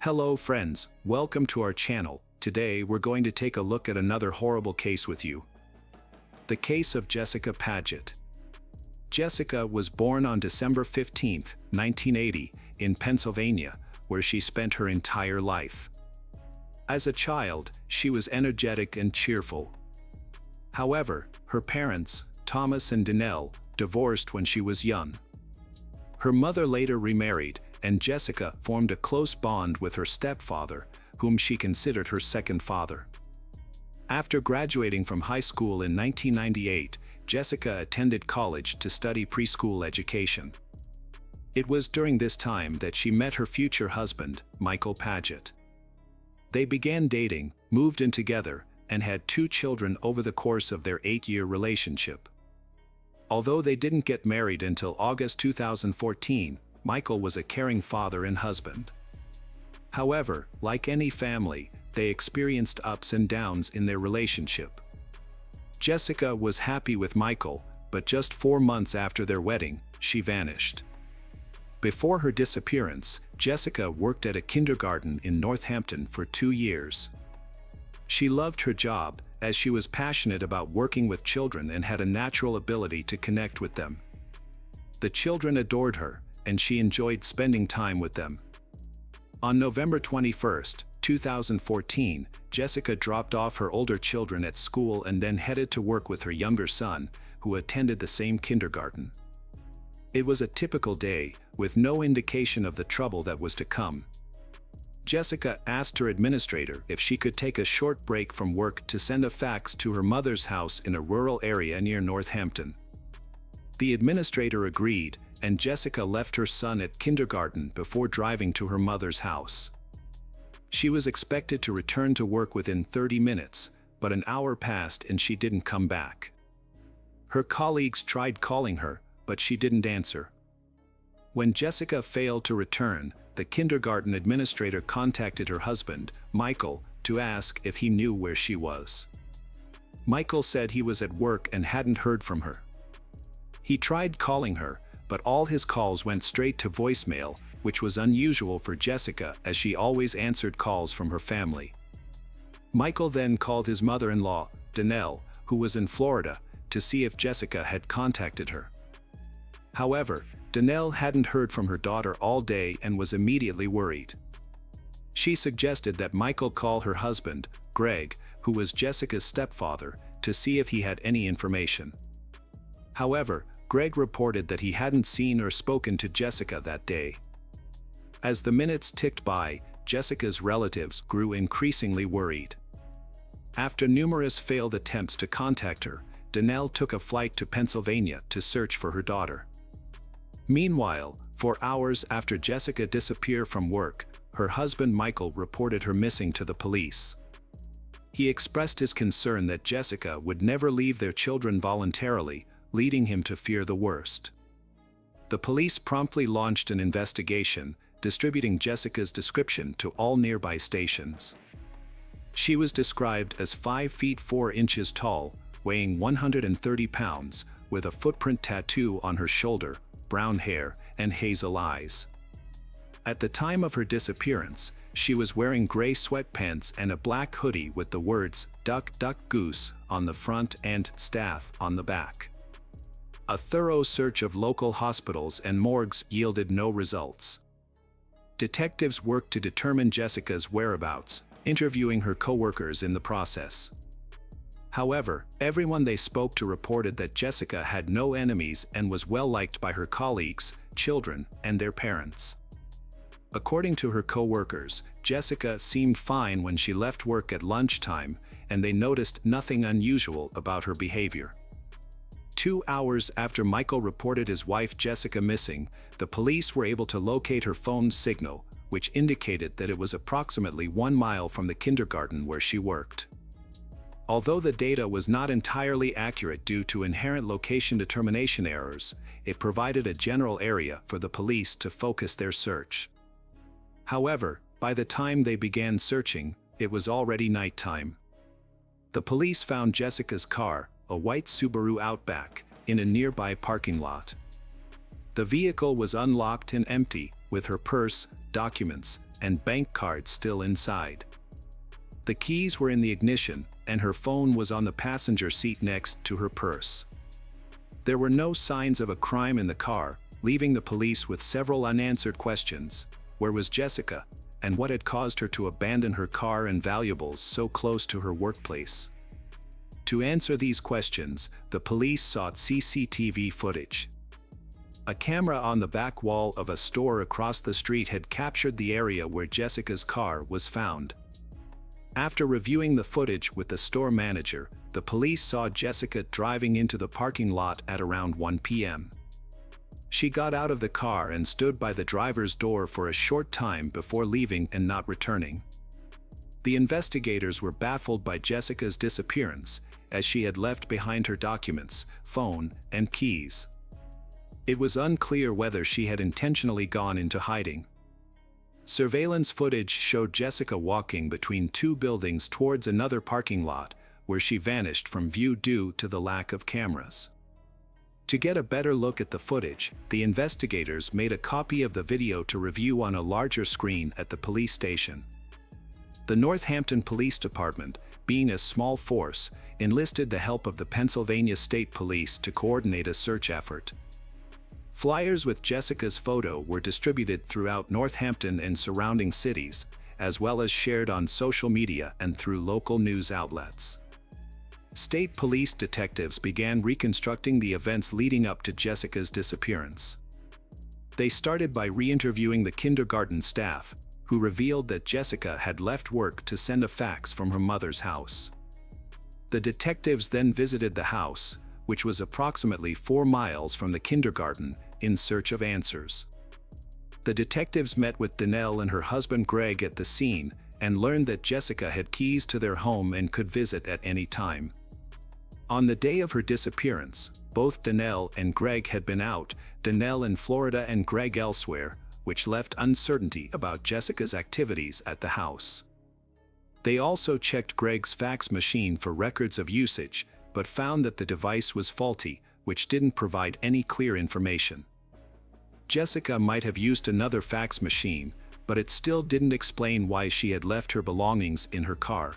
Hello friends, welcome to our channel. Today we're going to take a look at another horrible case with you. The case of Jessica Paget. Jessica was born on December 15, 1980, in Pennsylvania, where she spent her entire life. As a child, she was energetic and cheerful. However, her parents, Thomas and Danelle, divorced when she was young. Her mother later remarried, and Jessica formed a close bond with her stepfather, whom she considered her second father. After graduating from high school in 1998, Jessica attended college to study preschool education. It was during this time that she met her future husband, Michael Paget. They began dating, moved in together, and had 2 children over the course of their 8-year relationship. Although they didn't get married until August 2014, Michael was a caring father and husband. However, like any family, they experienced ups and downs in their relationship. Jessica was happy with Michael, but just 4 months after their wedding, she vanished. Before her disappearance, Jessica worked at a kindergarten in Northampton for 2 years. She loved her job, as she was passionate about working with children and had a natural ability to connect with them. The children adored her, and she enjoyed spending time with them. On November 21, 2014, Jessica dropped off her older children at school and then headed to work with her younger son, who attended the same kindergarten. It was a typical day, with no indication of the trouble that was to come. Jessica asked her administrator if she could take a short break from work to send a fax to her mother's house in a rural area near Northampton. The administrator agreed, and Jessica left her son at kindergarten before driving to her mother's house. She was expected to return to work within 30 minutes, but an hour passed and she didn't come back. Her colleagues tried calling her, but she didn't answer. When Jessica failed to return, the kindergarten administrator contacted her husband, Michael, to ask if he knew where she was. Michael said he was at work and hadn't heard from her. He tried calling her, but all his calls went straight to voicemail, which was unusual for Jessica as she always answered calls from her family. Michael then called his mother-in-law, Danelle, who was in Florida, to see if Jessica had contacted her. However, Danelle hadn't heard from her daughter all day and was immediately worried. She suggested that Michael call her husband, Greg, who was Jessica's stepfather, to see if he had any information. However, Greg reported that he hadn't seen or spoken to Jessica that day. As the minutes ticked by, Jessica's relatives grew increasingly worried. After numerous failed attempts to contact her, Danelle took a flight to Pennsylvania to search for her daughter. Meanwhile, for hours after Jessica disappeared from work, her husband Michael reported her missing to the police. He expressed his concern that Jessica would never leave their children voluntarily, leading him to fear the worst. The police promptly launched an investigation, distributing Jessica's description to all nearby stations. She was described as 5 feet 4 inches tall, weighing 130 pounds, with a footprint tattoo on her shoulder, brown hair, and hazel eyes. At the time of her disappearance, she was wearing gray sweatpants and a black hoodie with the words "Duck, Duck, Goose" on the front and "Staff" on the back. A thorough search of local hospitals and morgues yielded no results. Detectives worked to determine Jessica's whereabouts, interviewing her co-workers in the process. However, everyone they spoke to reported that Jessica had no enemies and was well liked by her colleagues, children, and their parents. According to her co-workers, Jessica seemed fine when she left work at lunchtime, and they noticed nothing unusual about her behavior. 2 hours after Michael reported his wife Jessica missing, the police were able to locate her phone's signal, which indicated that it was approximately 1 mile from the kindergarten where she worked. Although the data was not entirely accurate due to inherent location determination errors, it provided a general area for the police to focus their search. However, by the time they began searching, it was already nighttime. The police found Jessica's car, a white Subaru Outback, in a nearby parking lot. The vehicle was unlocked and empty, with her purse, documents, and bank cards still inside. The keys were in the ignition, and her phone was on the passenger seat next to her purse. There were no signs of a crime in the car, leaving the police with several unanswered questions. Where was Jessica, and what had caused her to abandon her car and valuables so close to her workplace? To answer these questions, the police sought CCTV footage. A camera on the back wall of a store across the street had captured the area where Jessica's car was found. After reviewing the footage with the store manager, the police saw Jessica driving into the parking lot at around 1 p.m. She got out of the car and stood by the driver's door for a short time before leaving and not returning. The investigators were baffled by Jessica's disappearance, as she had left behind her documents, phone, and keys. It was unclear whether she had intentionally gone into hiding. Surveillance footage showed Jessica walking between two buildings towards another parking lot, where she vanished from view due to the lack of cameras. To get a better look at the footage, the investigators made a copy of the video to review on a larger screen at the police station. The Northampton Police Department, being a small force, enlisted the help of the Pennsylvania State Police to coordinate a search effort. Flyers with Jessica's photo were distributed throughout Northampton and surrounding cities, as well as shared on social media and through local news outlets. State police detectives began reconstructing the events leading up to Jessica's disappearance. They started by re-interviewing the kindergarten staff, who revealed that Jessica had left work to send a fax from her mother's house. The detectives then visited the house, which was approximately 4 miles from the kindergarten, in search of answers. The detectives met with Danelle and her husband Greg at the scene and learned that Jessica had keys to their home and could visit at any time. On the day of her disappearance, both Danelle and Greg had been out, Danelle in Florida and Greg elsewhere, which left uncertainty about Jessica's activities at the house. They also checked Greg's fax machine for records of usage, but found that the device was faulty, which didn't provide any clear information. Jessica might have used another fax machine, but it still didn't explain why she had left her belongings in her car.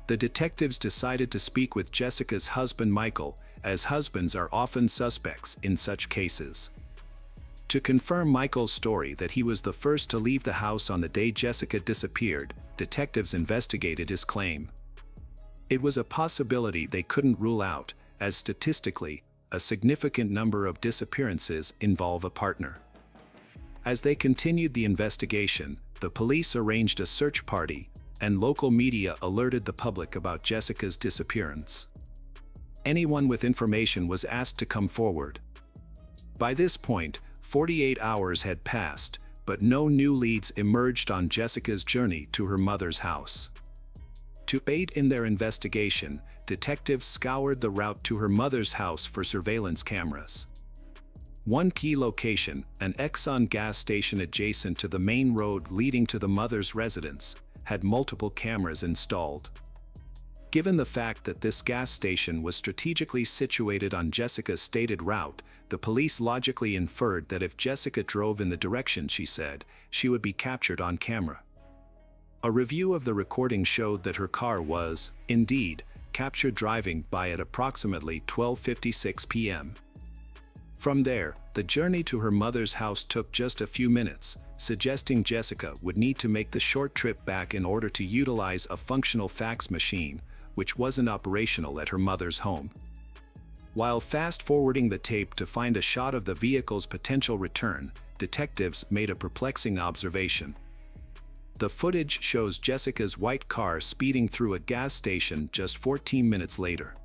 The detectives decided to speak with Jessica's husband Michael, as husbands are often suspects in such cases. To confirm Michael's story that he was the first to leave the house on the day Jessica disappeared, detectives investigated his claim. It was a possibility they couldn't rule out, as statistically, a significant number of disappearances involve a partner. As they continued the investigation, the police arranged a search party, and local media alerted the public about Jessica's disappearance. Anyone with information was asked to come forward. By this point, 48 hours had passed, but no new leads emerged on Jessica's journey to her mother's house. To aid in their investigation, detectives scoured the route to her mother's house for surveillance cameras. One key location, an Exxon gas station adjacent to the main road leading to the mother's residence, had multiple cameras installed. Given the fact that this gas station was strategically situated on Jessica's stated route, the police logically inferred that if Jessica drove in the direction she said, she would be captured on camera. A review of the recording showed that her car was, indeed, captured driving by at approximately 12:56 p.m. From there, the journey to her mother's house took just a few minutes, suggesting Jessica would need to make the short trip back in order to utilize a functional fax machine, which wasn't operational at her mother's home. While fast-forwarding the tape to find a shot of the vehicle's potential return, detectives made a perplexing observation. The footage shows Jessica's white car speeding through a gas station just 14 minutes later.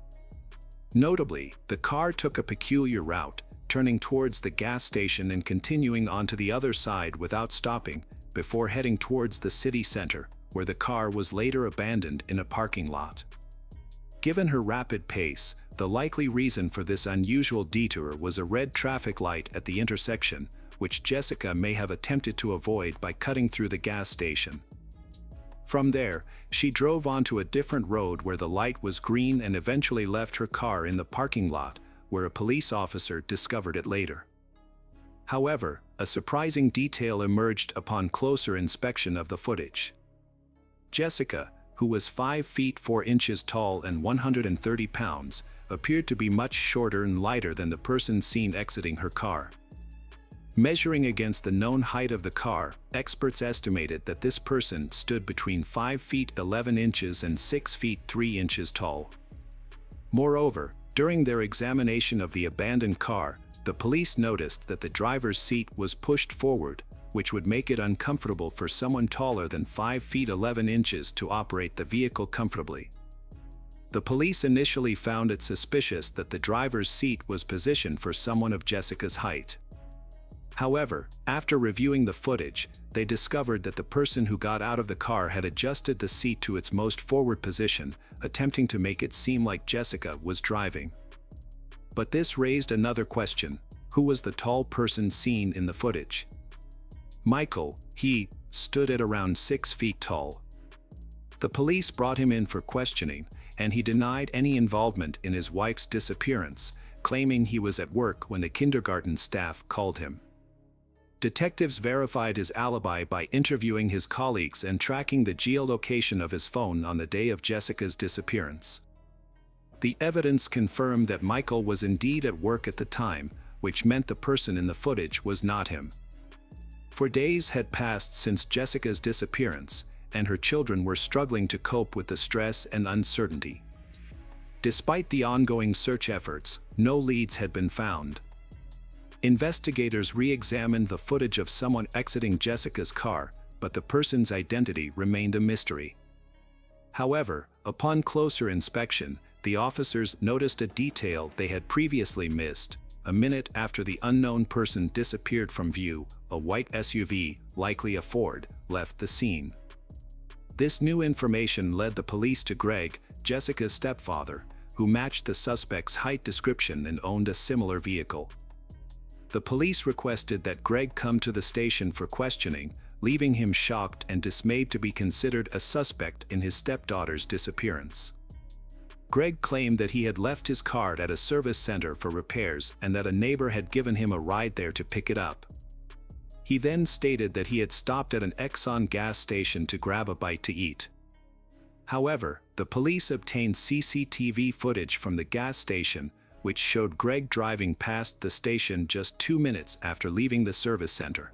Notably, the car took a peculiar route, turning towards the gas station and continuing onto the other side without stopping, before heading towards the city center, where the car was later abandoned in a parking lot. Given her rapid pace, the likely reason for this unusual detour was a red traffic light at the intersection, which Jessica may have attempted to avoid by cutting through the gas station. From there, she drove onto a different road where the light was green and eventually left her car in the parking lot, where a police officer discovered it later. However, a surprising detail emerged upon closer inspection of the footage. Jessica, who was 5 feet 4 inches tall and 130 pounds, appeared to be much shorter and lighter than the person seen exiting her car. Measuring against the known height of the car, experts estimated that this person stood between 5 feet 11 inches and 6 feet 3 inches tall. Moreover, during their examination of the abandoned car, the police noticed that the driver's seat was pushed forward, which would make it uncomfortable for someone taller than 5 feet 11 inches to operate the vehicle comfortably. The police initially found it suspicious that the driver's seat was positioned for someone of Jessica's height. However, after reviewing the footage, they discovered that the person who got out of the car had adjusted the seat to its most forward position, attempting to make it seem like Jessica was driving. But this raised another question: who was the tall person seen in the footage? Michael. He stood at around 6 feet tall. The police brought him in for questioning, and he denied any involvement in his wife's disappearance, claiming he was at work when the kindergarten staff called him. Detectives verified his alibi by interviewing his colleagues and tracking the geolocation of his phone on the day of Jessica's disappearance. The evidence confirmed that Michael was indeed at work at the time, which meant the person in the footage was not him. For days had passed since Jessica's disappearance, and her children were struggling to cope with the stress and uncertainty. Despite the ongoing search efforts, no leads had been found. Investigators re-examined the footage of someone exiting Jessica's car, but the person's identity remained a mystery. However, upon closer inspection, the officers noticed a detail they had previously missed. A minute after the unknown person disappeared from view, a white SUV, likely a Ford, left the scene. This new information led the police to Greg, Jessica's stepfather, who matched the suspect's height description and owned a similar vehicle. The police requested that Greg come to the station for questioning, leaving him shocked and dismayed to be considered a suspect in his stepdaughter's disappearance. Greg claimed that he had left his car at a service center for repairs and that a neighbor had given him a ride there to pick it up. He then stated that he had stopped at an Exxon gas station to grab a bite to eat. However, the police obtained CCTV footage from the gas station, which showed Greg driving past the station just 2 minutes after leaving the service center.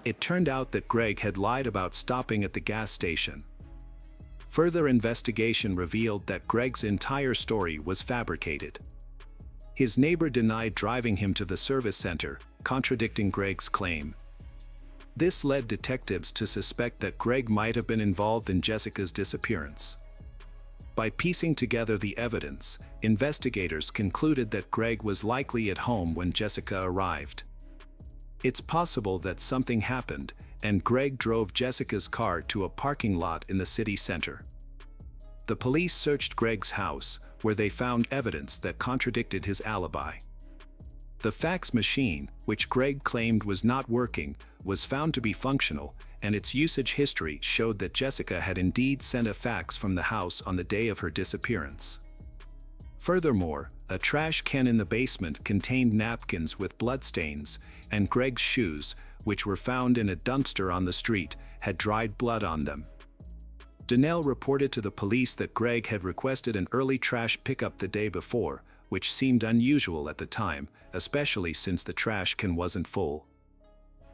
It turned out that Greg had lied about stopping at the gas station. Further investigation revealed that Greg's entire story was fabricated. His neighbor denied driving him to the service center, contradicting Greg's claim. This led detectives to suspect that Greg might have been involved in Jessica's disappearance. By piecing together the evidence, investigators concluded that Greg was likely at home when Jessica arrived. It's possible that something happened, and Greg drove Jessica's car to a parking lot in the city center. The police searched Greg's house, where they found evidence that contradicted his alibi. The fax machine, which Greg claimed was not working, was found to be functional, and its usage history showed that Jessica had indeed sent a fax from the house on the day of her disappearance. Furthermore, a trash can in the basement contained napkins with bloodstains, and Greg's shoes, which were found in a dumpster on the street, had dried blood on them. Donnell reported to the police that Greg had requested an early trash pickup the day before, which seemed unusual at the time, especially since the trash can wasn't full.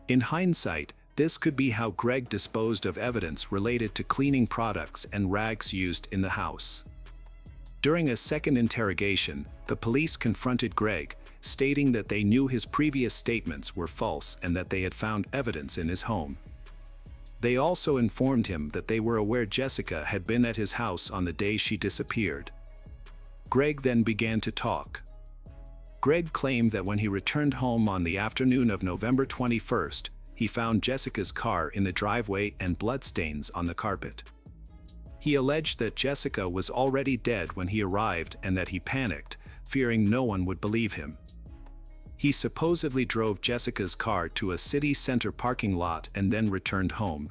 In hindsight, this could be how Greg disposed of evidence related to cleaning products and rags used in the house. During a second interrogation, the police confronted Greg, stating that they knew his previous statements were false and that they had found evidence in his home. They also informed him that they were aware Jessica had been at his house on the day she disappeared. Greg then began to talk. Greg claimed that when he returned home on the afternoon of November 21st, he found Jessica's car in the driveway and bloodstains on the carpet. He alleged that Jessica was already dead when he arrived and that he panicked, fearing no one would believe him. He supposedly drove Jessica's car to a city center parking lot and then returned home.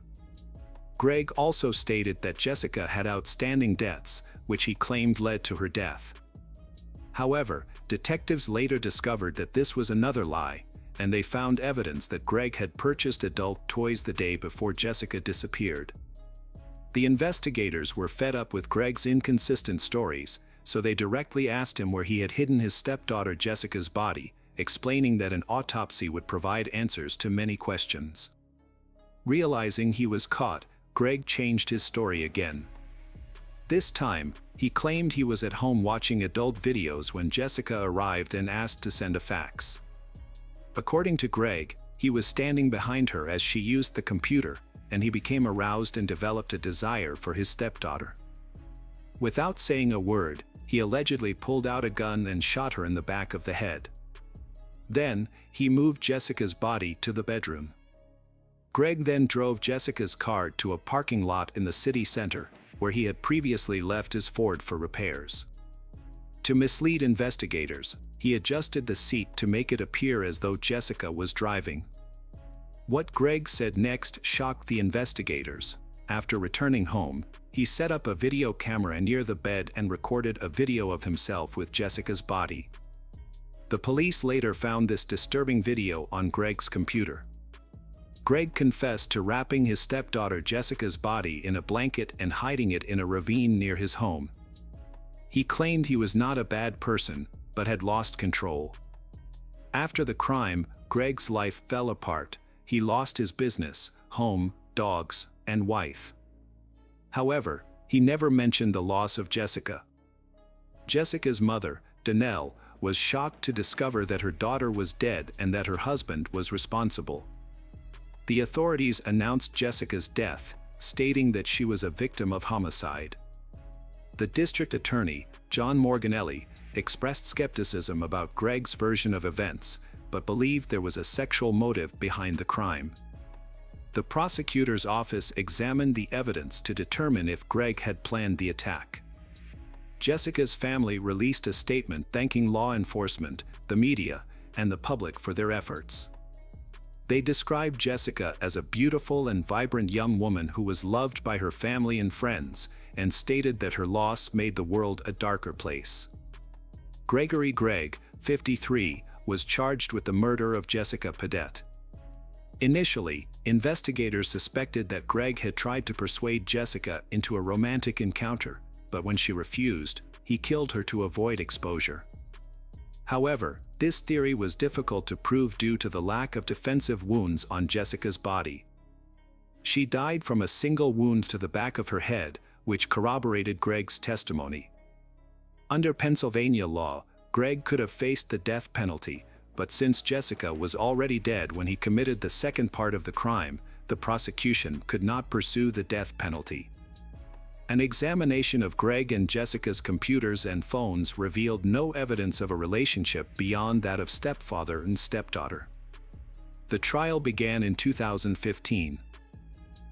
Greg also stated that Jessica had outstanding debts, which he claimed led to her death. However, detectives later discovered that this was another lie, and they found evidence that Greg had purchased adult toys the day before Jessica disappeared. The investigators were fed up with Greg's inconsistent stories, so they directly asked him where he had hidden his stepdaughter Jessica's body, explaining that an autopsy would provide answers to many questions. Realizing he was caught, Greg changed his story again. This time, he claimed he was at home watching adult videos when Jessica arrived and asked to send a fax. According to Greg, he was standing behind her as she used the computer, and he became aroused and developed a desire for his stepdaughter. Without saying a word, he allegedly pulled out a gun and shot her in the back of the head. Then, he moved Jessica's body to the bedroom. Greg then drove Jessica's car to a parking lot in the city center, where he had previously left his Ford for repairs. To mislead investigators, he adjusted the seat to make it appear as though Jessica was driving. What Greg said next shocked the investigators. After returning home, he set up a video camera near the bed and recorded a video of himself with Jessica's body. The police later found this disturbing video on Greg's computer. Greg confessed to wrapping his stepdaughter Jessica's body in a blanket and hiding it in a ravine near his home. He claimed he was not a bad person, but had lost control. After the crime, Greg's life fell apart. He lost his business, home, dogs, and wife. However, he never mentioned the loss of Jessica. Jessica's mother, Danelle, was shocked to discover that her daughter was dead and that her husband was responsible. The authorities announced Jessica's death, stating that she was a victim of homicide. The district attorney, John Morganelli, expressed skepticism about Greg's version of events, but believed there was a sexual motive behind the crime. The prosecutor's office examined the evidence to determine if Greg had planned the attack. Jessica's family released a statement thanking law enforcement, the media, and the public for their efforts. They described Jessica as a beautiful and vibrant young woman who was loved by her family and friends, and stated that her loss made the world a darker place. Gregory Gregg, 53, was charged with the murder of Jessica Padette. Initially, investigators suspected that Greg had tried to persuade Jessica into a romantic encounter, but when she refused, he killed her to avoid exposure. However, this theory was difficult to prove due to the lack of defensive wounds on Jessica's body. She died from a single wound to the back of her head, which corroborated Greg's testimony. Under Pennsylvania law, Greg could have faced the death penalty, but since Jessica was already dead when he committed the second part of the crime, the prosecution could not pursue the death penalty. An examination of Greg and Jessica's computers and phones revealed no evidence of a relationship beyond that of stepfather and stepdaughter. The trial began in 2015.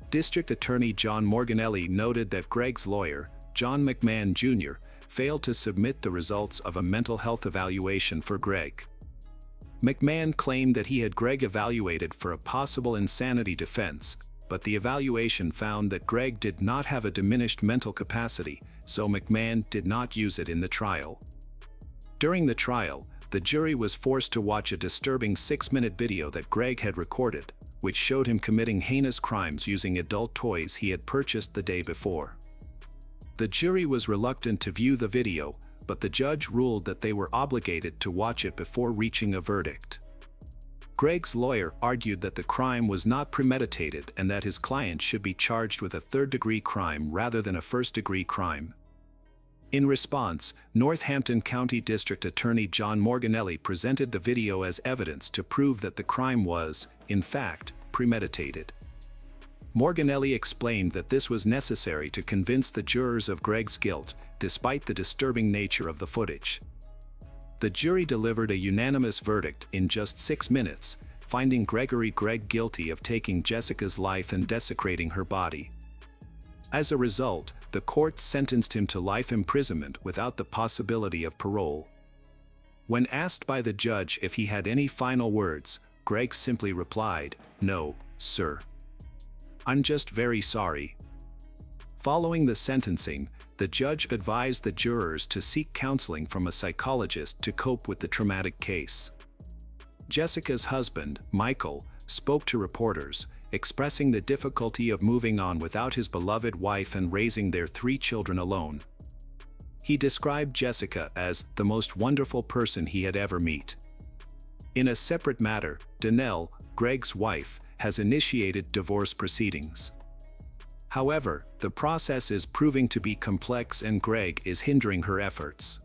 District Attorney John Morganelli noted that Greg's lawyer, John McMahon Jr., failed to submit the results of a mental health evaluation for Greg. McMahon claimed that he had Greg evaluated for a possible insanity defense, but the evaluation found that Greg did not have a diminished mental capacity, so McMahon did not use it in the trial. During the trial, the jury was forced to watch a disturbing 6-minute video that Greg had recorded, which showed him committing heinous crimes using adult toys he had purchased the day before. The jury was reluctant to view the video, but the judge ruled that they were obligated to watch it before reaching a verdict. Greg's lawyer argued that the crime was not premeditated and that his client should be charged with a third-degree crime rather than a first-degree crime. In response, Northampton County District Attorney John Morganelli presented the video as evidence to prove that the crime was, in fact, premeditated. Morganelli explained that this was necessary to convince the jurors of Greg's guilt, despite the disturbing nature of the footage. The jury delivered a unanimous verdict in just 6 minutes, finding Gregory Gregg guilty of taking Jessica's life and desecrating her body. As a result, the court sentenced him to life imprisonment without the possibility of parole. When asked by the judge if he had any final words, Greg simply replied, "No, sir. I'm just very sorry." Following the sentencing, the judge advised the jurors to seek counseling from a psychologist to cope with the traumatic case. Jessica's husband, Michael, spoke to reporters, expressing the difficulty of moving on without his beloved wife and raising their 3 children alone. He described Jessica as the most wonderful person he had ever met. In a separate matter, Danelle, Greg's wife, has initiated divorce proceedings. However, the process is proving to be complex and Greg is hindering her efforts.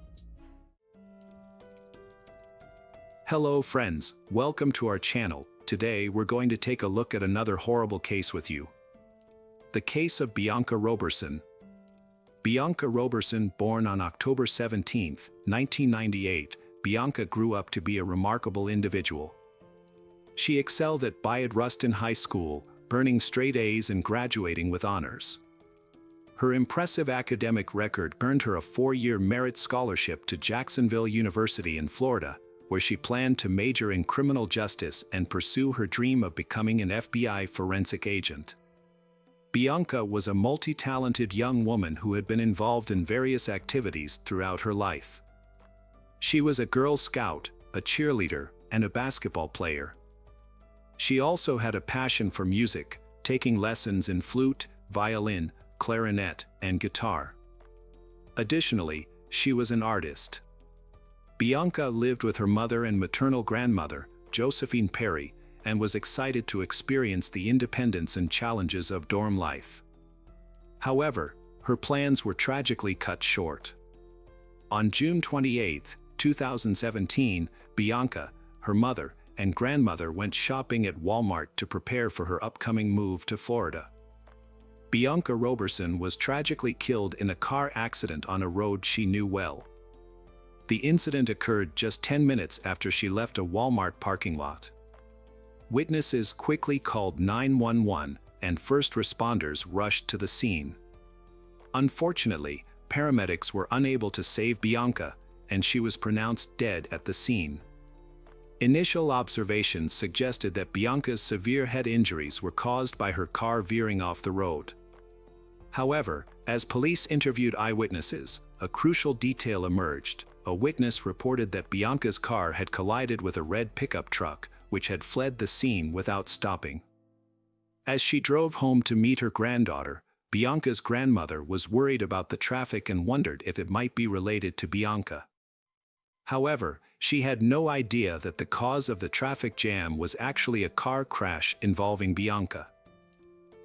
Hello friends, welcome to our channel. Today we're going to take a look at another horrible case with you. The case of Bianca Roberson. Bianca Roberson, born on October 17, 1998, Bianca grew up to be a remarkable individual. She excelled at Bayard Rustin High School, earning straight A's and graduating with honors. Her impressive academic record earned her a 4-year merit scholarship to Jacksonville University in Florida, where she planned to major in criminal justice and pursue her dream of becoming an FBI forensic agent. Bianca was a multi-talented young woman who had been involved in various activities throughout her life. She was a Girl Scout, a cheerleader, and a basketball player. She also had a passion for music, taking lessons in flute, violin, clarinet, and guitar. Additionally, she was an artist. Bianca lived with her mother and maternal grandmother, Josephine Perry, and was excited to experience the independence and challenges of dorm life. However, her plans were tragically cut short. On June 28, 2017, Bianca, her mother, and grandmother went shopping at Walmart to prepare for her upcoming move to Florida. Bianca Roberson was tragically killed in a car accident on a road she knew well. The incident occurred just 10 minutes after she left a Walmart parking lot. Witnesses quickly called 911 and first responders rushed to the scene. Unfortunately, paramedics were unable to save Bianca, and she was pronounced dead at the scene. Initial observations suggested that Bianca's severe head injuries were caused by her car veering off the road. However, as police interviewed eyewitnesses, a crucial detail emerged. A witness reported that Bianca's car had collided with a red pickup truck, which had fled the scene without stopping. As she drove home to meet her granddaughter, Bianca's grandmother was worried about the traffic and wondered if it might be related to Bianca. However, she had no idea that the cause of the traffic jam was actually a car crash involving Bianca.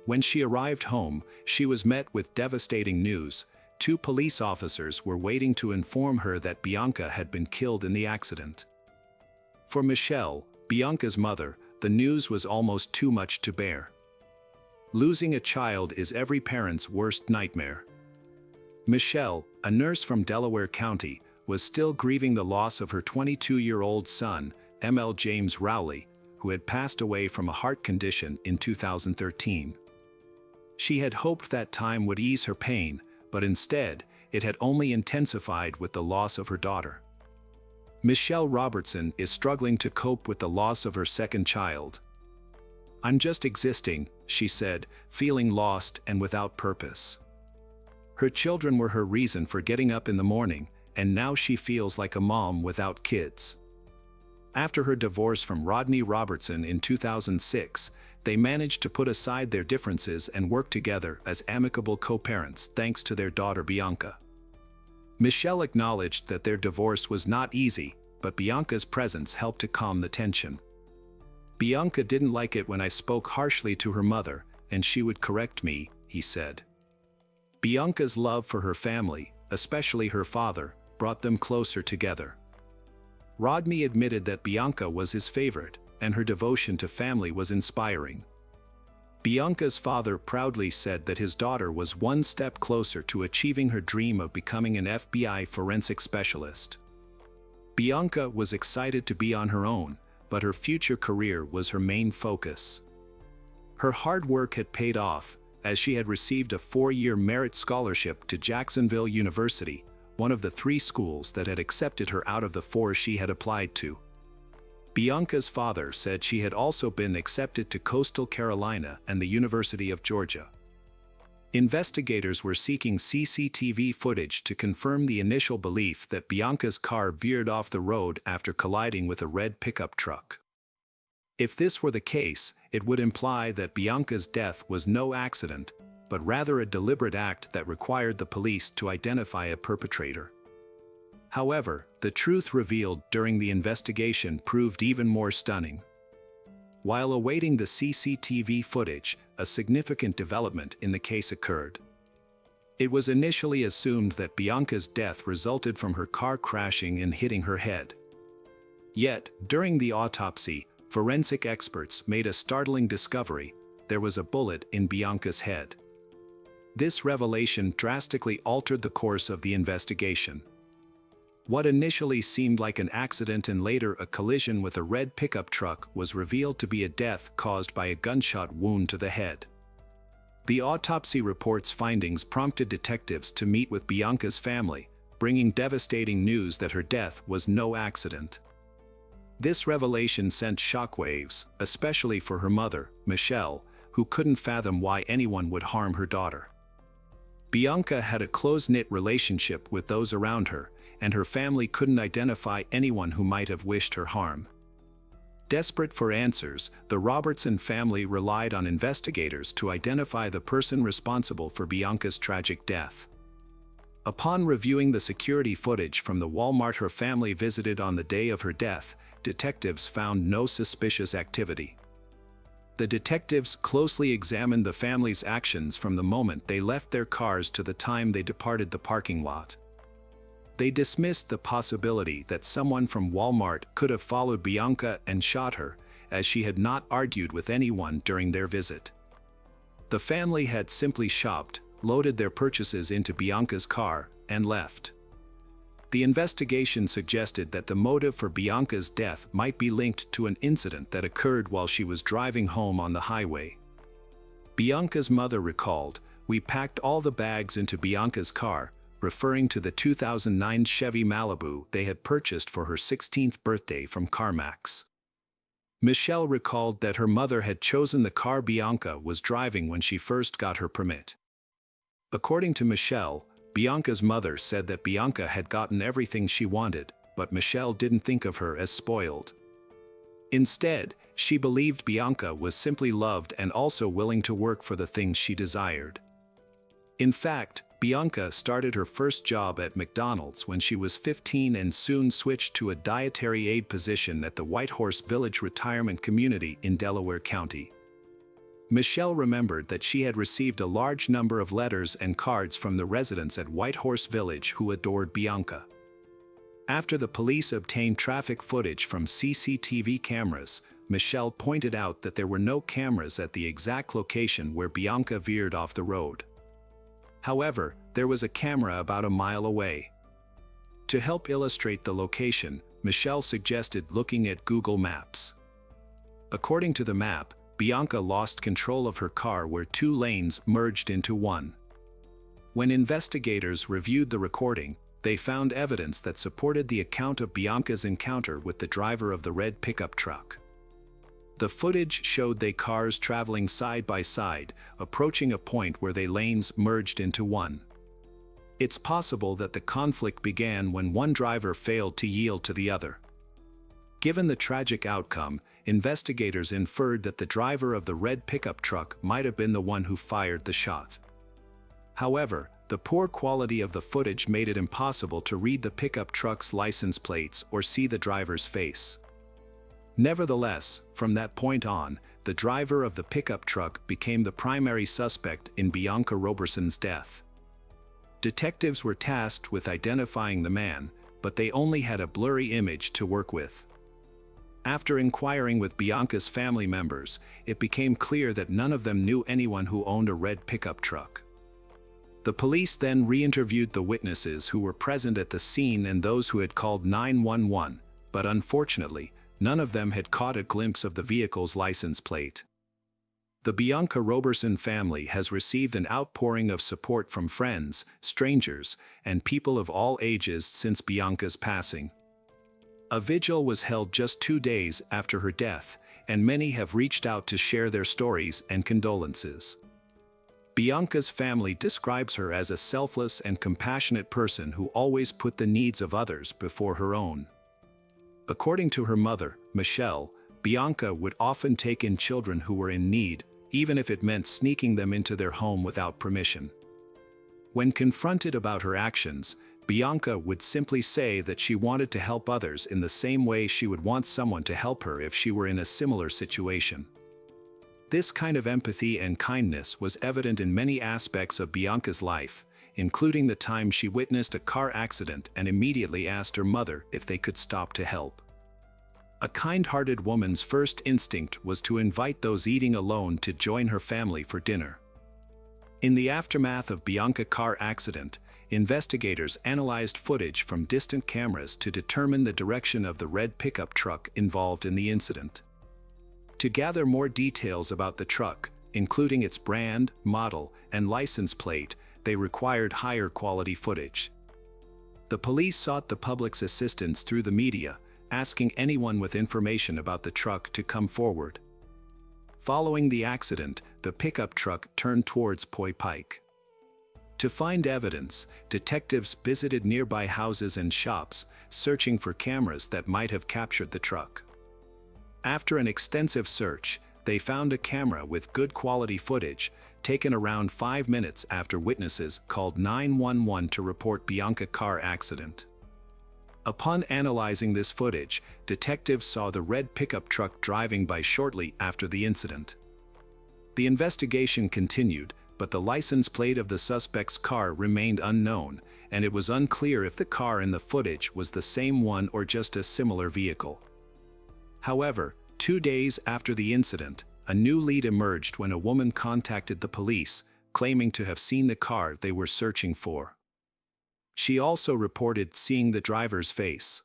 When she arrived home, she was met with devastating news. 2 police officers were waiting to inform her that Bianca had been killed in the accident. For Michelle, Bianca's mother, the news was almost too much to bear. Losing a child is every parent's worst nightmare. Michelle, a nurse from Delaware County, was still grieving the loss of her 22-year-old son, ML James Rowley, who had passed away from a heart condition in 2013. She had hoped that time would ease her pain, but instead, it had only intensified with the loss of her daughter. Michelle Robertson is struggling to cope with the loss of her second child. "I'm just existing," she said, feeling lost and without purpose. Her children were her reason for getting up in the morning, and now she feels like a mom without kids. After her divorce from Rodney Robertson in 2006, they managed to put aside their differences and work together as amicable co-parents thanks to their daughter Bianca. Michelle acknowledged that their divorce was not easy, but Bianca's presence helped to calm the tension. "Bianca didn't like it when I spoke harshly to her mother, and she would correct me," he said. Bianca's love for her family, especially her father, brought them closer together. Rodney admitted that Bianca was his favorite, and her devotion to family was inspiring. Bianca's father proudly said that his daughter was one step closer to achieving her dream of becoming an FBI forensic specialist. Bianca was excited to be on her own, but her future career was her main focus. Her hard work had paid off, as she had received a 4-year merit scholarship to Jacksonville University, one of the 3 schools that had accepted her out of the 4 she had applied to. Bianca's father said she had also been accepted to Coastal Carolina and the University of Georgia. Investigators were seeking CCTV footage to confirm the initial belief that Bianca's car veered off the road after colliding with a red pickup truck. If this were the case, it would imply that Bianca's death was no accident, but rather a deliberate act that required the police to identify a perpetrator. However, the truth revealed during the investigation proved even more stunning. While awaiting the CCTV footage, a significant development in the case occurred. It was initially assumed that Bianca's death resulted from her car crashing and hitting her head. Yet, during the autopsy, forensic experts made a startling discovery: there was a bullet in Bianca's head. This revelation drastically altered the course of the investigation. What initially seemed like an accident and later a collision with a red pickup truck was revealed to be a death caused by a gunshot wound to the head. The autopsy report's findings prompted detectives to meet with Bianca's family, bringing devastating news that her death was no accident. This revelation sent shockwaves, especially for her mother, Michelle, who couldn't fathom why anyone would harm her daughter. Bianca had a close-knit relationship with those around her, and her family couldn't identify anyone who might have wished her harm. Desperate for answers, the Robertson family relied on investigators to identify the person responsible for Bianca's tragic death. Upon reviewing the security footage from the Walmart her family visited on the day of her death, detectives found no suspicious activity. The detectives closely examined the family's actions from the moment they left their cars to the time they departed the parking lot. They dismissed the possibility that someone from Walmart could have followed Bianca and shot her, as she had not argued with anyone during their visit. The family had simply shopped, loaded their purchases into Bianca's car, and left. The investigation suggested that the motive for Bianca's death might be linked to an incident that occurred while she was driving home on the highway. Bianca's mother recalled, "We packed all the bags into Bianca's car," referring to the 2009 Chevy Malibu they had purchased for her 16th birthday from CarMax. Michelle recalled that her mother had chosen the car Bianca was driving when she first got her permit. According to Michelle, Bianca's mother said that Bianca had gotten everything she wanted, but Michelle didn't think of her as spoiled. Instead, she believed Bianca was simply loved and also willing to work for the things she desired. In fact, Bianca started her first job at McDonald's when she was 15 and soon switched to a dietary aide position at the Whitehorse Village retirement community in Delaware County. Michelle remembered that she had received a large number of letters and cards from the residents at Whitehorse Village who adored Bianca. After the police obtained traffic footage from CCTV cameras, Michelle pointed out that there were no cameras at the exact location where Bianca veered off the road. However, there was a camera about a mile away. To help illustrate the location, Michelle suggested looking at Google Maps. According to the map, Bianca lost control of her car where two lanes merged into one. When investigators reviewed the recording, they found evidence that supported the account of Bianca's encounter with the driver of the red pickup truck. The footage showed they cars traveling side by side, approaching a point where their lanes merged into one. It's possible that the conflict began when one driver failed to yield to the other. Given the tragic outcome, investigators inferred that the driver of the red pickup truck might have been the one who fired the shot. However, the poor quality of the footage made it impossible to read the pickup truck's license plates or see the driver's face. Nevertheless, from that point on, the driver of the pickup truck became the primary suspect in Bianca Roberson's death. Detectives were tasked with identifying the man, but they only had a blurry image to work with. After inquiring with Bianca's family members, it became clear that none of them knew anyone who owned a red pickup truck. The police then re-interviewed the witnesses who were present at the scene and those who had called 911, but unfortunately, none of them had caught a glimpse of the vehicle's license plate. The Bianca Roberson family has received an outpouring of support from friends, strangers, and people of all ages since Bianca's passing. A vigil was held just 2 days after her death, and many have reached out to share their stories and condolences. Bianca's family describes her as a selfless and compassionate person who always put the needs of others before her own. According to her mother, Michelle, Bianca would often take in children who were in need, even if it meant sneaking them into their home without permission. When confronted about her actions, Bianca would simply say that she wanted to help others in the same way she would want someone to help her if she were in a similar situation. This kind of empathy and kindness was evident in many aspects of Bianca's life, including the time she witnessed a car accident and immediately asked her mother if they could stop to help. A kind-hearted woman's first instinct was to invite those eating alone to join her family for dinner. In the aftermath of Bianca's car accident, investigators analyzed footage from distant cameras to determine the direction of the red pickup truck involved in the incident. To gather more details about the truck, including its brand, model, and license plate, they required higher quality footage. The police sought the public's assistance through the media, asking anyone with information about the truck to come forward. Following the accident, the pickup truck turned towards Poi Pike. To find evidence, detectives visited nearby houses and shops, searching for cameras that might have captured the truck. After an extensive search, they found a camera with good quality footage, taken around 5 minutes after witnesses called 911 to report Bianca's car accident. Upon analyzing this footage, detectives saw the red pickup truck driving by shortly after the incident. The investigation continued, but the license plate of the suspect's car remained unknown, and it was unclear if the car in the footage was the same one or just a similar vehicle. However, 2 days after the incident, a new lead emerged when a woman contacted the police, claiming to have seen the car they were searching for. She also reported seeing the driver's face.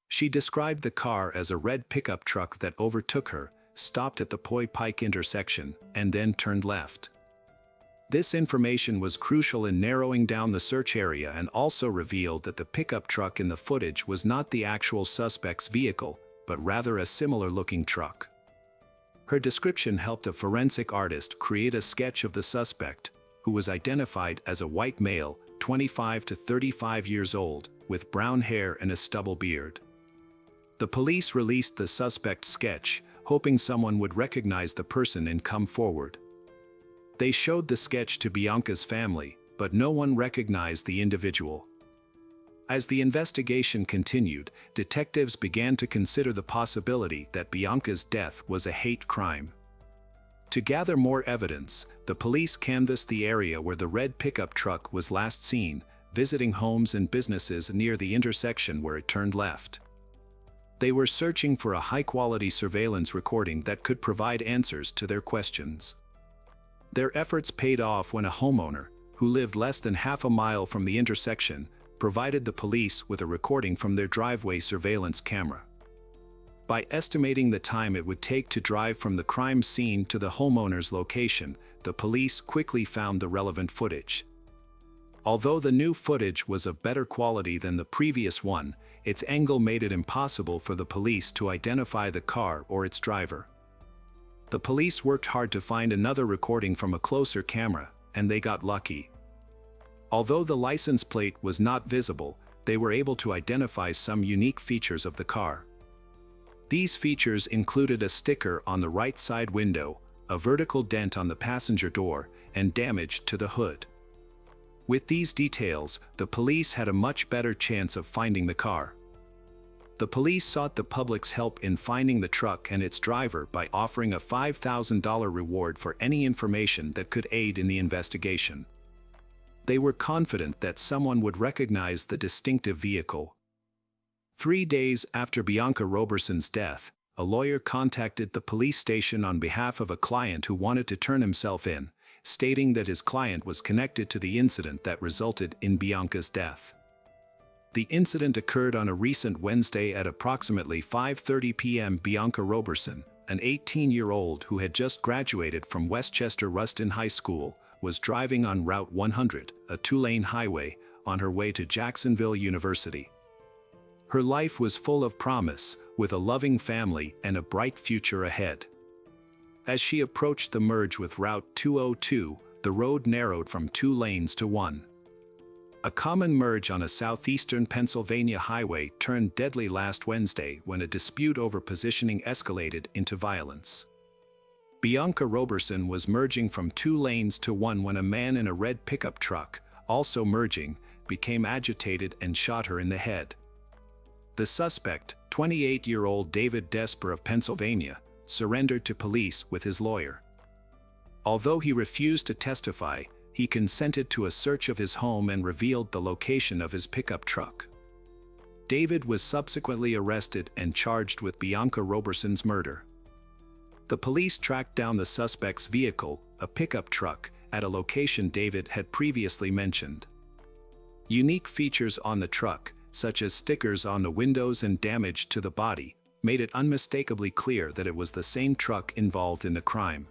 She described the car as a red pickup truck that overtook her, stopped at the Poi Pike intersection, and then turned left. This information was crucial in narrowing down the search area and also revealed that the pickup truck in the footage was not the actual suspect's vehicle, but rather a similar-looking truck. Her description helped a forensic artist create a sketch of the suspect, who was identified as a white male, 25 to 35 years old, with brown hair and a stubble beard. The police released the suspect's sketch, hoping someone would recognize the person and come forward. They showed the sketch to Bianca's family, but no one recognized the individual. As the investigation continued, detectives began to consider the possibility that Bianca's death was a hate crime. To gather more evidence, the police canvassed the area where the red pickup truck was last seen, visiting homes and businesses near the intersection where it turned left. They were searching for a high-quality surveillance recording that could provide answers to their questions. Their efforts paid off when a homeowner, who lived less than half a mile from the intersection, provided the police with a recording from their driveway surveillance camera. By estimating the time it would take to drive from the crime scene to the homeowner's location, the police quickly found the relevant footage. Although the new footage was of better quality than the previous one, its angle made it impossible for the police to identify the car or its driver. The police worked hard to find another recording from a closer camera, and they got lucky. Although the license plate was not visible, they were able to identify some unique features of the car. These features included a sticker on the right side window, a vertical dent on the passenger door, and damage to the hood. With these details, the police had a much better chance of finding the car. The police sought the public's help in finding the truck and its driver by offering a $5,000 reward for any information that could aid in the investigation. They were confident that someone would recognize the distinctive vehicle. 3 days after Bianca Roberson's death, a lawyer contacted the police station on behalf of a client who wanted to turn himself in, stating that his client was connected to the incident that resulted in Bianca's death. The incident occurred on a recent Wednesday at approximately 5:30 p.m. Bianca Roberson, an 18-year-old who had just graduated from Westchester Ruston High School, was driving on Route 100, a two-lane highway, on her way to Jacksonville University. Her life was full of promise, with a loving family and a bright future ahead. As she approached the merge with Route 202, the road narrowed from 2 lanes to 1. A common merge on a southeastern Pennsylvania highway turned deadly last Wednesday when a dispute over positioning escalated into violence. Bianca Roberson was merging from 2 lanes to 1 when a man in a red pickup truck, also merging, became agitated and shot her in the head. The suspect, 28-year-old David Desper of Pennsylvania, surrendered to police with his lawyer. Although he refused to testify, he consented to a search of his home and revealed the location of his pickup truck. David was subsequently arrested and charged with Bianca Roberson's murder. The police tracked down the suspect's vehicle, a pickup truck, at a location David had previously mentioned. Unique features on the truck, such as stickers on the windows and damage to the body, made it unmistakably clear that it was the same truck involved in the crime.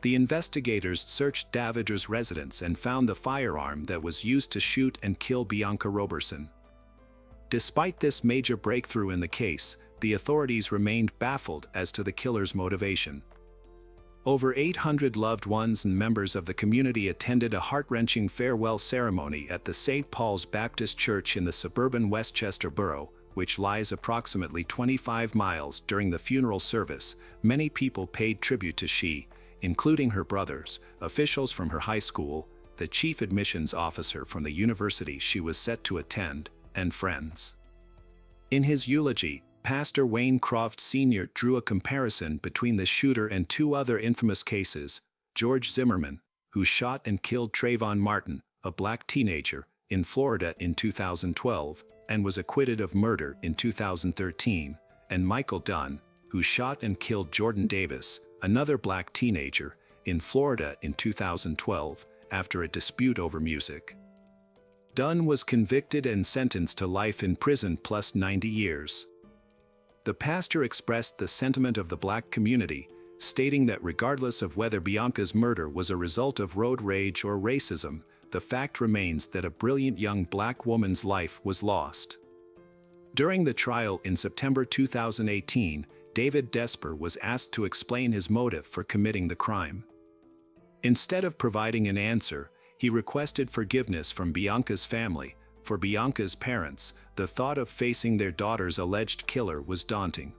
The investigators searched David's residence and found the firearm that was used to shoot and kill Bianca Roberson. Despite this major breakthrough in the case, the authorities remained baffled as to the killer's motivation. Over 800 loved ones and members of the community attended a heart-wrenching farewell ceremony at the St. Paul's Baptist Church in the suburban Westchester borough, which lies approximately 25 miles. During the funeral service, many people paid tribute to she, including her brothers, officials from her high school, the chief admissions officer from the university she was set to attend, and friends. In his eulogy, Pastor Wayne Croft Sr. drew a comparison between the shooter and 2 other infamous cases: George Zimmerman, who shot and killed Trayvon Martin, a black teenager, in Florida in 2012, and was acquitted of murder in 2013, and Michael Dunn, who shot and killed Jordan Davis, another black teenager, in Florida in 2012, after a dispute over music. Dunn was convicted and sentenced to life in prison plus 90 years. The pastor expressed the sentiment of the black community, stating that regardless of whether Bianca's murder was a result of road rage or racism, the fact remains that a brilliant young black woman's life was lost. During the trial in September 2018, David Desper was asked to explain his motive for committing the crime. Instead of providing an answer, he requested forgiveness from Bianca's family. For Bianca's parents, the thought of facing their daughter's alleged killer was daunting.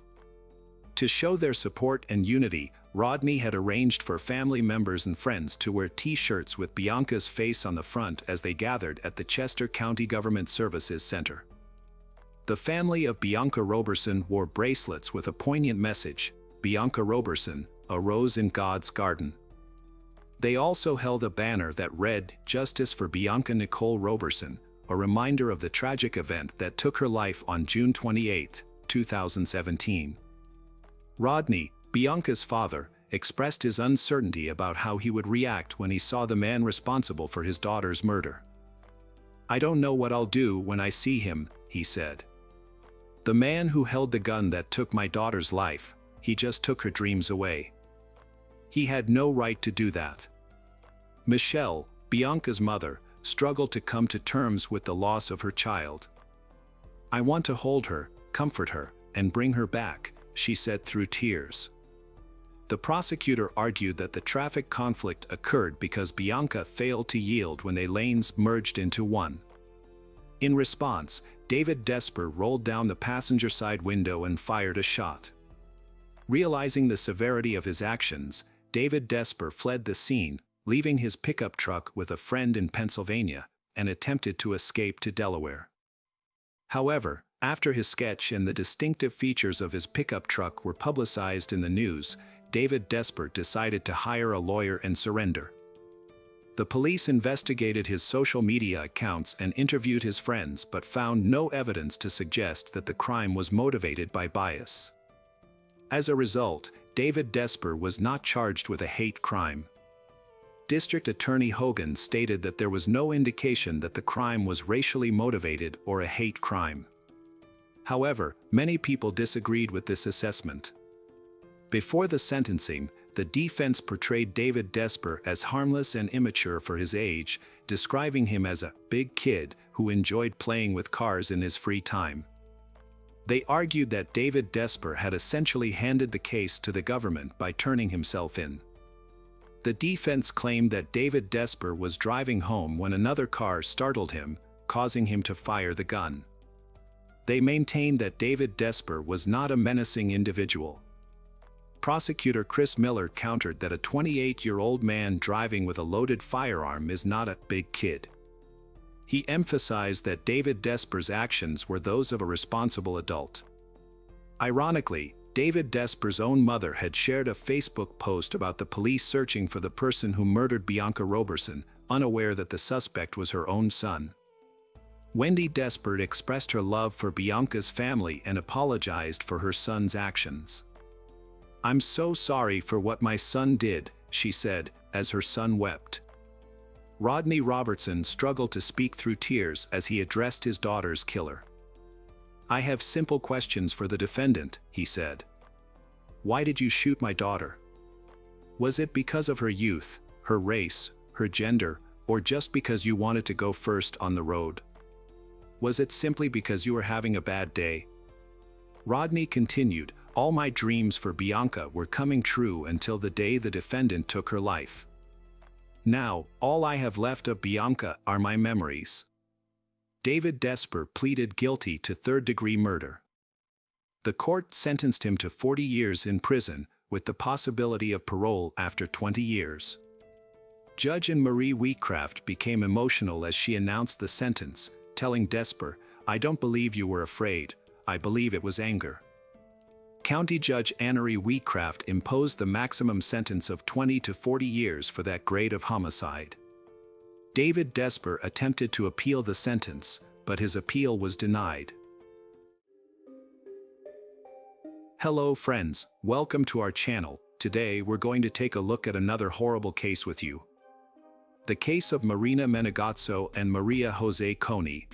To show their support and unity, Rodney had arranged for family members and friends to wear T-shirts with Bianca's face on the front as they gathered at the Chester County Government Services Center. The family of Bianca Roberson wore bracelets with a poignant message: "Bianca Roberson, a rose in God's garden." They also held a banner that read, "Justice for Bianca Nicole Roberson," a reminder of the tragic event that took her life on June 28, 2017. Rodney, Bianca's father, expressed his uncertainty about how he would react when he saw the man responsible for his daughter's murder. "I don't know what I'll do when I see him," he said. "The man who held the gun that took my daughter's life, he just took her dreams away. He had no right to do that." Michelle, Bianca's mother, struggled to come to terms with the loss of her child. "I want to hold her, comfort her, and bring her back," she said through tears. The prosecutor argued that the traffic conflict occurred because Bianca failed to yield when their lanes merged into one. In response, David Desper rolled down the passenger side window and fired a shot. Realizing the severity of his actions, David Desper fled the scene, leaving his pickup truck with a friend in Pennsylvania, and attempted to escape to Delaware. However, after his sketch and the distinctive features of his pickup truck were publicized in the news, David Desper decided to hire a lawyer and surrender. The police investigated his social media accounts and interviewed his friends but found no evidence to suggest that the crime was motivated by bias. As a result, David Desper was not charged with a hate crime. District Attorney Hogan stated that there was no indication that the crime was racially motivated or a hate crime. However, many people disagreed with this assessment. Before the sentencing, the defense portrayed David Desper as harmless and immature for his age, describing him as a big kid who enjoyed playing with cars in his free time. They argued that David Desper had essentially handed the case to the government by turning himself in. The defense claimed that David Desper was driving home when another car startled him, causing him to fire the gun. They maintained that David Desper was not a menacing individual. Prosecutor Chris Miller countered that a 28-year-old man driving with a loaded firearm is not a big kid. He emphasized that David Desper's actions were those of a responsible adult. Ironically, David Desper's own mother had shared a Facebook post about the police searching for the person who murdered Bianca Roberson, unaware that the suspect was her own son. Wendy Desper expressed her love for Bianca's family and apologized for her son's actions. "I'm so sorry for what my son did," she said, as her son wept. Rodney Robertson struggled to speak through tears as he addressed his daughter's killer. "I have simple questions for the defendant," he said. "Why did you shoot my daughter? Was it because of her youth, her race, her gender, or just because you wanted to go first on the road? Was it simply because you were having a bad day?" Rodney continued, "All my dreams for Bianca were coming true until the day the defendant took her life. Now, all I have left of Bianca are my memories." David Desper pleaded guilty to third-degree murder. The court sentenced him to 40 years in prison, with the possibility of parole after 20 years. Judge Anne-Marie Wheatcraft became emotional as she announced the sentence, telling Desper, "I don't believe you were afraid, I believe it was anger." County Judge Anne-Marie Wheatcraft imposed the maximum sentence of 20 to 40 years for that grade of homicide. David Desper attempted to appeal the sentence, but his appeal was denied. Hello friends, welcome to our channel. Today we're going to take a look at another horrible case with you. The case of Marina Menegazzo and Maria Jose Coney.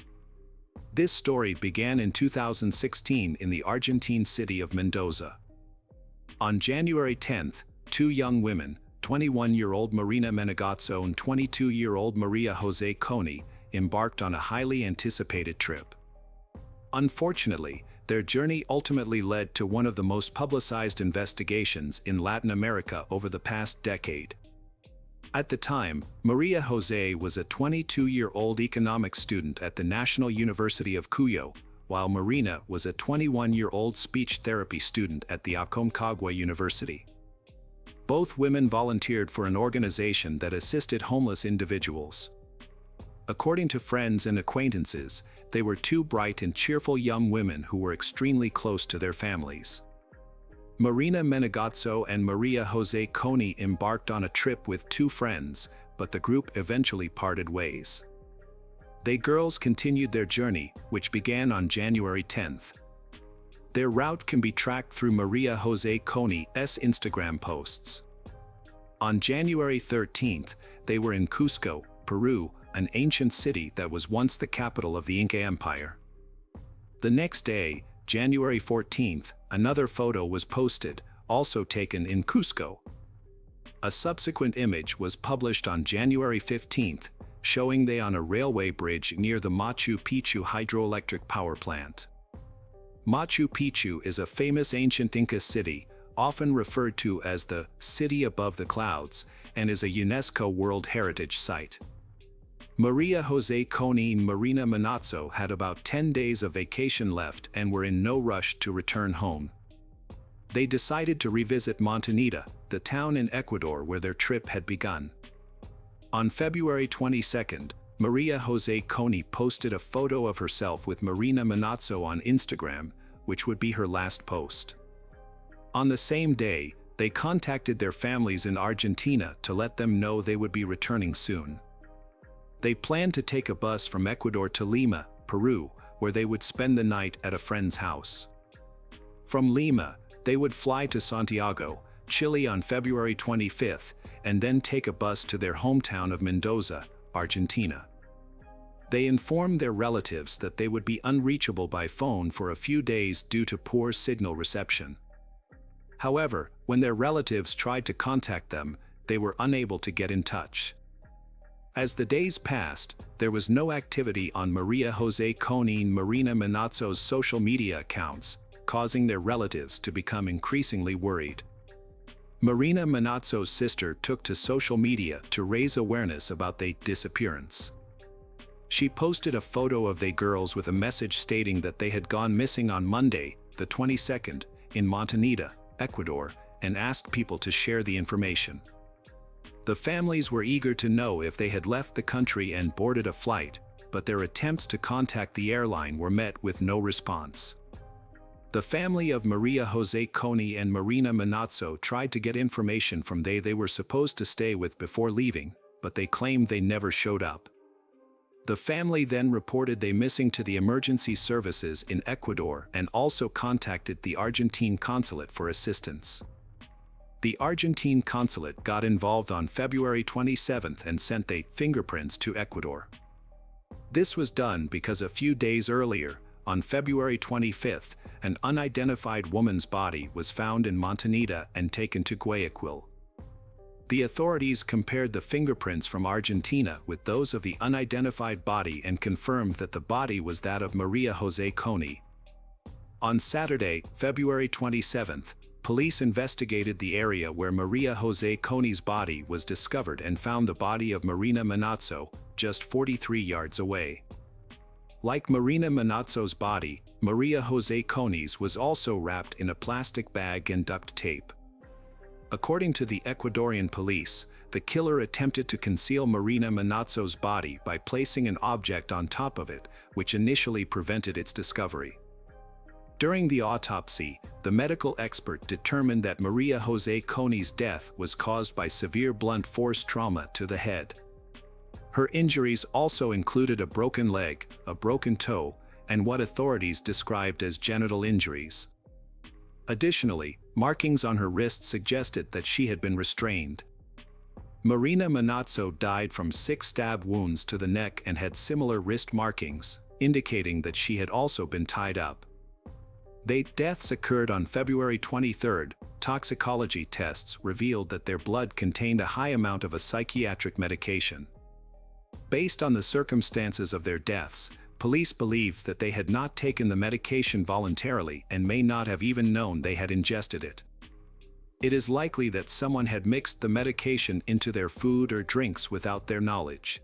This story began in 2016 in the Argentine city of Mendoza. On January 10th, two young women, 21-year-old Marina Menegazzo and 22-year-old Maria Jose Coney, embarked on a highly anticipated trip. Unfortunately, their journey ultimately led to one of the most publicized investigations in Latin America over the past decade. At the time, Maria Jose was a 22-year-old economics student at the National University of Cuyo, while Marina was a 21-year-old speech therapy student at the Aconcagua University. Both women volunteered for an organization that assisted homeless individuals. According to friends and acquaintances, they were two bright and cheerful young women who were extremely close to their families. Marina Menegazzo and Maria Jose Coney embarked on a trip with two friends, but the group eventually parted ways. They girls continued their journey, which began on January 10th. Their route can be tracked through Maria Jose Coney's Instagram posts. On January 13th, they were in Cusco, Peru, an ancient city that was once the capital of the Inca Empire. The next day, January 14th, another photo was posted, also taken in Cusco. A subsequent image was published on January 15th, showing they on a railway bridge near the Machu Picchu hydroelectric power plant. Machu Picchu is a famous ancient Inca city, often referred to as the City Above the Clouds, and is a UNESCO World Heritage Site. Maria Jose Coney and Marina Menegazzo had about 10 days of vacation left and were in no rush to return home. They decided to revisit Montañita, the town in Ecuador where their trip had begun. On February 22nd, Maria Jose Coney posted a photo of herself with Marina Menegazzo on Instagram, which would be her last post. On the same day, they contacted their families in Argentina to let them know they would be returning soon. They planned to take a bus from Ecuador to Lima, Peru, where they would spend the night at a friend's house. From Lima, they would fly to Santiago, Chile on February 25th, and then take a bus to their hometown of Mendoza, Argentina. They informed their relatives that they would be unreachable by phone for a few days due to poor signal reception. However, when their relatives tried to contact them, they were unable to get in touch. As the days passed, there was no activity on Maria Jose Coney and Marina Menegazzo's social media accounts, causing their relatives to become increasingly worried. Marina Manazzo's sister took to social media to raise awareness about their disappearance. She posted a photo of the girls with a message stating that they had gone missing on Monday, the 22nd, in Montevideo, Ecuador, and asked people to share the information. The families were eager to know if they had left the country and boarded a flight, but their attempts to contact the airline were met with no response. The family of Maria Jose Coney and Marina Manazzo tried to get information from they were supposed to stay with before leaving, but they claimed they never showed up. The family then reported they missing to the emergency services in Ecuador and also contacted the Argentine consulate for assistance. The Argentine consulate got involved on February 27th and sent the fingerprints to Ecuador. This was done because a few days earlier, on February 25th, an unidentified woman's body was found in Montevideo and taken to Guayaquil. The authorities compared the fingerprints from Argentina with those of the unidentified body and confirmed that the body was that of Maria Jose Coney. On Saturday, February 27th, police investigated the area where Maria Jose Coney's body was discovered and found the body of Marina Manazzo just 43 yards away. Like Marina Manazzo's body, Maria Jose Coney's was also wrapped in a plastic bag and duct tape. According to the Ecuadorian police, the killer attempted to conceal Marina Manazzo's body by placing an object on top of it, which initially prevented its discovery. During the autopsy, the medical expert determined that Maria Jose Coney's death was caused by severe blunt force trauma to the head. Her injuries also included a broken leg, a broken toe, and what authorities described as genital injuries. Additionally, markings on her wrist suggested that she had been restrained. Marina Manazzo died from 6 stab wounds to the neck and had similar wrist markings, indicating that she had also been tied up. Their deaths occurred on February 23rd. Toxicology tests revealed that their blood contained a high amount of a psychiatric medication. Based on the circumstances of their deaths, police believed that they had not taken the medication voluntarily and may not have even known they had ingested it. It is likely that someone had mixed the medication into their food or drinks without their knowledge.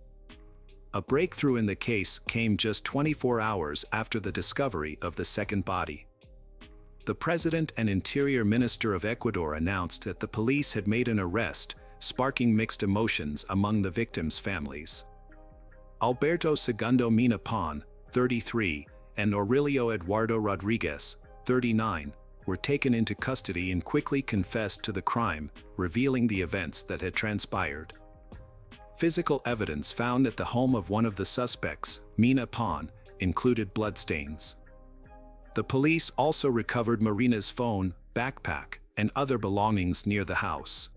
A breakthrough in the case came just 24 hours after the discovery of the second body. The President and Interior Minister of Ecuador announced that the police had made an arrest, sparking mixed emotions among the victims' families. Alberto Segundo Mina Pon, 33, and Aurelio Eduardo Rodriguez, 39, were taken into custody and quickly confessed to the crime, revealing the events that had transpired. Physical evidence found at the home of one of the suspects, Mina Pon, included bloodstains. The police also recovered Marina's phone, backpack, and other belongings near the house.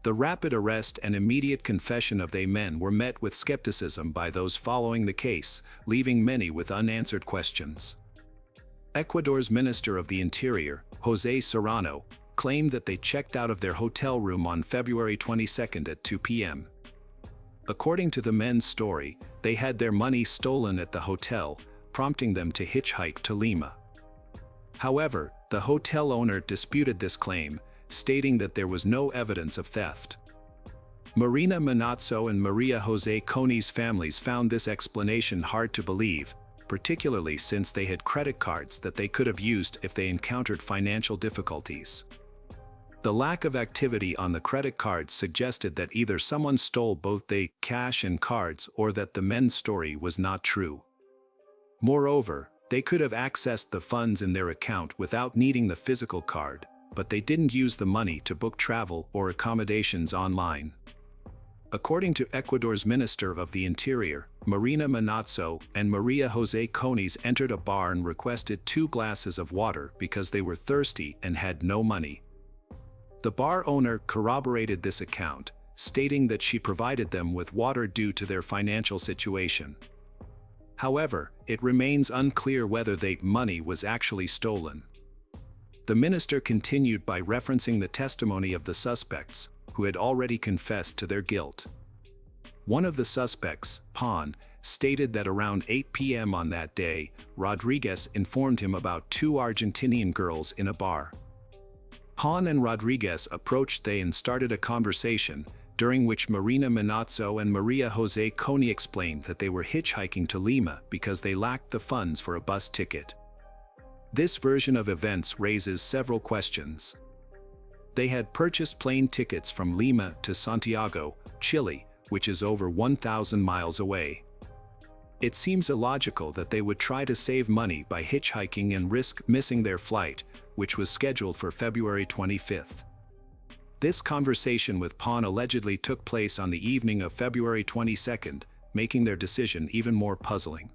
The rapid arrest and immediate confession of the men were met with skepticism by those following the case, leaving many with unanswered questions. Ecuador's Minister of the Interior, José Serrano, claimed that they checked out of their hotel room on February 22nd at 2 p.m. According to the men's story, they had their money stolen at the hotel, prompting them to hitchhike to Lima. However, the hotel owner disputed this claim, stating that there was no evidence of theft. Marina Manazzo and Maria Jose Coney's families found this explanation hard to believe, particularly since they had credit cards that they could have used if they encountered financial difficulties. The lack of activity on the credit cards suggested that either someone stole both the cash and cards or that the men's story was not true. Moreover, they could have accessed the funds in their account without needing the physical card, but they didn't use the money to book travel or accommodations online. According to Ecuador's Minister of the Interior, Marina Manazzo and Maria Jose Coney's entered a bar and requested 2 glasses of water because they were thirsty and had no money. The bar owner corroborated this account, stating that she provided them with water due to their financial situation. However, it remains unclear whether the money was actually stolen. The minister continued by referencing the testimony of the suspects, who had already confessed to their guilt. One of the suspects, Pon, stated that around 8 p.m. on that day, Rodriguez informed him about 2 Argentinian girls in a bar. Pon and Rodriguez approached they and started a conversation, during which Marina Manazzo and Maria Jose Coney explained that they were hitchhiking to Lima because they lacked the funds for a bus ticket. This version of events raises several questions. They had purchased plane tickets from Lima to Santiago, Chile, which is over 1,000 miles away. It seems illogical that they would try to save money by hitchhiking and risk missing their flight, which was scheduled for February 25th. This conversation with Pon allegedly took place on the evening of February 22nd, making their decision even more puzzling.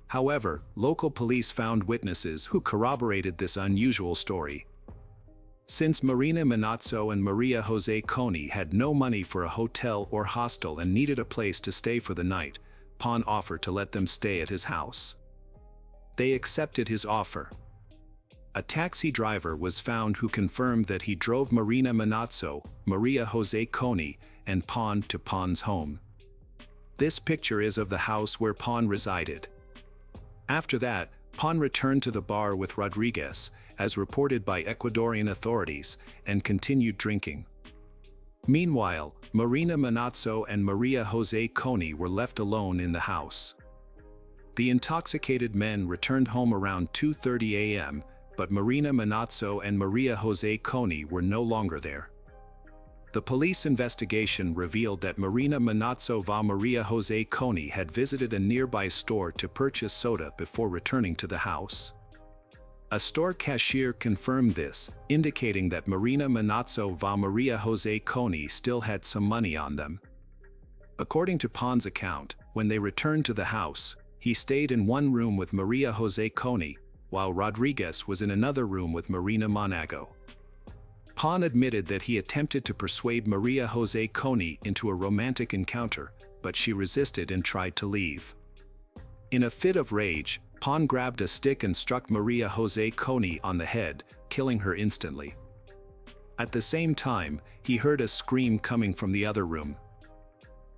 However, local police found witnesses who corroborated this unusual story. Since Marina Manazzo and Maria Jose Coney had no money for a hotel or hostel and needed a place to stay for the night, Pon offered to let them stay at his house. They accepted his offer. A taxi driver was found who confirmed that he drove Marina Manazzo, Maria Jose Coney, and Pon to Pon's home. This picture is of the house where Pon resided. After that, Pon returned to the bar with Rodriguez, as reported by Ecuadorian authorities, and continued drinking. Meanwhile, Marina Manazzo and Maria Jose Coney were left alone in the house. The intoxicated men returned home around 2:30 a.m., but Marina Manazzo and Maria Jose Coney were no longer there. The police investigation revealed that Marina Manazzo va Maria Jose Coney had visited a nearby store to purchase soda before returning to the house. A store cashier confirmed this, indicating that Marina Manazzo va Maria Jose Coney still had some money on them. According to Pon's account, when they returned to the house, he stayed in one room with Maria Jose Coney, while Rodriguez was in another room with Marina Manazzo. Pon admitted that he attempted to persuade Maria Jose Coney into a romantic encounter, but she resisted and tried to leave. In a fit of rage, Pon grabbed a stick and struck Maria Jose Coney on the head, killing her instantly. At the same time, he heard a scream coming from the other room.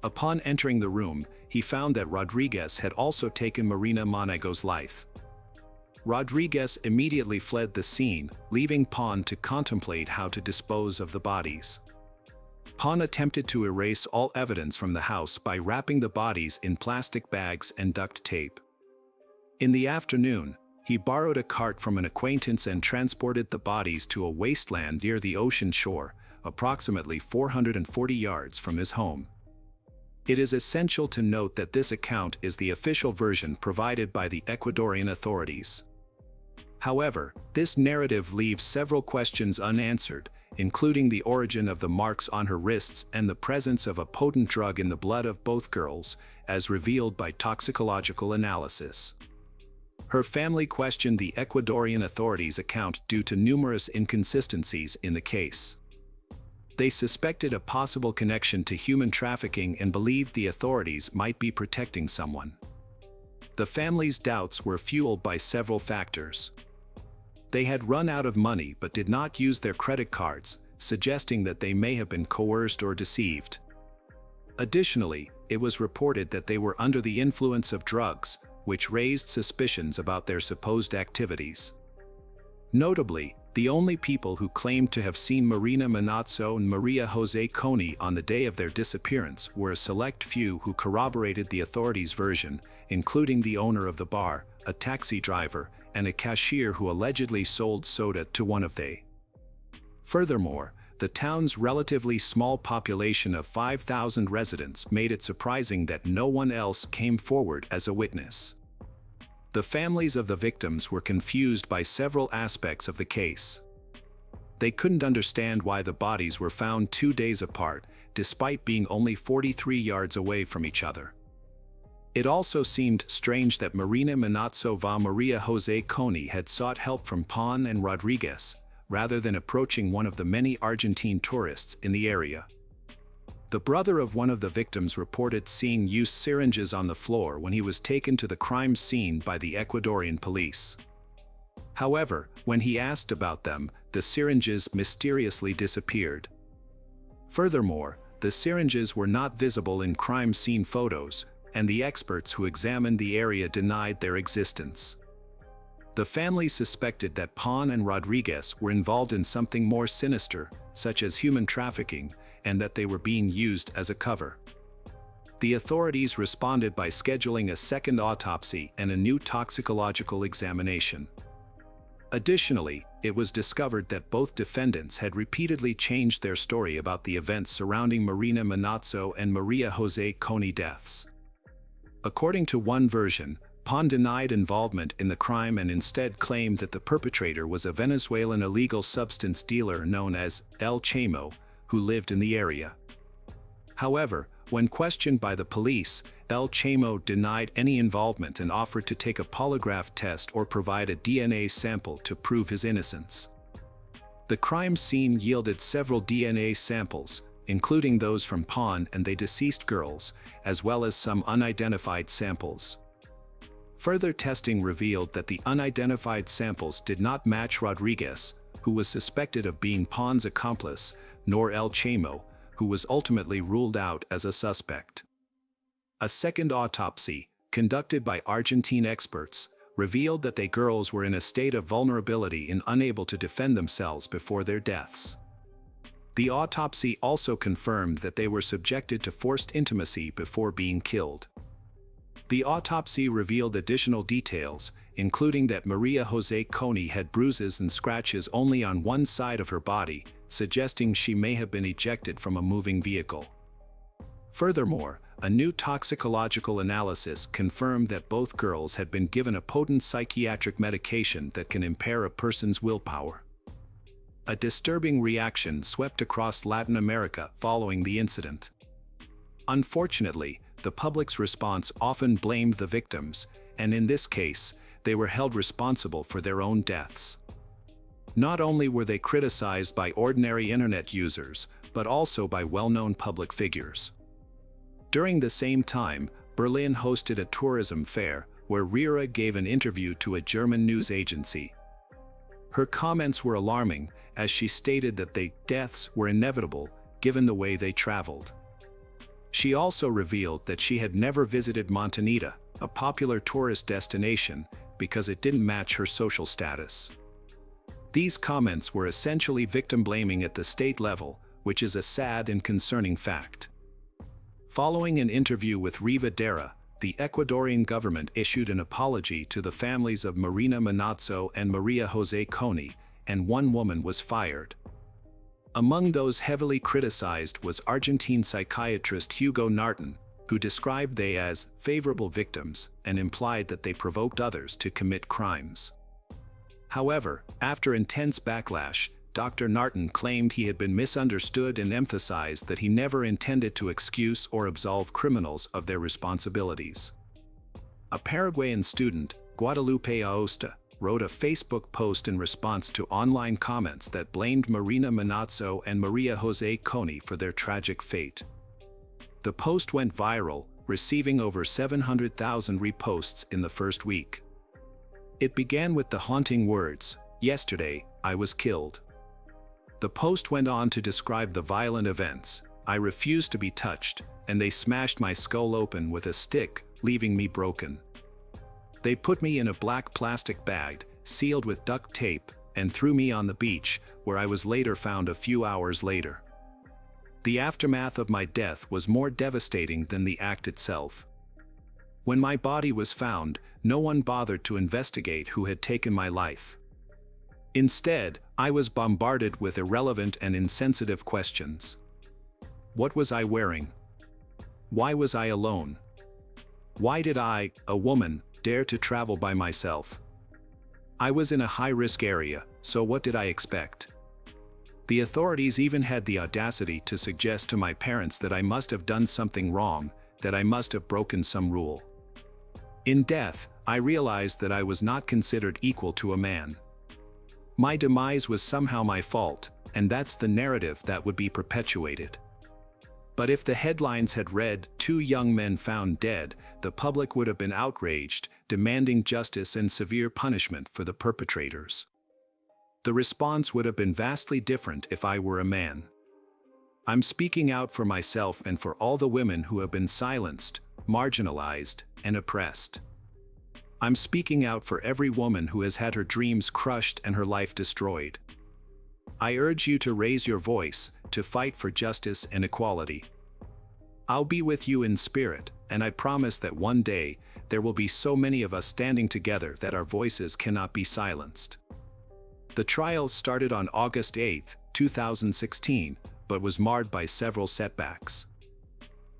Upon entering the room, he found that Rodriguez had also taken Marina Manazzo's life. Rodriguez immediately fled the scene, leaving Pon to contemplate how to dispose of the bodies. Pon attempted to erase all evidence from the house by wrapping the bodies in plastic bags and duct tape. In the afternoon, he borrowed a cart from an acquaintance and transported the bodies to a wasteland near the ocean shore, approximately 440 yards from his home. It is essential to note that this account is the official version provided by the Ecuadorian authorities. However, this narrative leaves several questions unanswered, including the origin of the marks on her wrists and the presence of a potent drug in the blood of both girls, as revealed by toxicological analysis. Her family questioned the Ecuadorian authorities' account due to numerous inconsistencies in the case. They suspected a possible connection to human trafficking and believed the authorities might be protecting someone. The family's doubts were fueled by several factors. They had run out of money but did not use their credit cards, suggesting that they may have been coerced or deceived. Additionally, it was reported that they were under the influence of drugs, which raised suspicions about their supposed activities. Notably, the only people who claimed to have seen Marina Manazzo and Maria Jose Coney on the day of their disappearance were a select few who corroborated the authorities' version, including the owner of the bar, a taxi driver, and a cashier who allegedly sold soda to one of they. Furthermore, the town's relatively small population of 5,000 residents made it surprising that no one else came forward as a witness. The families of the victims were confused by several aspects of the case. They couldn't understand why the bodies were found 2 days apart, despite being only 43 yards away from each other. It also seemed strange that Marina Manazzo va Maria Jose Coney had sought help from Pon and Rodriguez, rather than approaching one of the many Argentine tourists in the area. The brother of one of the victims reported seeing used syringes on the floor when he was taken to the crime scene by the Ecuadorian police. However, when he asked about them, the syringes mysteriously disappeared. Furthermore, the syringes were not visible in crime scene photos, and the experts who examined the area denied their existence. The family suspected that Pon and Rodriguez were involved in something more sinister, such as human trafficking, and that they were being used as a cover. The authorities responded by scheduling a second autopsy and a new toxicological examination. Additionally, it was discovered that both defendants had repeatedly changed their story about the events surrounding Marina Manazzo and Maria Jose Coney deaths. According to one version, Pon denied involvement in the crime and instead claimed that the perpetrator was a Venezuelan illegal substance dealer known as El Chamo, who lived in the area. However, when questioned by the police, El Chamo denied any involvement and offered to take a polygraph test or provide a DNA sample to prove his innocence. The crime scene yielded several DNA samples, including those from Pon and the deceased girls, as well as some unidentified samples. Further testing revealed that the unidentified samples did not match Rodriguez, who was suspected of being Pon's accomplice, nor El Chamo, who was ultimately ruled out as a suspect. A second autopsy, conducted by Argentine experts, revealed that the girls were in a state of vulnerability and unable to defend themselves before their deaths. The autopsy also confirmed that they were subjected to forced intimacy before being killed. The autopsy revealed additional details, including that Maria Jose Coney had bruises and scratches only on one side of her body, suggesting she may have been ejected from a moving vehicle. Furthermore, a new toxicological analysis confirmed that both girls had been given a potent psychiatric medication that can impair a person's willpower. A disturbing reaction swept across Latin America following the incident. Unfortunately, the public's response often blamed the victims, and in this case, they were held responsible for their own deaths. Not only were they criticized by ordinary internet users, but also by well-known public figures. During the same time, Berlin hosted a tourism fair where Rira gave an interview to a German news agency. Her comments were alarming, as she stated that the deaths were inevitable given the way they traveled. She also revealed that she had never visited Montanita, a popular tourist destination, because it didn't match her social status. These comments were essentially victim blaming at the state level, which is a sad and concerning fact. Following an interview with Riva Dera, the Ecuadorian government issued an apology to the families of Marina Manazzo and Maria Jose Coney, and one woman was fired. Among those heavily criticized was Argentine psychiatrist Hugo Narton, who described they as favorable victims and implied that they provoked others to commit crimes. However, after intense backlash, Dr. Narton claimed he had been misunderstood and emphasized that he never intended to excuse or absolve criminals of their responsibilities. A Paraguayan student, Guadalupe Aosta, wrote a Facebook post in response to online comments that blamed Marina Manazzo and Maria Jose Coney for their tragic fate. The post went viral, receiving over 700,000 reposts in the first week. It began with the haunting words, "Yesterday, I was killed." The post went on to describe the violent events. "I refused to be touched, and they smashed my skull open with a stick, leaving me broken. They put me in a black plastic bag, sealed with duct tape, and threw me on the beach, where I was later found a few hours later. The aftermath of my death was more devastating than the act itself. When my body was found, no one bothered to investigate who had taken my life. Instead, I was bombarded with irrelevant and insensitive questions. What was I wearing? Why was I alone? Why did I, a woman, dare to travel by myself? I was in a high-risk area, so what did I expect? The authorities even had the audacity to suggest to my parents that I must have done something wrong, that I must have broken some rule. In death, I realized that I was not considered equal to a man. My demise was somehow my fault, and that's the narrative that would be perpetuated. But if the headlines had read, 2 young men found dead, the public would have been outraged, demanding justice and severe punishment for the perpetrators. The response would have been vastly different if I were a man. I'm speaking out for myself and for all the women who have been silenced, marginalized, and oppressed. I'm speaking out for every woman who has had her dreams crushed and her life destroyed. I urge you to raise your voice, to fight for justice and equality. I'll be with you in spirit, and I promise that one day, there will be so many of us standing together that our voices cannot be silenced. The trial started on August 8, 2016, but was marred by several setbacks.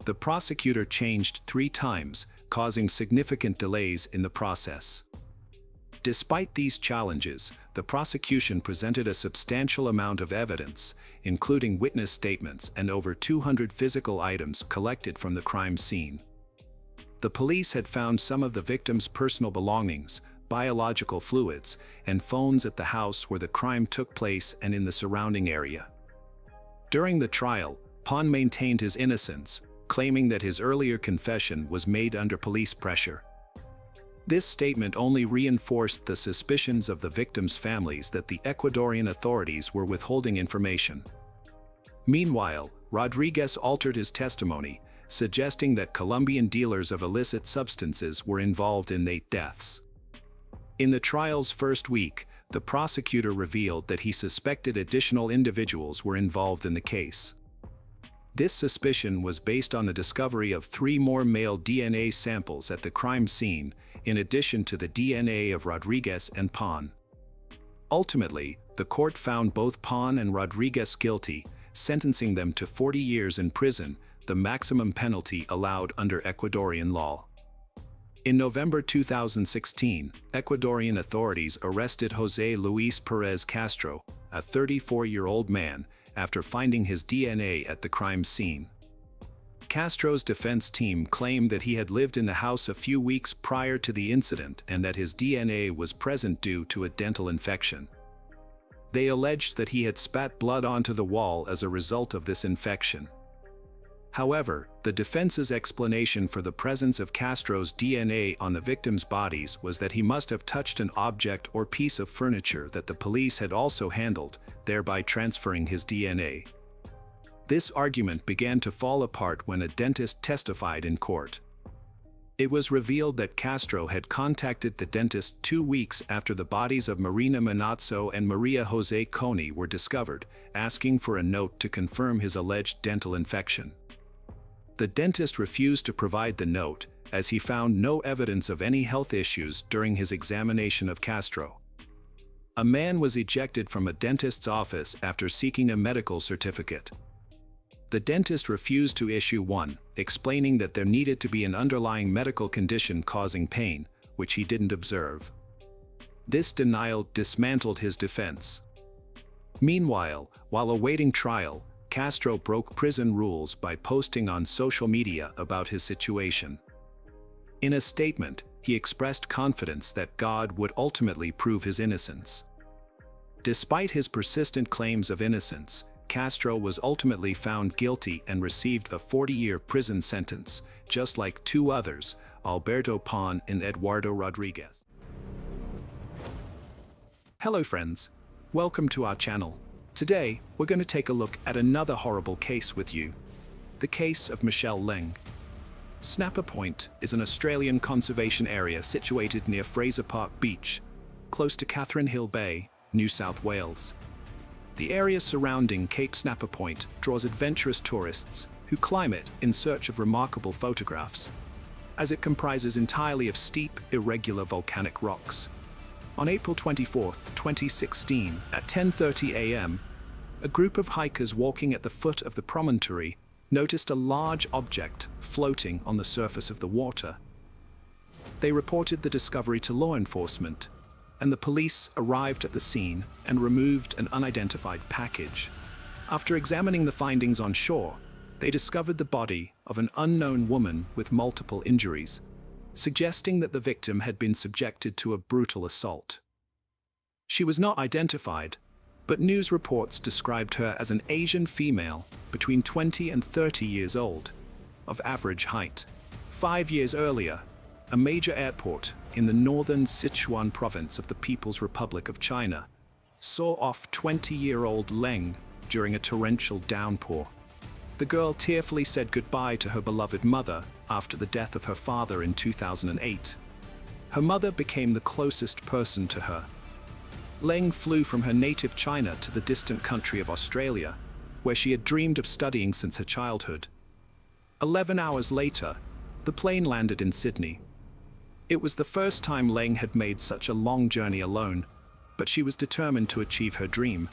The prosecutor changed 3 times, causing significant delays in the process. Despite these challenges, the prosecution presented a substantial amount of evidence, including witness statements and over 200 physical items collected from the crime scene. The police had found some of the victim's personal belongings, biological fluids, and phones at the house where the crime took place and in the surrounding area. During the trial, Pan maintained his innocence, claiming that his earlier confession was made under police pressure. This statement only reinforced the suspicions of the victims' families that the Ecuadorian authorities were withholding information. Meanwhile, Rodriguez altered his testimony, suggesting that Colombian dealers of illicit substances were involved in 8 deaths. In the trial's first week, the prosecutor revealed that he suspected additional individuals were involved in the case. This suspicion was based on the discovery of 3 more male DNA samples at the crime scene, in addition to the DNA of Rodriguez and Pan. Ultimately, the court found both Pan and Rodriguez guilty, sentencing them to 40 years in prison, the maximum penalty allowed under Ecuadorian law. In November 2016, Ecuadorian authorities arrested José Luis Pérez Castro, a 34-year-old man, after finding his DNA at the crime scene. Castro's defense team claimed that he had lived in the house a few weeks prior to the incident and that his DNA was present due to a dental infection. They alleged that he had spat blood onto the wall as a result of this infection. However, the defense's explanation for the presence of Castro's DNA on the victims' bodies was that he must have touched an object or piece of furniture that the police had also handled, thereby transferring his DNA. This argument began to fall apart when a dentist testified in court. It was revealed that Castro had contacted the dentist 2 weeks after the bodies of Marina Manazzo and Maria Jose Coney were discovered, asking for a note to confirm his alleged dental infection. The dentist refused to provide the note, as he found no evidence of any health issues during his examination of Castro. A man was ejected from a dentist's office after seeking a medical certificate. The dentist refused to issue one, explaining that there needed to be an underlying medical condition causing pain, which he didn't observe. This denial dismantled his defense. Meanwhile, while awaiting trial, Castro broke prison rules by posting on social media about his situation. In a statement, he expressed confidence that God would ultimately prove his innocence. Despite his persistent claims of innocence, Castro was ultimately found guilty and received a 40-year prison sentence, just like 2 others, Alberto Pan and Eduardo Rodriguez. Hello friends, welcome to our channel. Today, we're going to take a look at another horrible case with you, the case of Michelle Leng. Snapper Point is an Australian conservation area situated near Fraser Park Beach, close to Catherine Hill Bay, New South Wales. The area surrounding Cape Snapper Point draws adventurous tourists who climb it in search of remarkable photographs, as it comprises entirely of steep, irregular volcanic rocks. On April 24, 2016, at 10:30 a.m., a group of hikers walking at the foot of the promontory noticed a large object floating on the surface of the water. They reported the discovery to law enforcement, and the police arrived at the scene and removed an unidentified package. After examining the findings on shore, they discovered the body of an unknown woman with multiple injuries, suggesting that the victim had been subjected to a brutal assault. She was not identified, but news reports described her as an Asian female between 20 and 30 years old, of average height. 5 years earlier, a major airport in the northern Sichuan province of the People's Republic of China saw off 20-year-old Leng during a torrential downpour. The girl tearfully said goodbye to her beloved mother after the death of her father in 2008. Her mother became the closest person to her. Leng flew from her native China to the distant country of Australia, where she had dreamed of studying since her childhood. 11 hours later, the plane landed in Sydney. It was the first time Leng had made such a long journey alone, but she was determined to achieve her dream,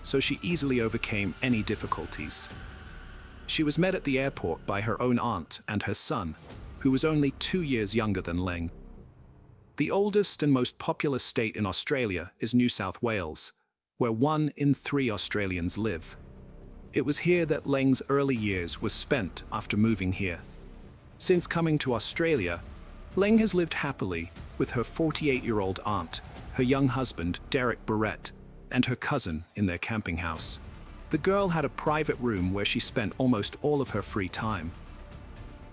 so she easily overcame any difficulties. She was met at the airport by her own aunt and her son, who was only 2 years younger than Leng. The oldest and most populous state in Australia is New South Wales, where 1 in 3 Australians live. It was here that Leng's early years were spent after moving here. Since coming to Australia, Leng has lived happily with her 48-year-old aunt, her young husband, Derek Barrett, and her cousin in their camping house. The girl had a private room where she spent almost all of her free time.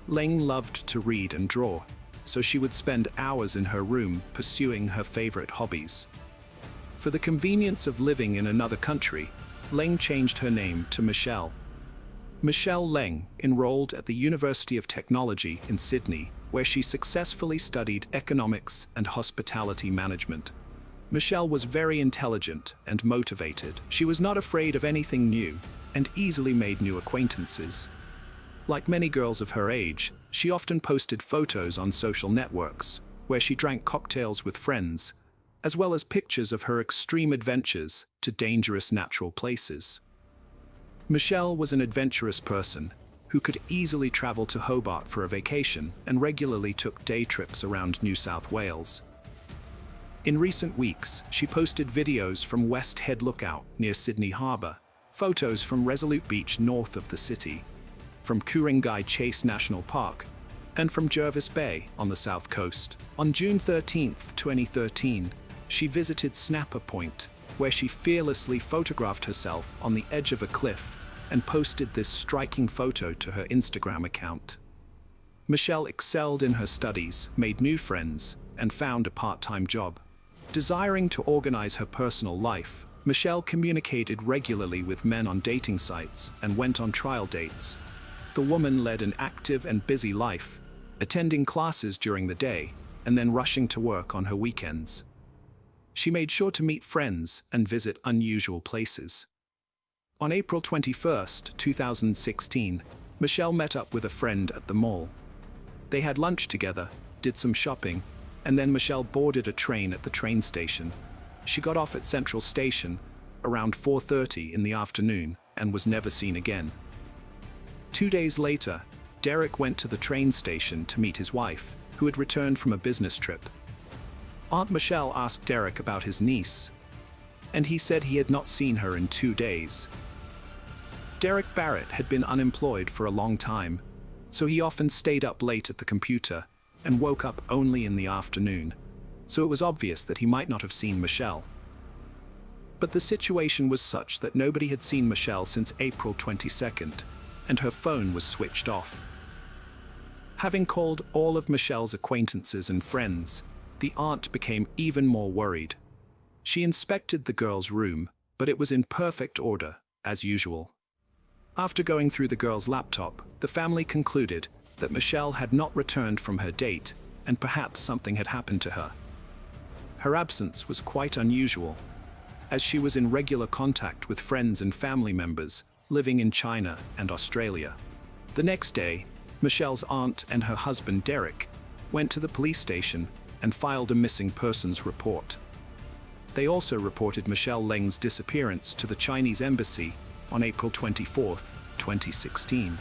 Leng loved to read and draw, so she would spend hours in her room pursuing her favorite hobbies. For the convenience of living in another country, Leng changed her name to Michelle. Michelle Leng enrolled at the University of Technology in Sydney, where she successfully studied economics and hospitality management. Michelle was very intelligent and motivated. She was not afraid of anything new and easily made new acquaintances. Like many girls of her age, she often posted photos on social networks, where she drank cocktails with friends, as well as pictures of her extreme adventures to dangerous natural places. Michelle was an adventurous person who could easily travel to Hobart for a vacation and regularly took day trips around New South Wales. In recent weeks, she posted videos from West Head Lookout near Sydney Harbour, photos from Resolute Beach north of the city, from Ku-ring-gai Chase National Park, and from Jervis Bay on the south coast. On June 13, 2013, she visited Snapper Point, where she fearlessly photographed herself on the edge of a cliff and posted this striking photo to her Instagram account. Michelle excelled in her studies, made new friends, and found a part-time job. Desiring to organize her personal life, Michelle communicated regularly with men on dating sites and went on trial dates. The woman led an active and busy life, attending classes during the day and then rushing to work on her weekends. She made sure to meet friends and visit unusual places. On April 21, 2016, Michelle met up with a friend at the mall. They had lunch together, did some shopping, and then Michelle boarded a train at the train station. She got off at Central Station around 4:30 in the afternoon and was never seen again. 2 days later, Derek went to the train station to meet his wife, who had returned from a business trip. Aunt Michelle asked Derek about his niece, and he said he had not seen her in 2 days. Derek Barrett had been unemployed for a long time, so he often stayed up late at the computer and woke up only in the afternoon, so it was obvious that he might not have seen Michelle. But the situation was such that nobody had seen Michelle since April 22nd, and her phone was switched off. Having called all of Michelle's acquaintances and friends, the aunt became even more worried. She inspected the girl's room, but it was in perfect order, as usual. After going through the girl's laptop, the family concluded that Michelle had not returned from her date, and perhaps something had happened to her. Her absence was quite unusual, as she was in regular contact with friends and family members living in China and Australia. The next day, Michelle's aunt and her husband Derek went to the police station and filed a missing persons report. They also reported Michelle Leng's disappearance to the Chinese embassy on April 24, 2016.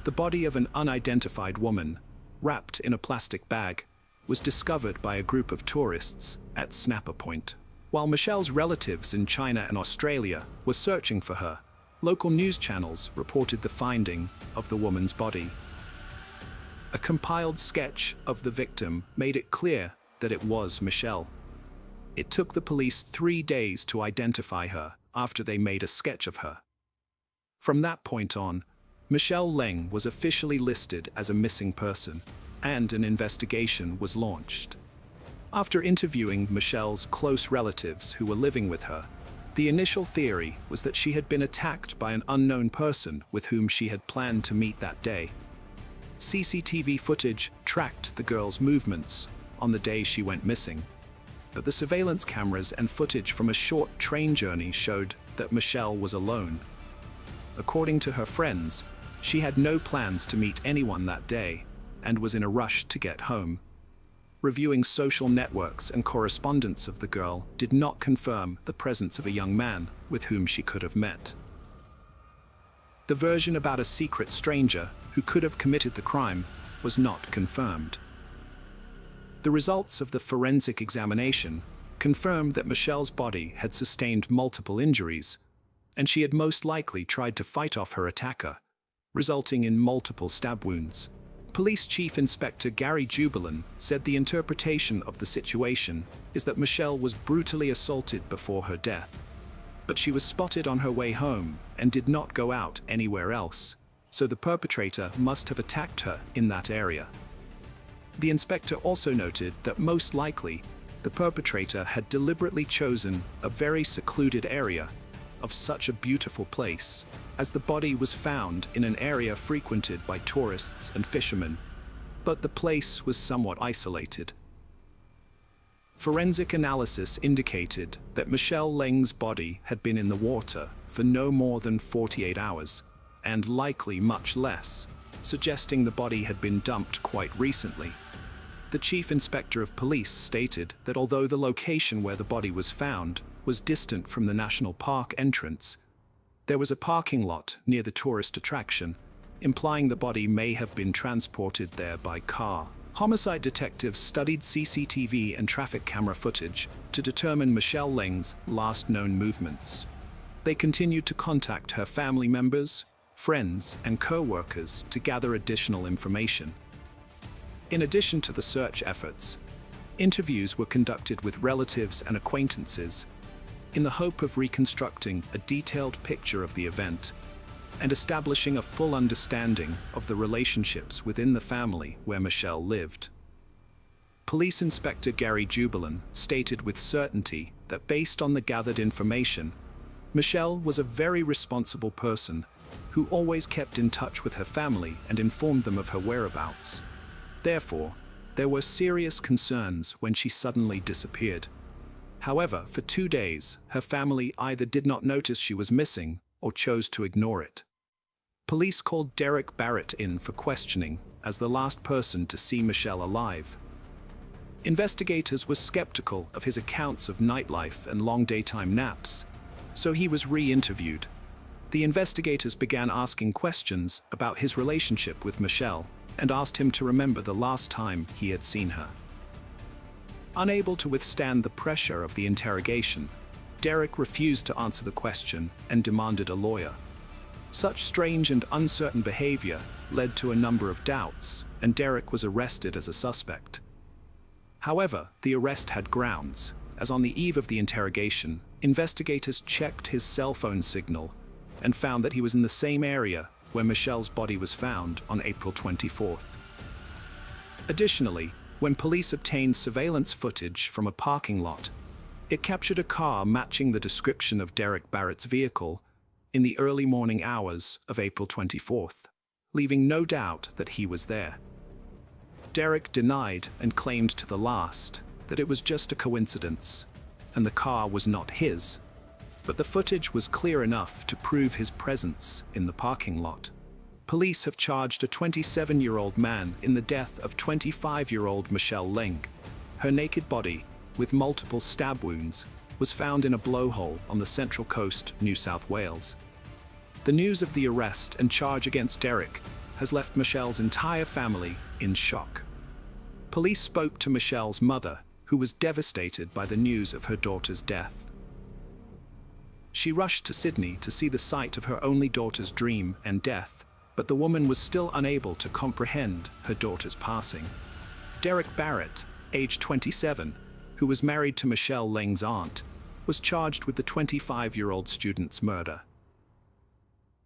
The body of an unidentified woman, wrapped in a plastic bag, was discovered by a group of tourists at Snapper Point. While Michelle's relatives in China and Australia were searching for her, local news channels reported the finding of the woman's body. A compiled sketch of the victim made it clear that it was Michelle. It took the police 3 days to identify her after they made a sketch of her. From that point on, Michelle Leng was officially listed as a missing person, and an investigation was launched. After interviewing Michelle's close relatives who were living with her, the initial theory was that she had been attacked by an unknown person with whom she had planned to meet that day. CCTV footage tracked the girl's movements, on the day she went missing, but the surveillance cameras and footage from a short train journey showed that Michelle was alone. According to her friends, she had no plans to meet anyone that day and was in a rush to get home. Reviewing social networks and correspondence of the girl did not confirm the presence of a young man with whom she could have met. The version about a secret stranger who could have committed the crime was not confirmed. The results of the forensic examination confirmed that Michelle's body had sustained multiple injuries, and she had most likely tried to fight off her attacker, resulting in multiple stab wounds. Police Chief Inspector Gary Jubelin said the interpretation of the situation is that Michelle was brutally assaulted before her death, but she was spotted on her way home and did not go out anywhere else, so the perpetrator must have attacked her in that area. The inspector also noted that most likely the perpetrator had deliberately chosen a very secluded area of such a beautiful place, as the body was found in an area frequented by tourists and fishermen, but the place was somewhat isolated. Forensic analysis indicated that Michelle Leng's body had been in the water for no more than 48 hours, and likely much less, suggesting the body had been dumped quite recently. The chief inspector of police stated that although the location where the body was found was distant from the national park entrance, there was a parking lot near the tourist attraction, implying the body may have been transported there by car. Homicide detectives studied CCTV and traffic camera footage to determine Michelle Leng's last known movements. They continued to contact her family members, friends, and co-workers to gather additional information. In addition to the search efforts, interviews were conducted with relatives and acquaintances in the hope of reconstructing a detailed picture of the event and establishing a full understanding of the relationships within the family where Michelle lived. Police Inspector Gary Jubelin stated with certainty that based on the gathered information, Michelle was a very responsible person who always kept in touch with her family and informed them of her whereabouts. Therefore, there were serious concerns when she suddenly disappeared. However, for 2 days, her family either did not notice she was missing or chose to ignore it. Police called Derek Barrett in for questioning as the last person to see Michelle alive. Investigators were skeptical of his accounts of nightlife and long daytime naps, so he was re-interviewed. The investigators began asking questions about his relationship with Michelle and asked him to remember the last time he had seen her. Unable to withstand the pressure of the interrogation, Derek refused to answer the question and demanded a lawyer. Such strange and uncertain behavior led to a number of doubts, and Derek was arrested as a suspect. However, the arrest had grounds, as on the eve of the interrogation, investigators checked his cell phone signal and found that he was in the same area where Michelle's body was found on April 24th. Additionally, when police obtained surveillance footage from a parking lot, it captured a car matching the description of Derek Barrett's vehicle in the early morning hours of April 24th, leaving no doubt that he was there. Derek denied and claimed to the last that it was just a coincidence and the car was not his, but the footage was clear enough to prove his presence in the parking lot. Police have charged a 27-year-old man in the death of 25-year-old Michelle Leng. Her naked body, with multiple stab wounds, was found in a blowhole on the Central Coast, New South Wales. The news of the arrest and charge against Derek has left Michelle's entire family in shock. Police spoke to Michelle's mother, who was devastated by the news of her daughter's death. She rushed to Sydney to see the site of her only daughter's dream and death, but the woman was still unable to comprehend her daughter's passing. Derek Barrett, age 27, who was married to Michelle Leng's aunt, was charged with the 25-year-old student's murder.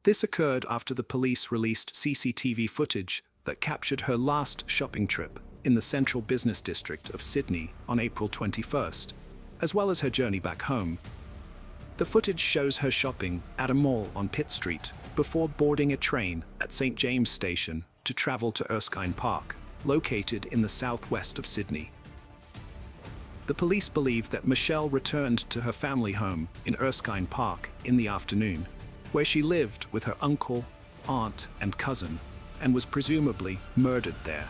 This occurred after the police released CCTV footage that captured her last shopping trip in the central business district of Sydney on April 21st, as well as her journey back home. The footage shows her shopping at a mall on Pitt Street before boarding a train at St. James Station to travel to Erskine Park, located in the southwest of Sydney. The police believe that Michelle returned to her family home in Erskine Park in the afternoon, where she lived with her uncle, aunt, and cousin, and was presumably murdered there.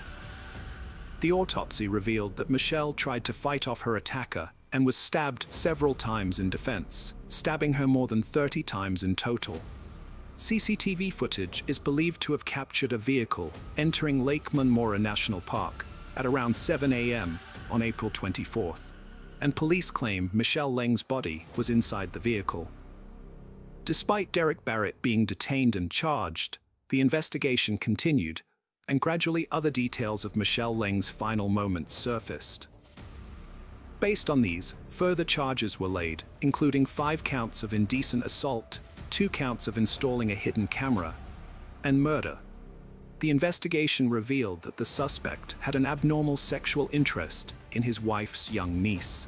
The autopsy revealed that Michelle tried to fight off her attacker and was stabbed several times in defense, stabbing her more than 30 times in total. CCTV footage is believed to have captured a vehicle entering Lake Munmora National Park at around 7 a.m. on April 24th, and police claim Michelle Leng's body was inside the vehicle. Despite Derek Barrett being detained and charged, the investigation continued, and gradually other details of Michelle Leng's final moments surfaced. Based on these, further charges were laid, including 5 counts of indecent assault, 2 counts of installing a hidden camera, and murder. The investigation revealed that the suspect had an abnormal sexual interest in his wife's young niece.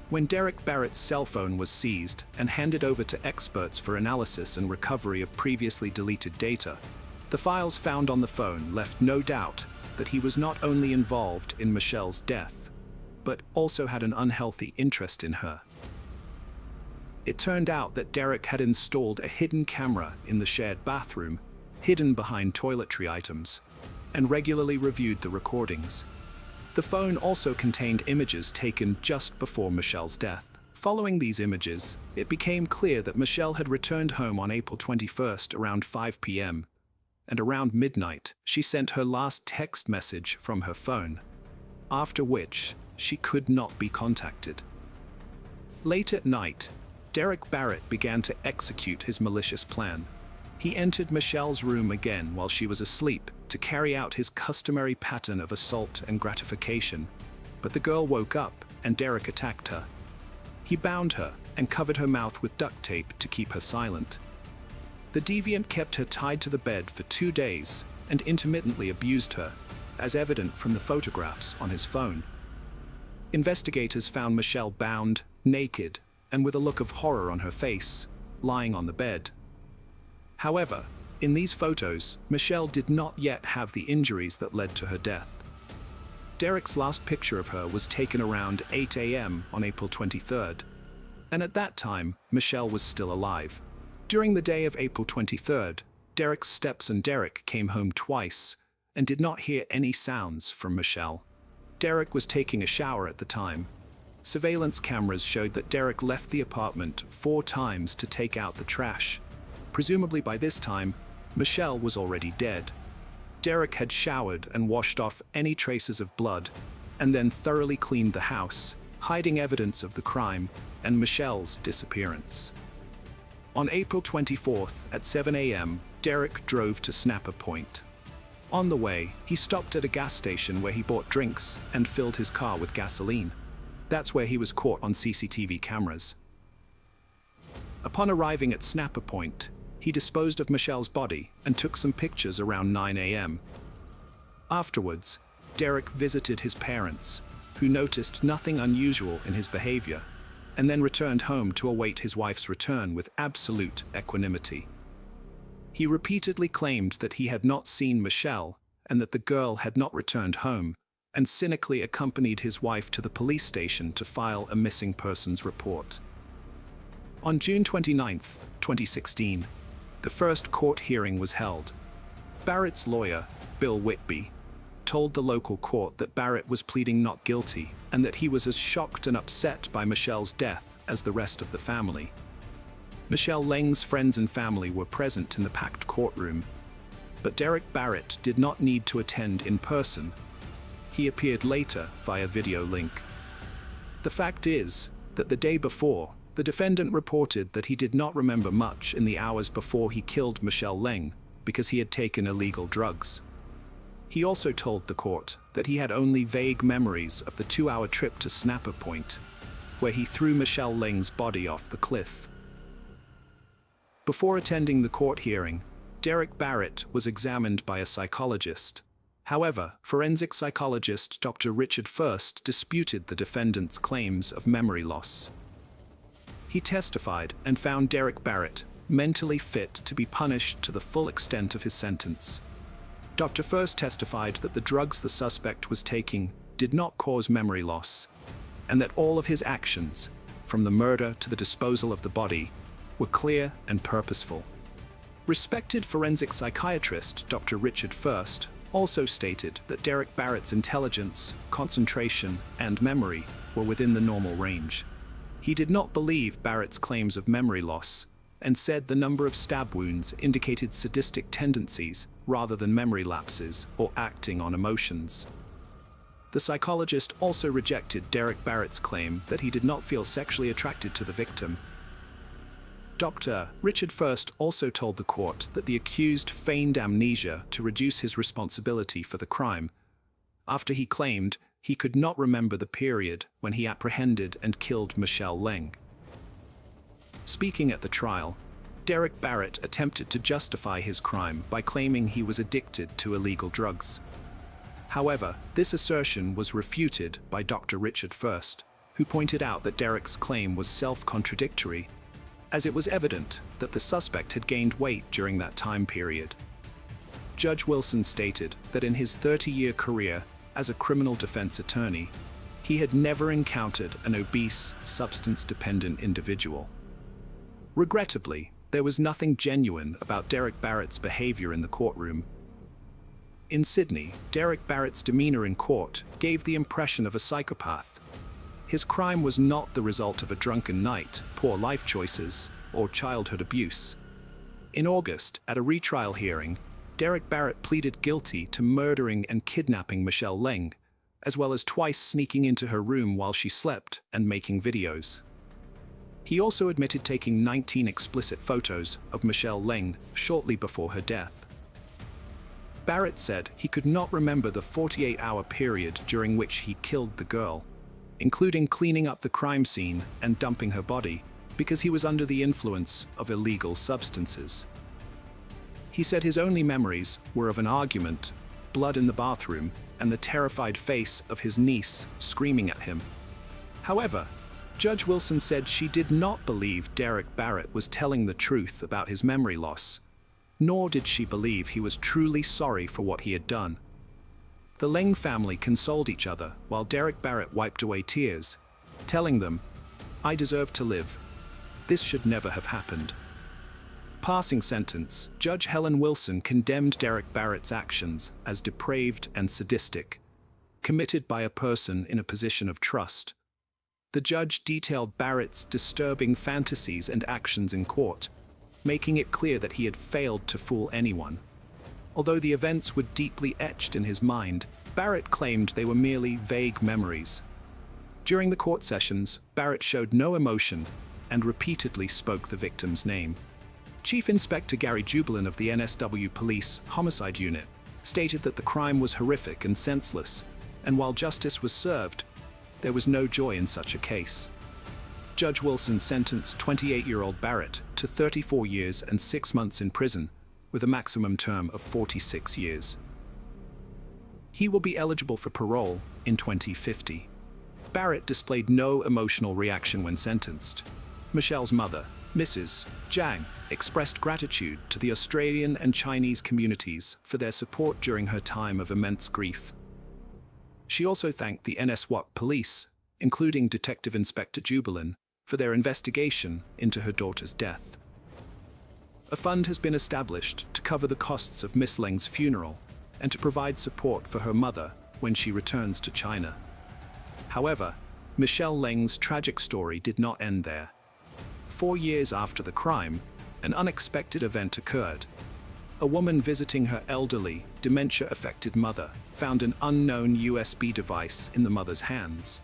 When Derek Barrett's cell phone was seized and handed over to experts for analysis and recovery of previously deleted data, the files found on the phone left no doubt that he was not only involved in Michelle's death, but also had an unhealthy interest in her. It turned out that Derek had installed a hidden camera in the shared bathroom, hidden behind toiletry items, and regularly reviewed the recordings. The phone also contained images taken just before Michelle's death. Following these images, it became clear that Michelle had returned home on April 21st around 5 p.m., and around midnight, she sent her last text message from her phone, after which she could not be contacted. Late at night, Derek Barrett began to execute his malicious plan. He entered Michelle's room again while she was asleep to carry out his customary pattern of assault and gratification, but the girl woke up and Derek attacked her. He bound her and covered her mouth with duct tape to keep her silent. The deviant kept her tied to the bed for 2 days and intermittently abused her, as evident from the photographs on his phone. Investigators found Michelle bound, naked, and with a look of horror on her face, lying on the bed. However, in these photos, Michelle did not yet have the injuries that led to her death. Derek's last picture of her was taken around 8 a.m. on April 23rd, and at that time, Michelle was still alive. During the day of April 23rd, Derek's stepson Derek came home twice and did not hear any sounds from Michelle. Derek was taking a shower at the time. Surveillance cameras showed that Derek left the apartment 4 times to take out the trash. Presumably by this time, Michelle was already dead. Derek had showered and washed off any traces of blood, and then thoroughly cleaned the house, hiding evidence of the crime and Michelle's disappearance. On April 24th at 7 a.m., Derek drove to Snapper Point. On the way, he stopped at a gas station where he bought drinks and filled his car with gasoline. That's where he was caught on CCTV cameras. Upon arriving at Snapper Point, he disposed of Michelle's body and took some pictures around 9 a.m. Afterwards, Derek visited his parents, who noticed nothing unusual in his behavior, and then returned home to await his wife's return with absolute equanimity. He repeatedly claimed that he had not seen Michelle and that the girl had not returned home, and cynically accompanied his wife to the police station to file a missing persons report. On June 29, 2016, the first court hearing was held. Barrett's lawyer, Bill Whitby, told the local court that Barrett was pleading not guilty and that he was as shocked and upset by Michelle's death as the rest of the family. Michelle Leng's friends and family were present in the packed courtroom, but Derek Barrett did not need to attend in person. He appeared later via video link. The fact is that the day before, the defendant reported that he did not remember much in the hours before he killed Michelle Leng because he had taken illegal drugs. He also told the court that he had only vague memories of the 2-hour trip to Snapper Point, where he threw Michelle Leng's body off the cliff. Before attending the court hearing, Derek Barrett was examined by a psychologist. However, forensic psychologist Dr. Richard First disputed the defendant's claims of memory loss. He testified and found Derek Barrett mentally fit to be punished to the full extent of his sentence. Dr. First testified that the drugs the suspect was taking did not cause memory loss. and that all of his actions, from the murder to the disposal of the body, were clear and purposeful. Respected forensic psychiatrist Dr. Richard First also stated that Derek Barrett's intelligence, concentration, and memory were within the normal range. He did not believe Barrett's claims of memory loss and said the number of stab wounds indicated sadistic tendencies rather than memory lapses or acting on emotions. The psychologist also rejected Derek Barrett's claim that he did not feel sexually attracted to the victim. Dr. Richard First also told the court that the accused feigned amnesia to reduce his responsibility for the crime, after he claimed he could not remember the period when he apprehended and killed Michelle Leng. Speaking at the trial, Derek Barrett attempted to justify his crime by claiming he was addicted to illegal drugs. However, this assertion was refuted by Dr. Richard First, who pointed out that Derek's claim was self-contradictory, as it was evident that the suspect had gained weight during that time period. Judge Wilson stated that in his 30-year career as a criminal defense attorney, he had never encountered an obese, substance-dependent individual. Regrettably, there was nothing genuine about Derek Barrett's behavior in the courtroom. In Sydney, Derek Barrett's demeanor in court gave the impression of a psychopath. His crime was not the result of a drunken night, poor life choices, or childhood abuse. In August, at a retrial hearing, Derek Barrett pleaded guilty to murdering and kidnapping Michelle Leng, as well as twice sneaking into her room while she slept and making videos. He also admitted taking 19 explicit photos of Michelle Leng shortly before her death. Barrett said he could not remember the 48-hour period during which he killed the girl, including cleaning up the crime scene and dumping her body, because he was under the influence of illegal substances. He said his only memories were of an argument, blood in the bathroom, and the terrified face of his niece screaming at him. However, Judge Wilson said she did not believe Derek Barrett was telling the truth about his memory loss, nor did she believe he was truly sorry for what he had done. The Leng family consoled each other while Derek Barrett wiped away tears, telling them, "I deserve to live. This should never have happened." Passing sentence, Judge Helen Wilson condemned Derek Barrett's actions as depraved and sadistic, committed by a person in a position of trust. The judge detailed Barrett's disturbing fantasies and actions in court, making it clear that he had failed to fool anyone. Although the events were deeply etched in his mind, Barrett claimed they were merely vague memories. During the court sessions, Barrett showed no emotion and repeatedly spoke the victim's name. Chief Inspector Gary Jubilin of the NSW Police Homicide Unit stated that the crime was horrific and senseless, and while justice was served, there was no joy in such a case. Judge Wilson sentenced 28-year-old Barrett to 34 years and 6 months in prison, with a maximum term of 46 years. He will be eligible for parole in 2050. Barrett displayed no emotional reaction when sentenced. Michelle's mother, Mrs. Zhang, expressed gratitude to the Australian and Chinese communities for their support during her time of immense grief. She also thanked the NSWAT police, including Detective Inspector Jubilin, for their investigation into her daughter's death. A fund has been established to cover the costs of Miss Leng's funeral and to provide support for her mother when she returns to China. However, Michelle Leng's tragic story did not end there. 4 years after the crime, an unexpected event occurred. A woman visiting her elderly, dementia-affected mother found an unknown USB device in the mother's hands.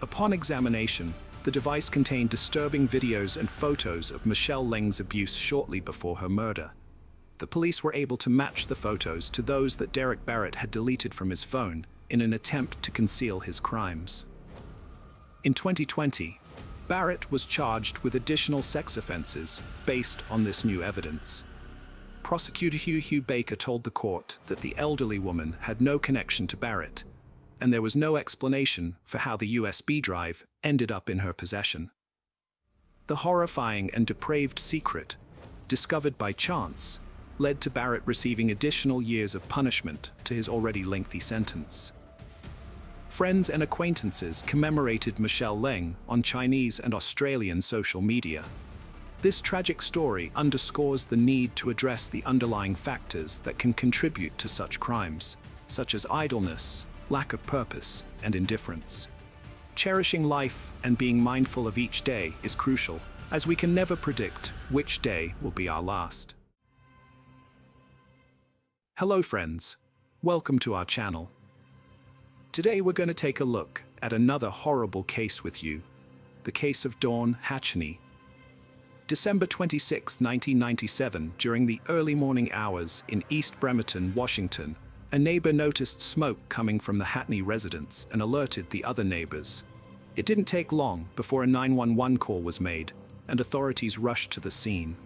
Upon examination, the device contained disturbing videos and photos of Michelle Leng's abuse shortly before her murder. The police were able to match the photos to those that Derek Barrett had deleted from his phone in an attempt to conceal his crimes. In 2020, Barrett was charged with additional sex offenses based on this new evidence. Prosecutor Hugh Baker told the court that the elderly woman had no connection to Barrett, and there was no explanation for how the USB drive ended up in her possession. The horrifying and depraved secret, discovered by chance, led to Barrett receiving additional years of punishment to his already lengthy sentence. Friends and acquaintances commemorated Michelle Leng on Chinese and Australian social media. This tragic story underscores the need to address the underlying factors that can contribute to such crimes, such as idleness, lack of purpose, and indifference. Cherishing life and being mindful of each day is crucial, as we can never predict which day will be our last. Hello friends, welcome to our channel. Today we're going to take a look at another horrible case with you, the case of Dawn Hatchney. December 26, 1997, during the early morning hours in East Bremerton, Washington, a neighbor noticed smoke coming from the Hatchney residence and alerted the other neighbors. It didn't take long before a 911 call was made, and authorities rushed to the scene.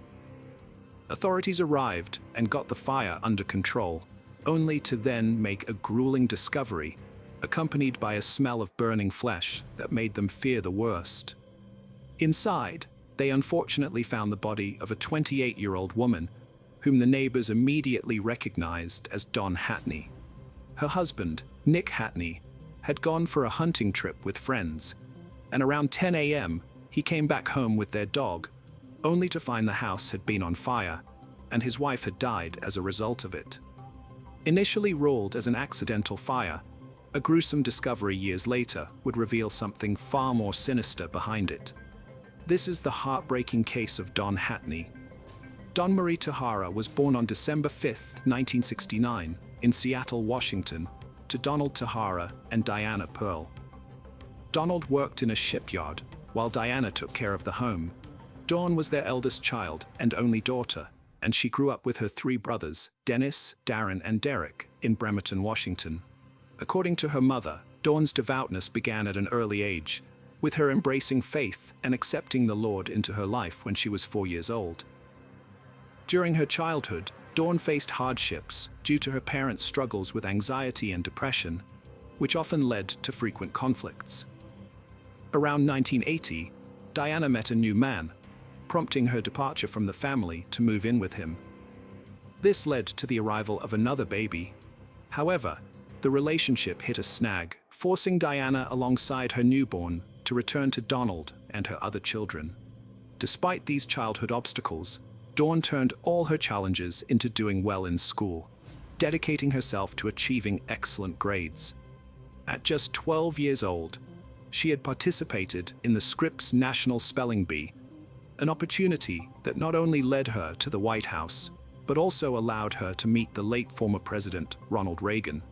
Authorities arrived and got the fire under control, only to then make a grueling discovery, accompanied by a smell of burning flesh that made them fear the worst. Inside, they unfortunately found the body of a 28-year-old woman, whom the neighbors immediately recognized as Dawn Hatchney. Her husband, Nick Hatchney, had gone for a hunting trip with friends, and around 10 a.m. he came back home with their dog, only to find the house had been on fire, and his wife had died as a result of it. Initially ruled as an accidental fire, a gruesome discovery years later would reveal something far more sinister behind it. This is the heartbreaking case of Dawn Hatchney. Dawn Marie Tahara was born on December 5, 1969, in Seattle, Washington, to Donald Tahara and Diana Pearl. Donald worked in a shipyard, while Diana took care of the home. Dawn was their eldest child and only daughter, and she grew up with her three brothers, Dennis, Darren, and Derek, in Bremerton, Washington. According to her mother, Dawn's devoutness began at an early age, with her embracing faith and accepting the Lord into her life when she was 4 years old. During her childhood, Dawn faced hardships due to her parents' struggles with anxiety and depression, which often led to frequent conflicts. Around 1980, Diana met a new man, prompting her departure from the family to move in with him. This led to the arrival of another baby. However, the relationship hit a snag, forcing Diana alongside her newborn to return to Donald and her other children. Despite these childhood obstacles, Dawn turned all her challenges into doing well in school, dedicating herself to achieving excellent grades. At just 12 years old, she had participated in the Scripps National Spelling Bee, an opportunity that not only led her to the White House, but also allowed her to meet the late former President Ronald Reagan.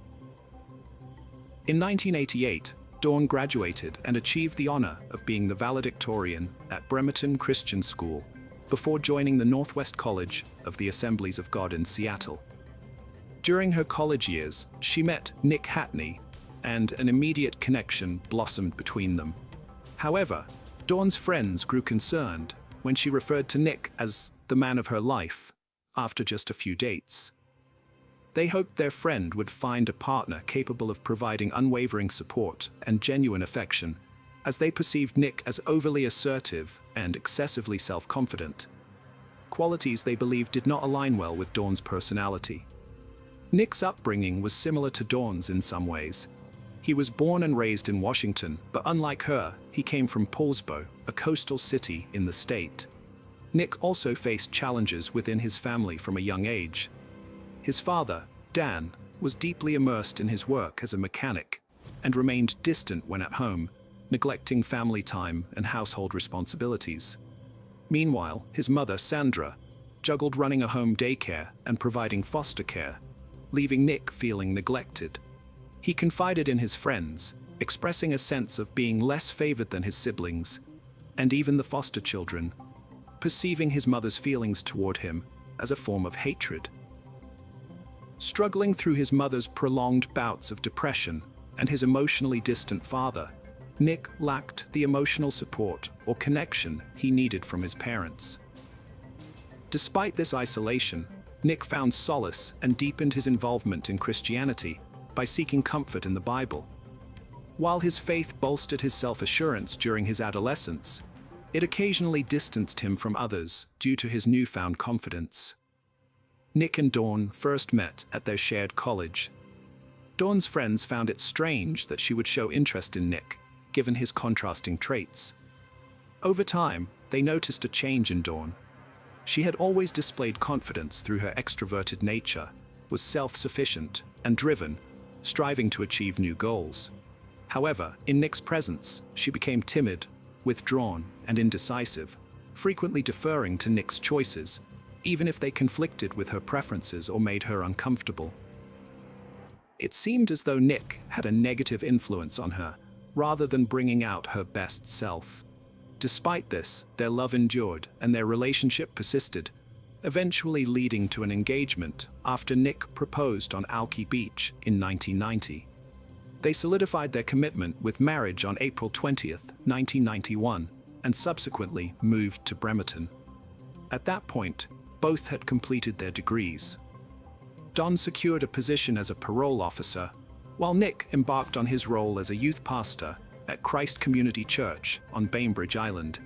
In 1988, Dawn graduated and achieved the honor of being the valedictorian at Bremerton Christian School, before joining the Northwest College of the Assemblies of God in Seattle. During her college years, she met Nick Hatchney, and an immediate connection blossomed between them. However, Dawn's friends grew concerned when she referred to Nick as the man of her life after just a few dates. They hoped their friend would find a partner capable of providing unwavering support and genuine affection, as they perceived Nick as overly assertive and excessively self-confident, qualities they believed did not align well with Dawn's personality. Nick's upbringing was similar to Dawn's in some ways. He was born and raised in Washington, but unlike her, he came from Paulsbo, a coastal city in the state. Nick also faced challenges within his family from a young age. His father, Dan, was deeply immersed in his work as a mechanic and remained distant when at home, neglecting family time and household responsibilities. Meanwhile, his mother, Sandra, juggled running a home daycare and providing foster care, leaving Nick feeling neglected. He confided in his friends, expressing a sense of being less favored than his siblings, and even the foster children, perceiving his mother's feelings toward him as a form of hatred. Struggling through his mother's prolonged bouts of depression and his emotionally distant father, Nick lacked the emotional support or connection he needed from his parents. Despite this isolation, Nick found solace and deepened his involvement in Christianity by seeking comfort in the Bible. While his faith bolstered his self-assurance during his adolescence, it occasionally distanced him from others due to his newfound confidence. Nick and Dawn first met at their shared college. Dawn's friends found it strange that she would show interest in Nick, given his contrasting traits. Over time, they noticed a change in Dawn. She had always displayed confidence through her extroverted nature, was self-sufficient and driven, striving to achieve new goals. However, in Nick's presence, she became timid, withdrawn, and indecisive, frequently deferring to Nick's choices, even if they conflicted with her preferences or made her uncomfortable. It seemed as though Nick had a negative influence on her, rather than bringing out her best self. Despite this, their love endured and their relationship persisted, eventually leading to an engagement after Nick proposed on Alki Beach in 1990. They solidified their commitment with marriage on April 20th, 1991, and subsequently moved to Bremerton. At that point, both had completed their degrees. Dawn secured a position as a parole officer, while Nick embarked on his role as a youth pastor at Christ Community Church on Bainbridge Island,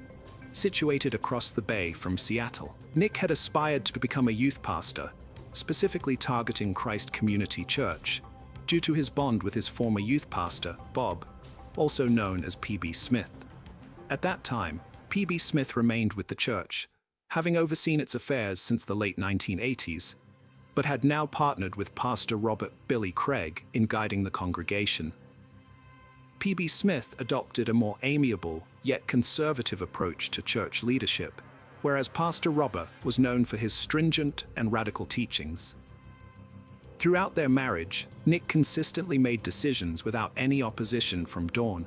situated across the bay from Seattle. Nick had aspired to become a youth pastor, specifically targeting Christ Community Church, due to his bond with his former youth pastor, Bob, also known as P.B. Smith. At that time, P.B. Smith remained with the church, having overseen its affairs since the late 1980s, but had now partnered with Pastor Robert "Billy" Craig in guiding the congregation. P.B. Smith adopted a more amiable, yet conservative approach to church leadership, whereas Pastor Robert was known for his stringent and radical teachings. Throughout their marriage, Nick consistently made decisions without any opposition from Dawn.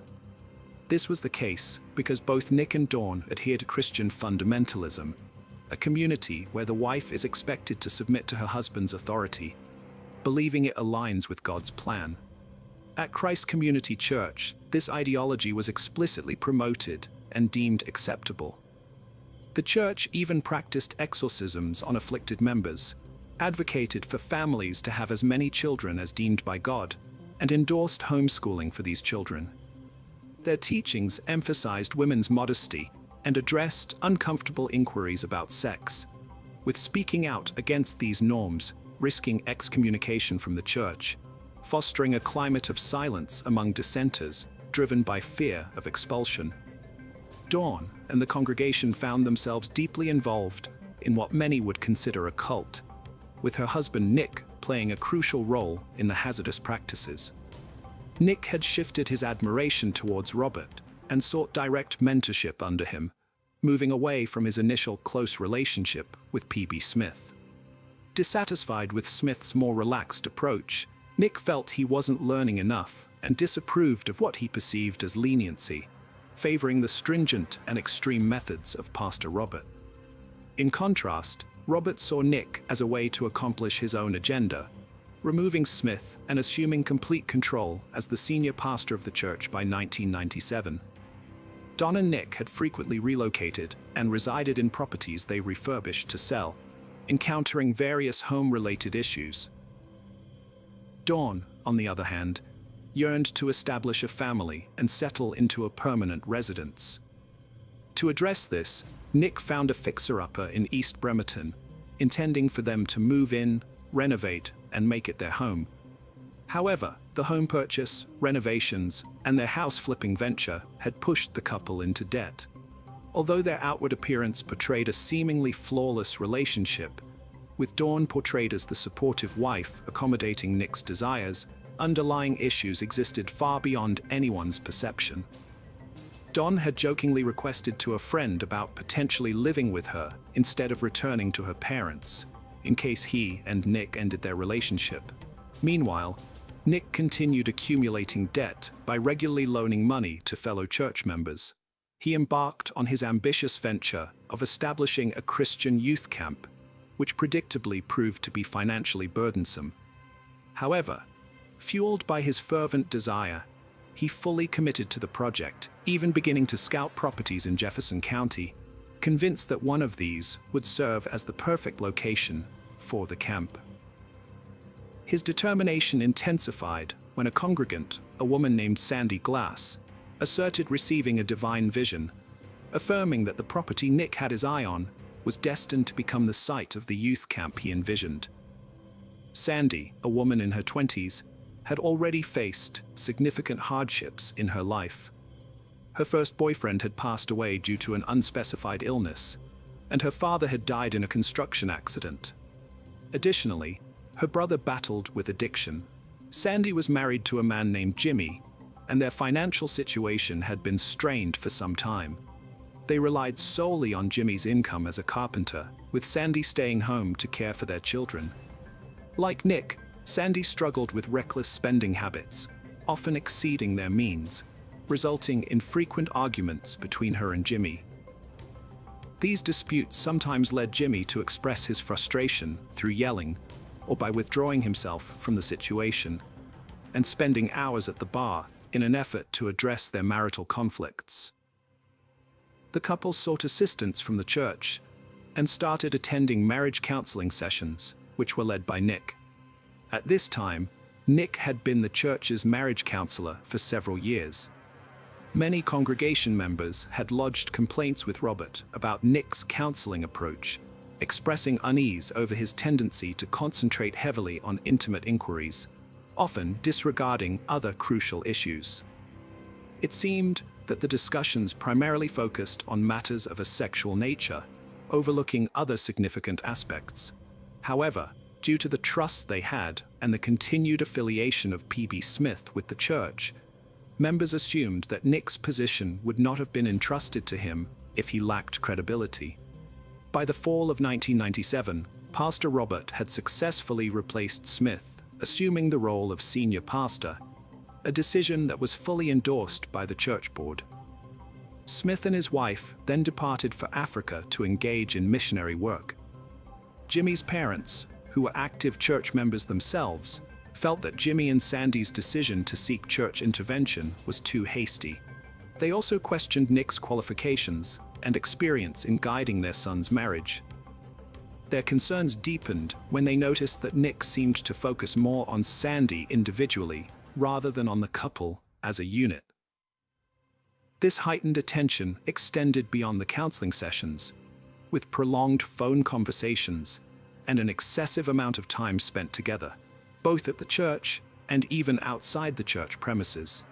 This was the case because both Nick and Dawn adhere to Christian fundamentalism, a community where the wife is expected to submit to her husband's authority, believing it aligns with God's plan. At Christ Community Church, this ideology was explicitly promoted and deemed acceptable. The church even practiced exorcisms on afflicted members, advocated for families to have as many children as deemed by God, and endorsed homeschooling for these children. Their teachings emphasized women's modesty and addressed uncomfortable inquiries about sex, with speaking out against these norms risking excommunication from the church, fostering a climate of silence among dissenters driven by fear of expulsion. Dawn and the congregation found themselves deeply involved in what many would consider a cult, with her husband Nick playing a crucial role in the hazardous practices. Nick had shifted his admiration towards Robert and sought direct mentorship under him, moving away from his initial close relationship with P.B. Smith. Dissatisfied with Smith's more relaxed approach, Nick felt he wasn't learning enough and disapproved of what he perceived as leniency, favoring the stringent and extreme methods of Pastor Robert. In contrast, Robert saw Nick as a way to accomplish his own agenda, removing Smith and assuming complete control as the senior pastor of the church by 1997. Dawn and Nick had frequently relocated and resided in properties they refurbished to sell, encountering various home-related issues. Dawn, on the other hand, yearned to establish a family and settle into a permanent residence. To address this, Nick found a fixer-upper in East Bremerton, intending for them to move in, renovate, and make it their home. However, the home purchase, renovations, and their house-flipping venture had pushed the couple into debt. Although their outward appearance portrayed a seemingly flawless relationship, with Dawn portrayed as the supportive wife accommodating Nick's desires, underlying issues existed far beyond anyone's perception. Dawn had jokingly requested to a friend about potentially living with her instead of returning to her parents, in case he and Nick ended their relationship. Meanwhile, Nick continued accumulating debt by regularly loaning money to fellow church members. He embarked on his ambitious venture of establishing a Christian youth camp, which predictably proved to be financially burdensome. However, fueled by his fervent desire, he fully committed to the project, even beginning to scout properties in Jefferson County, convinced that one of these would serve as the perfect location for the camp. His determination intensified when a congregant, a woman named Sandy Glass, asserted receiving a divine vision, affirming that the property Nick had his eye on was destined to become the site of the youth camp he envisioned. Sandy, a woman in her 20s, had already faced significant hardships in her life. Her first boyfriend had passed away due to an unspecified illness, and her father had died in a construction accident. Additionally, her brother battled with addiction. Sandy was married to a man named Jimmy, and their financial situation had been strained for some time. They relied solely on Jimmy's income as a carpenter, with Sandy staying home to care for their children. Like Nick, Sandy struggled with reckless spending habits, often exceeding their means, resulting in frequent arguments between her and Jimmy. These disputes sometimes led Jimmy to express his frustration through yelling or by withdrawing himself from the situation and spending hours at the bar in an effort to address their marital conflicts. The couple sought assistance from the church and started attending marriage counseling sessions, which were led by Nick. At this time, Nick had been the church's marriage counselor for several years. Many congregation members had lodged complaints with Robert about Nick's counseling approach, expressing unease over his tendency to concentrate heavily on intimate inquiries, often disregarding other crucial issues. It seemed that the discussions primarily focused on matters of a sexual nature, overlooking other significant aspects. However, due to the trust they had and the continued affiliation of P.B. Smith with the church, members assumed that Nick's position would not have been entrusted to him if he lacked credibility. By the fall of 1997, Pastor Robert had successfully replaced Smith, assuming the role of senior pastor, a decision that was fully endorsed by the church board. Smith and his wife then departed for Africa to engage in missionary work. Jimmy's parents, who were active church members themselves, felt that Jimmy and Sandy's decision to seek church intervention was too hasty. They also questioned Nick's qualifications and experience in guiding their son's marriage. Their concerns deepened when they noticed that Nick seemed to focus more on Sandy individually rather than on the couple as a unit. This heightened attention extended beyond the counseling sessions, with prolonged phone conversations and an excessive amount of time spent together, both at the church and even outside the church premises.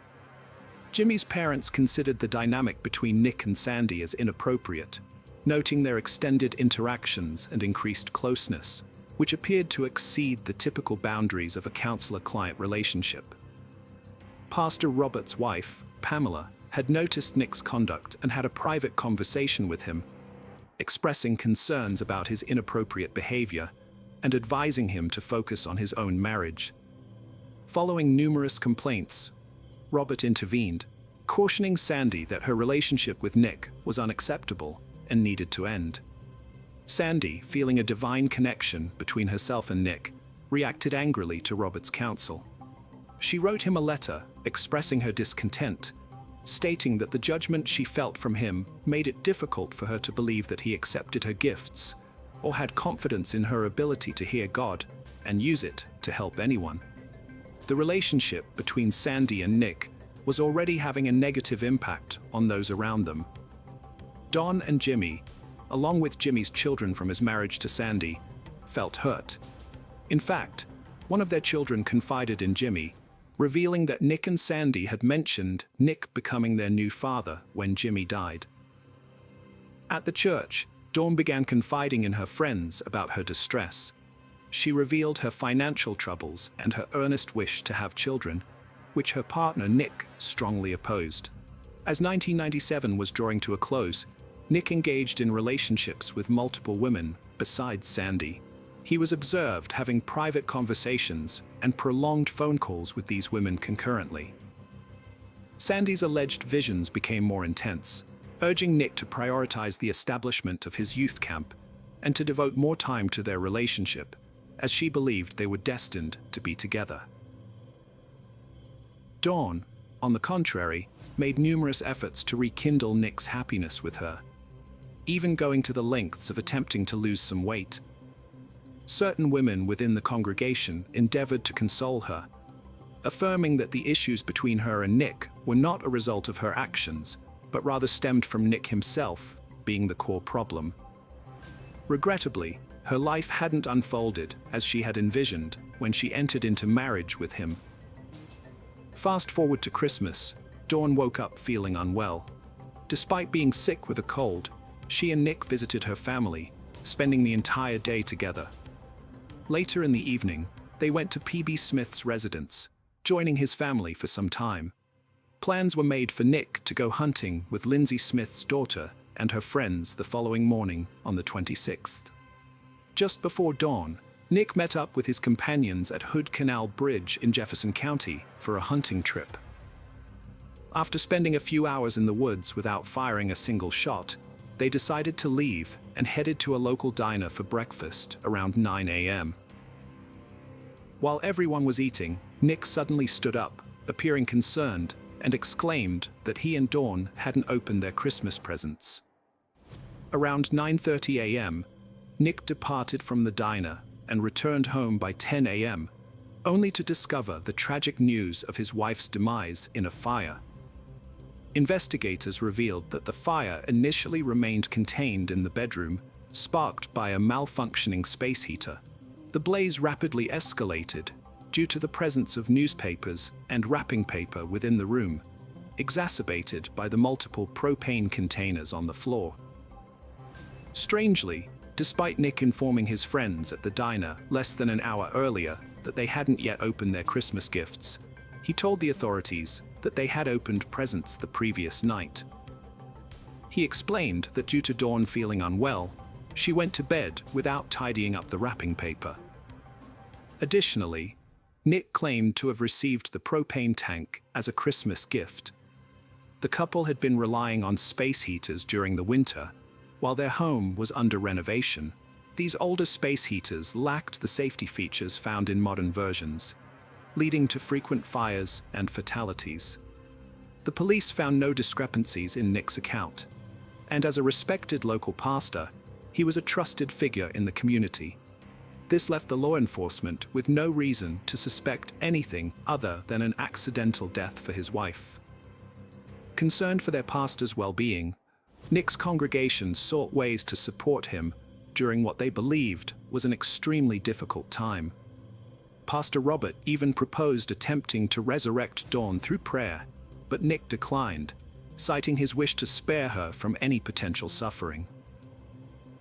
Jimmy's parents considered the dynamic between Nick and Sandy as inappropriate, noting their extended interactions and increased closeness, which appeared to exceed the typical boundaries of a counselor-client relationship. Pastor Robert's wife, Pamela, had noticed Nick's conduct and had a private conversation with him, expressing concerns about his inappropriate behavior and advising him to focus on his own marriage. Following numerous complaints, Robert intervened, cautioning Sandy that her relationship with Nick was unacceptable and needed to end. Sandy, feeling a divine connection between herself and Nick, reacted angrily to Robert's counsel. She wrote him a letter expressing her discontent, stating that the judgment she felt from him made it difficult for her to believe that he accepted her gifts or had confidence in her ability to hear God and use it to help anyone. The relationship between Sandy and Nick was already having a negative impact on those around them. Don and Jimmy, along with Jimmy's children from his marriage to Sandy, felt hurt. In fact, one of their children confided in Jimmy, revealing that Nick and Sandy had mentioned Nick becoming their new father when Jimmy died. At the church, Dawn began confiding in her friends about her distress. She revealed her financial troubles and her earnest wish to have children, which her partner Nick strongly opposed. As 1997 was drawing to a close, Nick engaged in relationships with multiple women besides Sandy. He was observed having private conversations and prolonged phone calls with these women concurrently. Sandy's alleged visions became more intense, urging Nick to prioritize the establishment of his youth camp and to devote more time to their relationship, as she believed they were destined to be together. Dawn, on the contrary, made numerous efforts to rekindle Nick's happiness with her, even going to the lengths of attempting to lose some weight. Certain women within the congregation endeavored to console her, affirming that the issues between her and Nick were not a result of her actions, but rather stemmed from Nick himself being the core problem. Regrettably, her life hadn't unfolded as she had envisioned when she entered into marriage with him. Fast forward to Christmas, Dawn woke up feeling unwell. Despite being sick with a cold, she and Nick visited her family, spending the entire day together. Later in the evening, they went to P.B. Smith's residence, joining his family for some time. Plans were made for Nick to go hunting with Lindsay Smith's daughter and her friends the following morning on the 26th. Just before dawn, Nick met up with his companions at Hood Canal Bridge in Jefferson County for a hunting trip. After spending a few hours in the woods without firing a single shot, they decided to leave and headed to a local diner for breakfast around 9 a.m. While everyone was eating, Nick suddenly stood up, appearing concerned, and exclaimed that he and Dawn hadn't opened their Christmas presents. Around 9:30 a.m., Nick departed from the diner and returned home by 10 a.m., only to discover the tragic news of his wife's demise in a fire. Investigators revealed that the fire initially remained contained in the bedroom, sparked by a malfunctioning space heater. The blaze rapidly escalated due to the presence of newspapers and wrapping paper within the room, exacerbated by the multiple propane containers on the floor. Strangely, despite Nick informing his friends at the diner less than an hour earlier that they hadn't yet opened their Christmas gifts, he told the authorities that they had opened presents the previous night. He explained that due to Dawn feeling unwell, she went to bed without tidying up the wrapping paper. Additionally, Nick claimed to have received the propane tank as a Christmas gift. The couple had been relying on space heaters during the winter, while their home was under renovation. These older space heaters lacked the safety features found in modern versions, leading to frequent fires and fatalities. The police found no discrepancies in Nick's account, and as a respected local pastor, he was a trusted figure in the community. This left the law enforcement with no reason to suspect anything other than an accidental death for his wife. Concerned for their pastor's well-being, Nick's congregation sought ways to support him during what they believed was an extremely difficult time. Pastor Robert even proposed attempting to resurrect Dawn through prayer, but Nick declined, citing his wish to spare her from any potential suffering.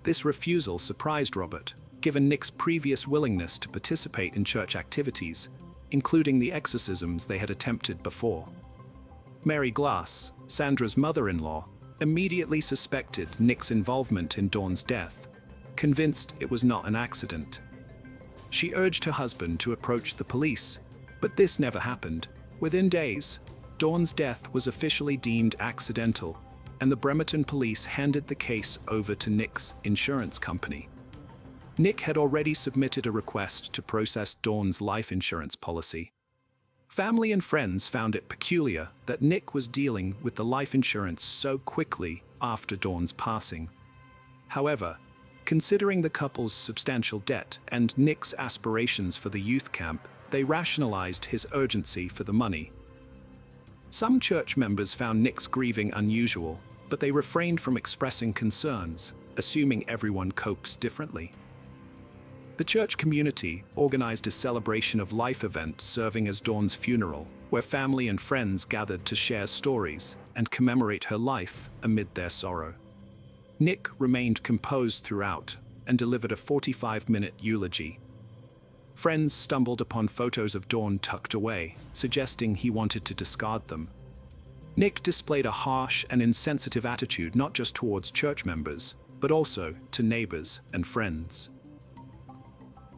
This refusal surprised Robert, given Nick's previous willingness to participate in church activities, including the exorcisms they had attempted before. Mary Glass, Sandra's mother-in-law, immediately suspected Nick's involvement in Dawn's death, convinced it was not an accident. She urged her husband to approach the police, but this never happened. Within days, Dawn's death was officially deemed accidental, and the Bremerton police handed the case over to Nick's insurance company. Nick had already submitted a request to process Dawn's life insurance policy. Family and friends found it peculiar that Nick was dealing with the life insurance so quickly after Dawn's passing. However, considering the couple's substantial debt and Nick's aspirations for the youth camp, they rationalized his urgency for the money. Some church members found Nick's grieving unusual, but they refrained from expressing concerns, assuming everyone copes differently. The church community organized a celebration of life event serving as Dawn's funeral, where family and friends gathered to share stories and commemorate her life amid their sorrow. Nick remained composed throughout and delivered a 45-minute eulogy. Friends stumbled upon photos of Dawn tucked away, suggesting he wanted to discard them. Nick displayed a harsh and insensitive attitude not just towards church members, but also to neighbors and friends.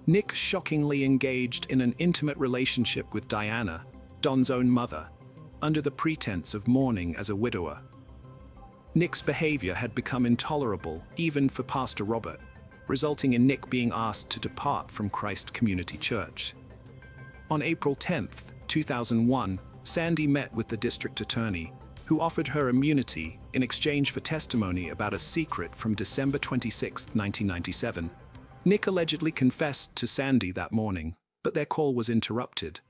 Nick shockingly engaged in an intimate relationship with Diana, Dawn's own mother, under the pretense of mourning as a widower. Nick's behavior had become intolerable even for Pastor Robert, resulting in Nick being asked to depart from Christ Community Church. On April 10, 2001, Sandy met with the district attorney, who offered her immunity in exchange for testimony about a secret from December 26, 1997. Nick allegedly confessed to Sandy that morning, but their call was interrupted.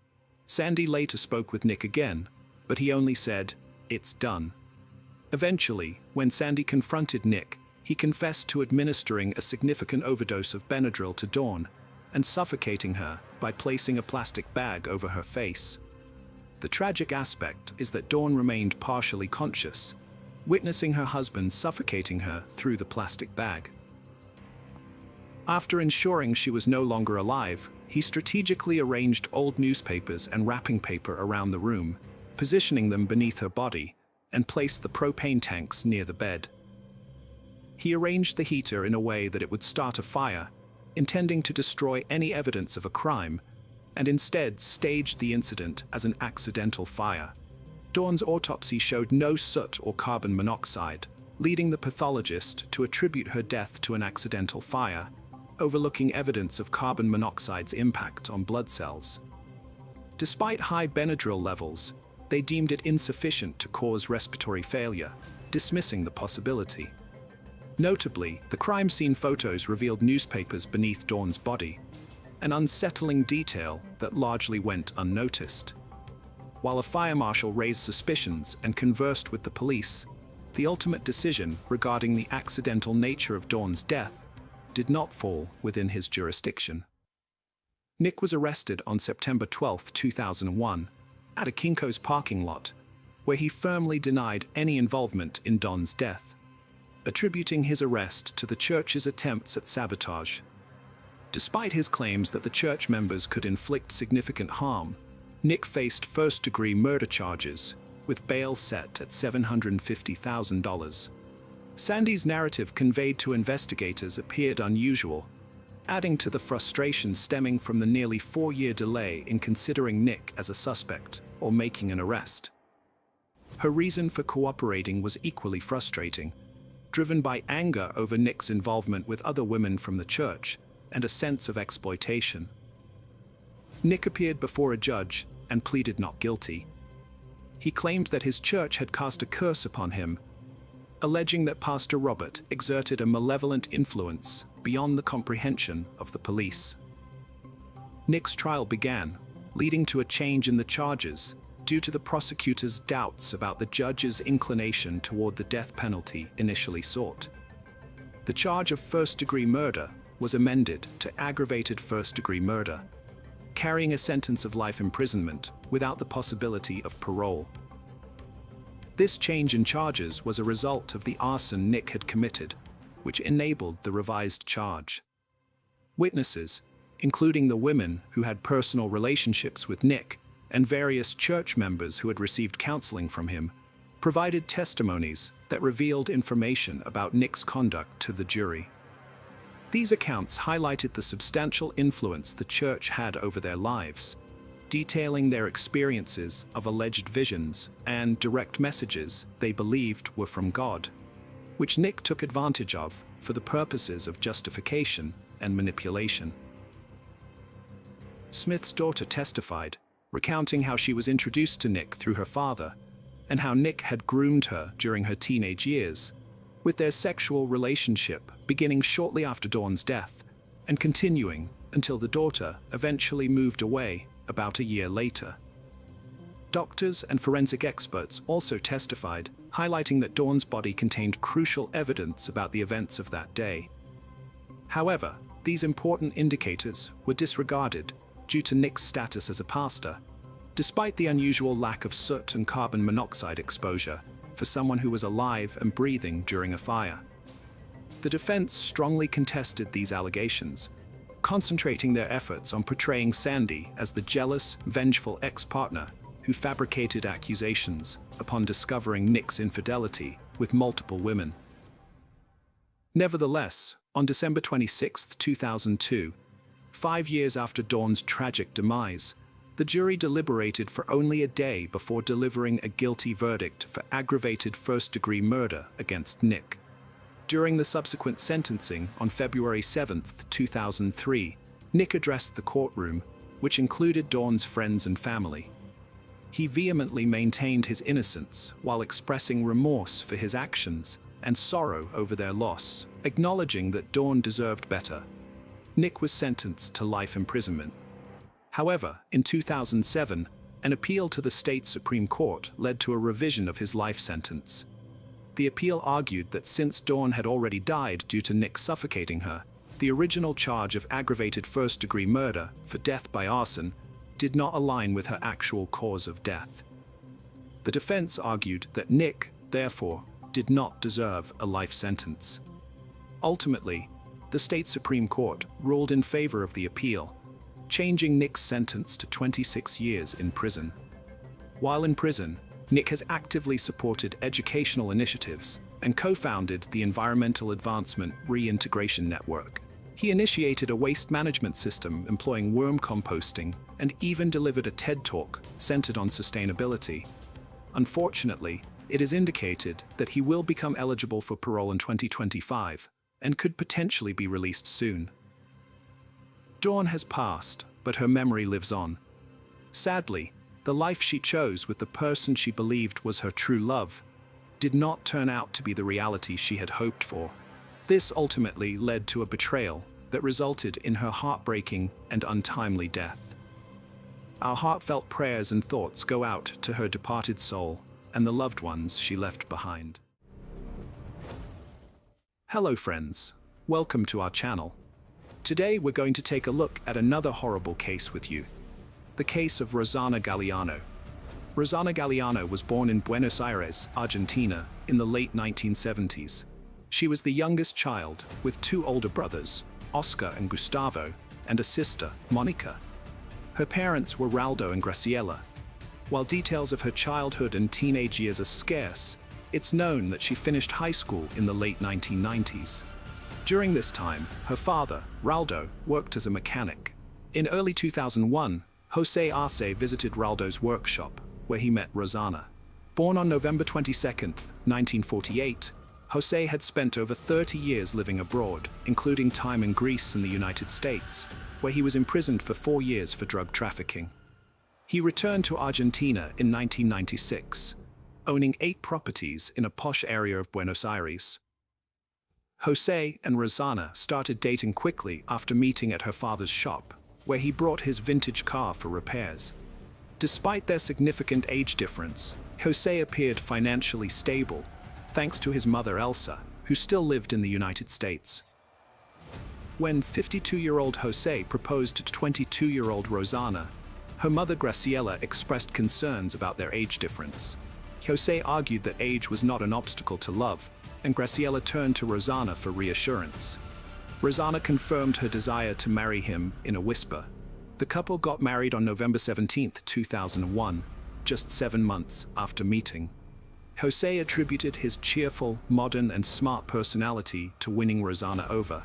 Sandy later spoke with Nick again, but he only said, "It's done." Eventually, when Sandy confronted Nick, he confessed to administering a significant overdose of Benadryl to Dawn and suffocating her by placing a plastic bag over her face. The tragic aspect is that Dawn remained partially conscious, witnessing her husband suffocating her through the plastic bag. After ensuring she was no longer alive, he strategically arranged old newspapers and wrapping paper around the room, positioning them beneath her body, and placed the propane tanks near the bed. He arranged the heater in a way that it would start a fire, intending to destroy any evidence of a crime, and instead staged the incident as an accidental fire. Dawn's autopsy showed no soot or carbon monoxide, leading the pathologist to attribute her death to an accidental fire, overlooking evidence of carbon monoxide's impact on blood cells. Despite high Benadryl levels, they deemed it insufficient to cause respiratory failure, dismissing the possibility. Notably, the crime scene photos revealed newspapers beneath Dawn's body, an unsettling detail that largely went unnoticed. While a fire marshal raised suspicions and conversed with the police, the ultimate decision regarding the accidental nature of Dawn's death did not fall within his jurisdiction. Nick was arrested on September 12, 2001, at a Kinko's parking lot, where he firmly denied any involvement in Dawn's death, attributing his arrest to the church's attempts at sabotage. Despite his claims that the church members could inflict significant harm, Nick faced first-degree murder charges, with bail set at $750,000. Sandy's narrative conveyed to investigators appeared unusual, adding to the frustration stemming from the nearly 4-year delay in considering Nick as a suspect or making an arrest. Her reason for cooperating was equally frustrating, driven by anger over Nick's involvement with other women from the church and a sense of exploitation. Nick appeared before a judge and pleaded not guilty. He claimed that his church had cast a curse upon him, alleging that Pastor Robert exerted a malevolent influence beyond the comprehension of the police. Nick's trial began, leading to a change in the charges due to the prosecutor's doubts about the judge's inclination toward the death penalty initially sought. The charge of first-degree murder was amended to aggravated first-degree murder, carrying a sentence of life imprisonment without the possibility of parole. This change in charges was a result of the arson Nick had committed, which enabled the revised charge. Witnesses, including the women who had personal relationships with Nick and various church members who had received counseling from him, provided testimonies that revealed information about Nick's conduct to the jury. These accounts highlighted the substantial influence the church had over their lives, detailing their experiences of alleged visions and direct messages they believed were from God, which Nick took advantage of for the purposes of justification and manipulation. Smith's daughter testified, recounting how she was introduced to Nick through her father, and how Nick had groomed her during her teenage years, with their sexual relationship beginning shortly after Dawn's death and continuing until the daughter eventually moved away about a year later. Doctors and forensic experts also testified, highlighting that Dawn's body contained crucial evidence about the events of that day. However, these important indicators were disregarded due to Nick's status as a pastor, despite the unusual lack of soot and carbon monoxide exposure for someone who was alive and breathing during a fire. The defense strongly contested these allegations, concentrating their efforts on portraying Sandy as the jealous, vengeful ex-partner who fabricated accusations upon discovering Nick's infidelity with multiple women. Nevertheless, on December 26, 2002, 5 years after Dawn's tragic demise, the jury deliberated for only a day before delivering a guilty verdict for aggravated first-degree murder against Nick. During the subsequent sentencing on February 7, 2003, Nick addressed the courtroom, which included Dawn's friends and family. He vehemently maintained his innocence while expressing remorse for his actions and sorrow over their loss, acknowledging that Dawn deserved better. Nick was sentenced to life imprisonment. However, in 2007, an appeal to the state Supreme Court led to a revision of his life sentence. The appeal argued that since Dawn had already died due to Nick suffocating her, the original charge of aggravated first-degree murder for death by arson did not align with her actual cause of death. The defense argued that Nick, therefore, did not deserve a life sentence. Ultimately, the state Supreme Court ruled in favor of the appeal, changing Nick's sentence to 26 years in prison. While in prison, Nick has actively supported educational initiatives and co-founded the Environmental Advancement Reintegration Network. He initiated a waste management system employing worm composting and even delivered a TED Talk centered on sustainability. Unfortunately, it is indicated that he will become eligible for parole in 2025 and could potentially be released soon. Dawn has passed, but her memory lives on. Sadly, the life she chose with the person she believed was her true love did not turn out to be the reality she had hoped for. This ultimately led to a betrayal that resulted in her heartbreaking and untimely death. Our heartfelt prayers and thoughts go out to her departed soul and the loved ones she left behind. Hello friends, welcome to our channel. Today we're going to take a look at another horrible case with you. The case of Rosana Galliano. Rosana Galliano was born in Buenos Aires, Argentina, in the late 1970s. She was the youngest child, with two older brothers, Oscar and Gustavo, and a sister, Monica. Her parents were Raldo and Graciela. While details of her childhood and teenage years are scarce, it's known that she finished high school in the late 1990s. During this time, her father, Raldo, worked as a mechanic. In early 2001, Jose Arce visited Raldo's workshop, where he met Rosana. Born on November 22, 1948, Jose had spent over 30 years living abroad, including time in Greece and the United States, where he was imprisoned for 4 years for drug trafficking. He returned to Argentina in 1996, owning 8 properties in a posh area of Buenos Aires. Jose and Rosana started dating quickly after meeting at her father's shop, where he brought his vintage car for repairs. Despite their significant age difference, Jose appeared financially stable, thanks to his mother Elsa, who still lived in the United States. When 52-year-old Jose proposed to 22-year-old Rosana, her mother Graciela expressed concerns about their age difference. Jose argued that age was not an obstacle to love, and Graciela turned to Rosana for reassurance. Rosana confirmed her desire to marry him in a whisper. The couple got married on November 17, 2001, just 7 months after meeting. Jose attributed his cheerful, modern, and smart personality to winning Rosana over.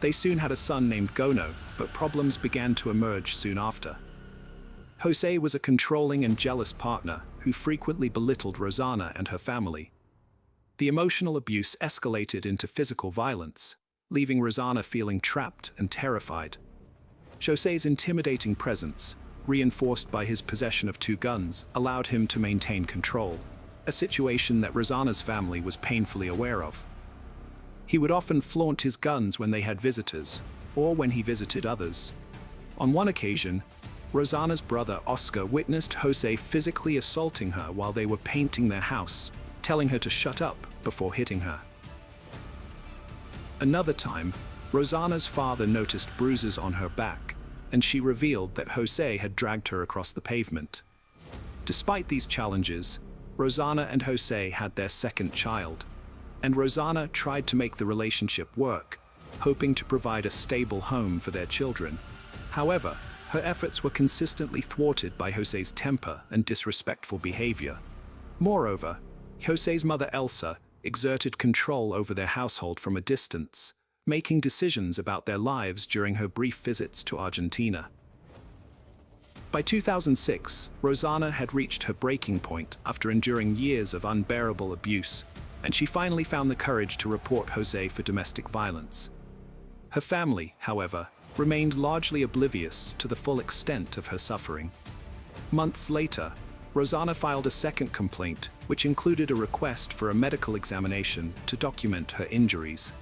They soon had a son named Gono, but problems began to emerge soon after. Jose was a controlling and jealous partner who frequently belittled Rosana and her family. The emotional abuse escalated into physical violence, leaving Rosana feeling trapped and terrified. Jose's intimidating presence, reinforced by his possession of 2 guns, allowed him to maintain control, a situation that Rosana's family was painfully aware of. He would often flaunt his guns when they had visitors, or when he visited others. On one occasion, Rosana's brother Oscar witnessed Jose physically assaulting her while they were painting their house, telling her to shut up before hitting her. Another time, Rosana's father noticed bruises on her back, and she revealed that Jose had dragged her across the pavement. Despite these challenges, Rosana and Jose had their second child, and Rosana tried to make the relationship work, hoping to provide a stable home for their children. However, her efforts were consistently thwarted by Jose's temper and disrespectful behavior. Moreover, Jose's mother Elsa exerted control over their household from a distance, making decisions about their lives during her brief visits to Argentina. By 2006, Rosana had reached her breaking point after enduring years of unbearable abuse, and she finally found the courage to report Jose for domestic violence. Her family, however, remained largely oblivious to the full extent of her suffering. Months later, Rosana filed a second complaint, which included a request for a medical examination to document her injuries.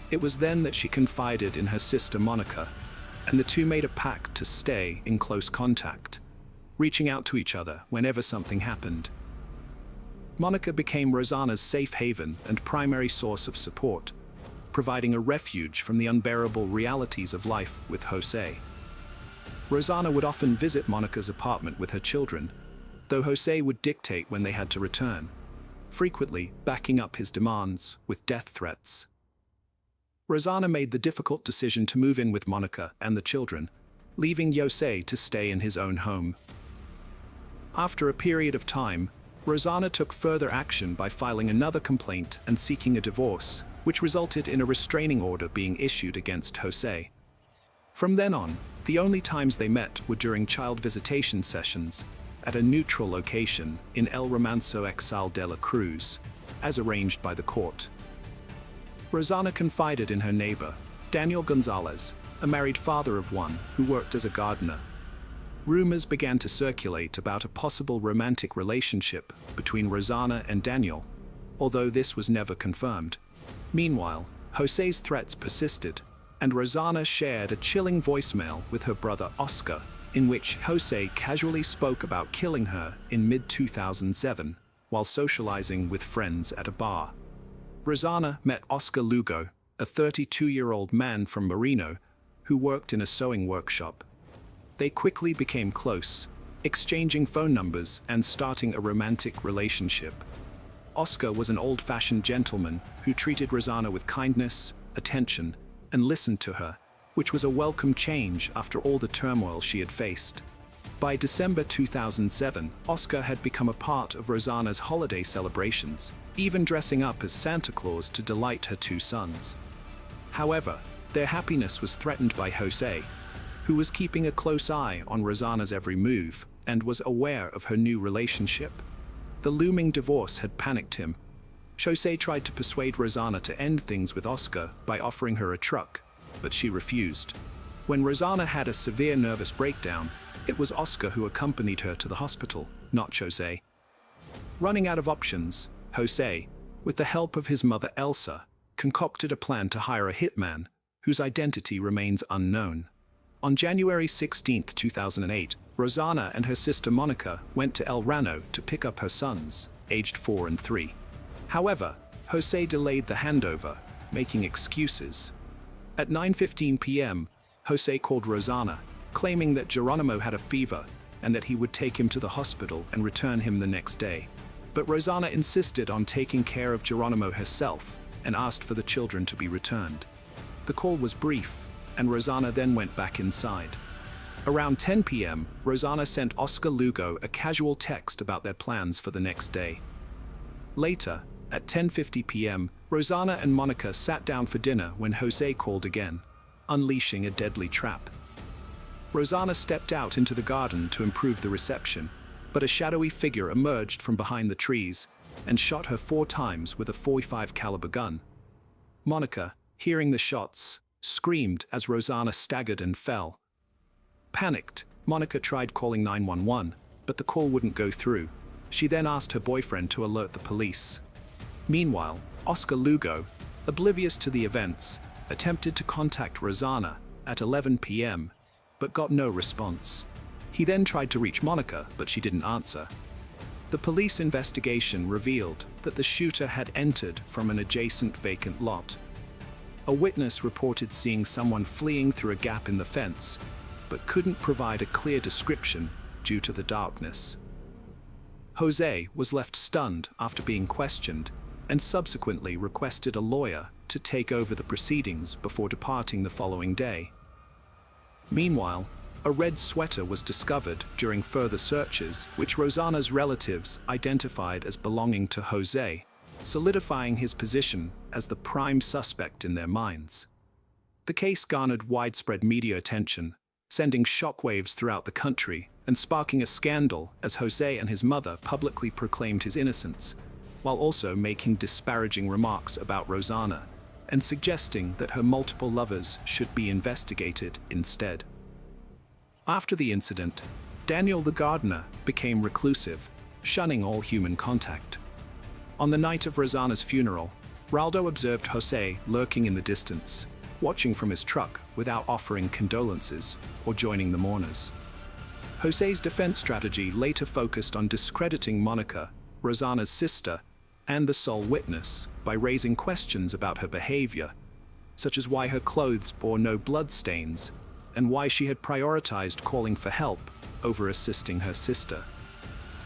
It was then that she confided in her sister Monica, and the two made a pact to stay in close contact, reaching out to each other whenever something happened. Monica became Rosana's safe haven and primary source of support, providing a refuge from the unbearable realities of life with Jose. Rosanna would often visit Monica's apartment with her children, though Jose would dictate when they had to return, frequently backing up his demands with death threats. Rosanna made the difficult decision to move in with Monica and the children, leaving Jose to stay in his own home. After a period of time, Rosanna took further action by filing another complaint and seeking a divorce, which resulted in a restraining order being issued against Jose. From then on, the only times they met were during child visitation sessions at a neutral location in El Romanzo Exal de la Cruz, as arranged by the court. Rosanna confided in her neighbor, Daniel Gonzalez, a married father of one who worked as a gardener. Rumors began to circulate about a possible romantic relationship between Rosanna and Daniel, although this was never confirmed. Meanwhile, Jose's threats persisted, and Rosanna shared a chilling voicemail with her brother Oscar, in which Jose casually spoke about killing her in mid-2007 while socializing with friends at a bar. Rosanna met Oscar Lugo, a 32-year-old man from Marino who worked in a sewing workshop. They quickly became close, exchanging phone numbers and starting a romantic relationship. Oscar was an old-fashioned gentleman who treated Rosanna with kindness, attention, and listened to her, which was a welcome change after all the turmoil she had faced. By December 2007, Oscar had become a part of Rosanna's holiday celebrations, even dressing up as Santa Claus to delight her two sons. However, their happiness was threatened by Jose, who was keeping a close eye on Rosanna's every move and was aware of her new relationship. The looming divorce had panicked him. Jose tried to persuade Rosanna to end things with Oscar by offering her a truck, but she refused. When Rosanna had a severe nervous breakdown, it was Oscar who accompanied her to the hospital, not Jose. Running out of options, Jose, with the help of his mother Elsa, concocted a plan to hire a hitman, whose identity remains unknown. On January 16, 2008, Rosanna and her sister Monica went to El Rano to pick up her sons, aged 4 and 3. However, Jose delayed the handover, making excuses. At 9:15 p.m., Jose called Rosanna, claiming that Geronimo had a fever and that he would take him to the hospital and return him the next day. But Rosanna insisted on taking care of Geronimo herself and asked for the children to be returned. The call was brief, and Rosanna then went back inside. Around 10 p.m., Rosanna sent Oscar Lugo a casual text about their plans for the next day. Later, at 10:50 p.m., Rosanna and Monica sat down for dinner when Jose called again, unleashing a deadly trap. Rosanna stepped out into the garden to improve the reception, but a shadowy figure emerged from behind the trees and shot her 4 times with a .45 caliber gun. Monica, hearing the shots, screamed as Rosanna staggered and fell. Panicked, Monica tried calling 911, but the call wouldn't go through. She then asked her boyfriend to alert the police. Meanwhile, Oscar Lugo, oblivious to the events, attempted to contact Rosanna at 11 p.m., but got no response. He then tried to reach Monica, but she didn't answer. The police investigation revealed that the shooter had entered from an adjacent vacant lot. A witness reported seeing someone fleeing through a gap in the fence, but couldn't provide a clear description due to the darkness. Jose was left stunned after being questioned and subsequently requested a lawyer to take over the proceedings before departing the following day. Meanwhile, a red sweater was discovered during further searches, which Rosanna's relatives identified as belonging to Jose, solidifying his position as the prime suspect in their minds. The case garnered widespread media attention, sending shockwaves throughout the country and sparking a scandal as Jose and his mother publicly proclaimed his innocence, while also making disparaging remarks about Rosanna and suggesting that her multiple lovers should be investigated instead. After the incident, Daniel the gardener became reclusive, shunning all human contact. On the night of Rosanna's funeral, Raldo observed Jose lurking in the distance, watching from his truck without offering condolences or joining the mourners. Jose's defense strategy later focused on discrediting Monica, Rosanna's sister, and the sole witness by raising questions about her behavior, such as why her clothes bore no blood stains and why she had prioritized calling for help over assisting her sister.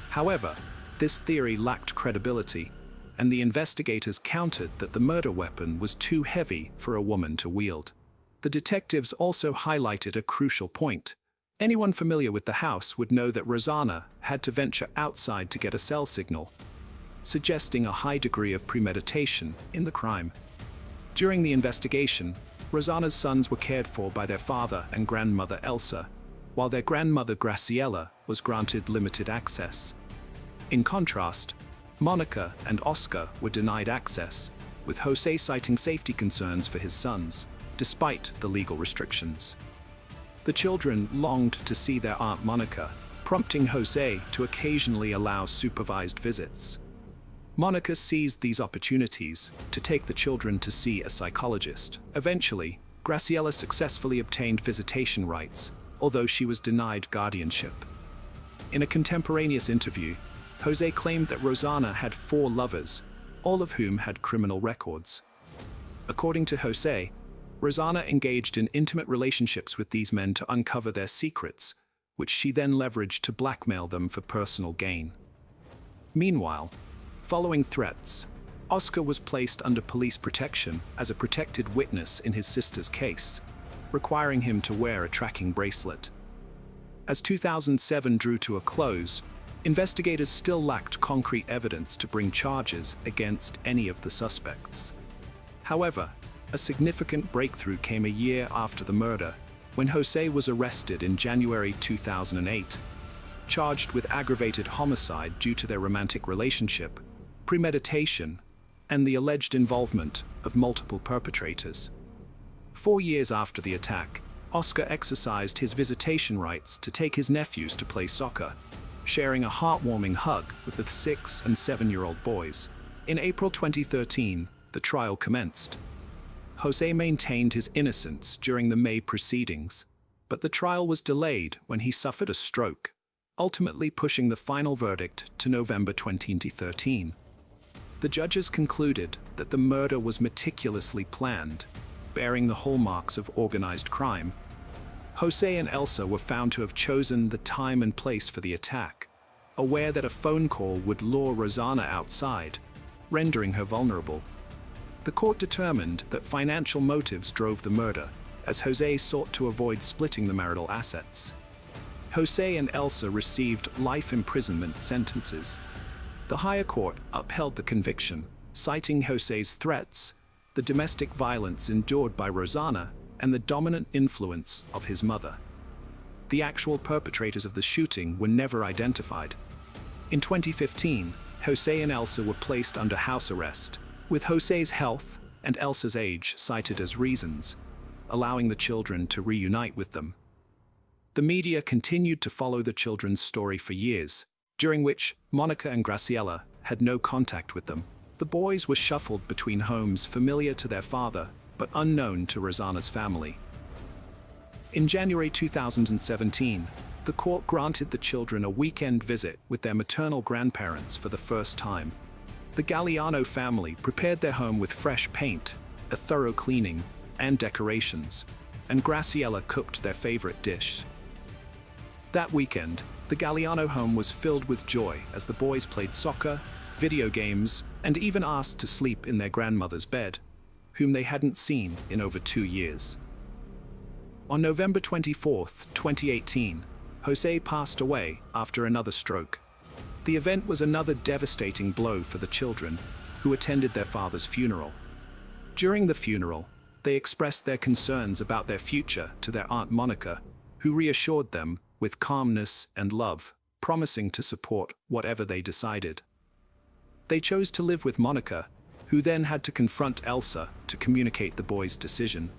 However, this theory lacked credibility, and the investigators countered that the murder weapon was too heavy for a woman to wield. The detectives also highlighted a crucial point. Anyone familiar with the house would know that Rosanna had to venture outside to get a cell signal, suggesting a high degree of premeditation in the crime. During the investigation, Rosanna's sons were cared for by their father and grandmother Elsa, while their grandmother Graciela was granted limited access. In contrast, Monica and Oscar were denied access, with Jose citing safety concerns for his sons, despite the legal restrictions. The children longed to see their Aunt Monica, prompting Jose to occasionally allow supervised visits. Monica seized these opportunities to take the children to see a psychologist. Eventually, Graciela successfully obtained visitation rights, although she was denied guardianship. In a contemporaneous interview, Jose claimed that Rosanna had 4 lovers, all of whom had criminal records. According to Jose, Rosanna engaged in intimate relationships with these men to uncover their secrets, which she then leveraged to blackmail them for personal gain. Meanwhile, following threats, Oscar was placed under police protection as a protected witness in his sister's case, requiring him to wear a tracking bracelet. As 2007 drew to a close, investigators still lacked concrete evidence to bring charges against any of the suspects. However, a significant breakthrough came a year after the murder, when Jose was arrested in January 2008, charged with aggravated homicide due to their romantic relationship, premeditation, and the alleged involvement of multiple perpetrators. 4 years after the attack, Oscar exercised his visitation rights to take his nephews to play soccer, sharing a heartwarming hug with the 6- and 7-year-old boys. In April 2013, the trial commenced. Jose maintained his innocence during the May proceedings, but the trial was delayed when he suffered a stroke, ultimately pushing the final verdict to November 2013. The judges concluded that the murder was meticulously planned, bearing the hallmarks of organized crime. Jose and Elsa were found to have chosen the time and place for the attack, aware that a phone call would lure Rosanna outside, rendering her vulnerable. The court determined that financial motives drove the murder, as Jose sought to avoid splitting the marital assets. Jose and Elsa received life imprisonment sentences. The higher court upheld the conviction, citing Jose's threats, the domestic violence endured by Rosanna, and the dominant influence of his mother. The actual perpetrators of the shooting were never identified. In 2015, Jose and Elsa were placed under house arrest, with Jose's health and Elsa's age cited as reasons, allowing the children to reunite with them. The media continued to follow the children's story for years, during which Monica and Graciela had no contact with them. The boys were shuffled between homes familiar to their father, but unknown to Rosanna's family. In January 2017, the court granted the children a weekend visit with their maternal grandparents for the first time. The Galliano family prepared their home with fresh paint, a thorough cleaning, and decorations, and Graciela cooked their favorite dish. That weekend, the Galliano home was filled with joy as the boys played soccer, video games, and even asked to sleep in their grandmother's bed, whom they hadn't seen in over 2 years. On November 24, 2018, Jose passed away after another stroke. The event was another devastating blow for the children, who attended their father's funeral. During the funeral, they expressed their concerns about their future to their Aunt Monica, who reassured them with calmness and love, promising to support whatever they decided. They chose to live with Monica, who then had to confront Elsa to communicate the boys' decision.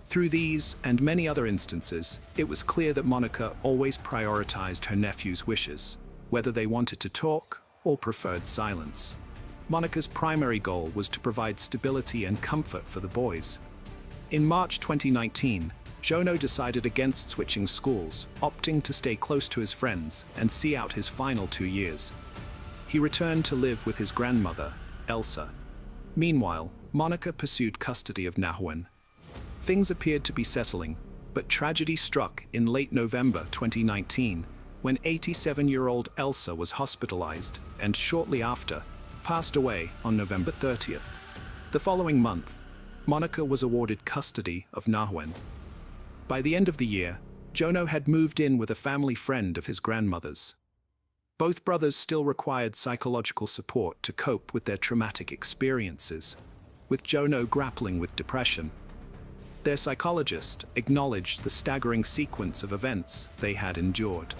Through these and many other instances, it was clear that Monica always prioritized her nephew's wishes, whether they wanted to talk or preferred silence. Monica's primary goal was to provide stability and comfort for the boys. In March 2019, Jono decided against switching schools, opting to stay close to his friends and see out his final 2 years. He returned to live with his grandmother, Elsa. Meanwhile, Monica pursued custody of Nahuan. Things appeared to be settling, But tragedy struck in late November 2019 when 87-year-old Elsa was hospitalized and shortly after passed away on November 30th. The following month, Monica was awarded custody of Nahuen. By the end of the year, Jono had moved in with a family friend of his grandmother's. Both brothers still required psychological support to cope with their traumatic experiences, with Jono grappling with depression. Their psychologist acknowledged the staggering sequence of events they had endured.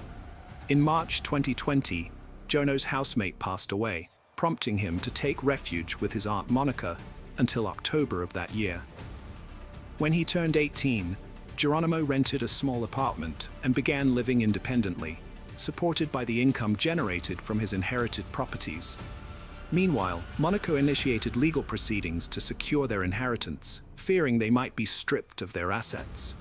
In March 2020, Jono's housemate passed away, prompting him to take refuge with his aunt Monica until October of that year. When he turned 18, Geronimo rented a small apartment and began living independently, supported by the income generated from his inherited properties. Meanwhile, Monica initiated legal proceedings to secure their inheritance, fearing they might be stripped of their assets.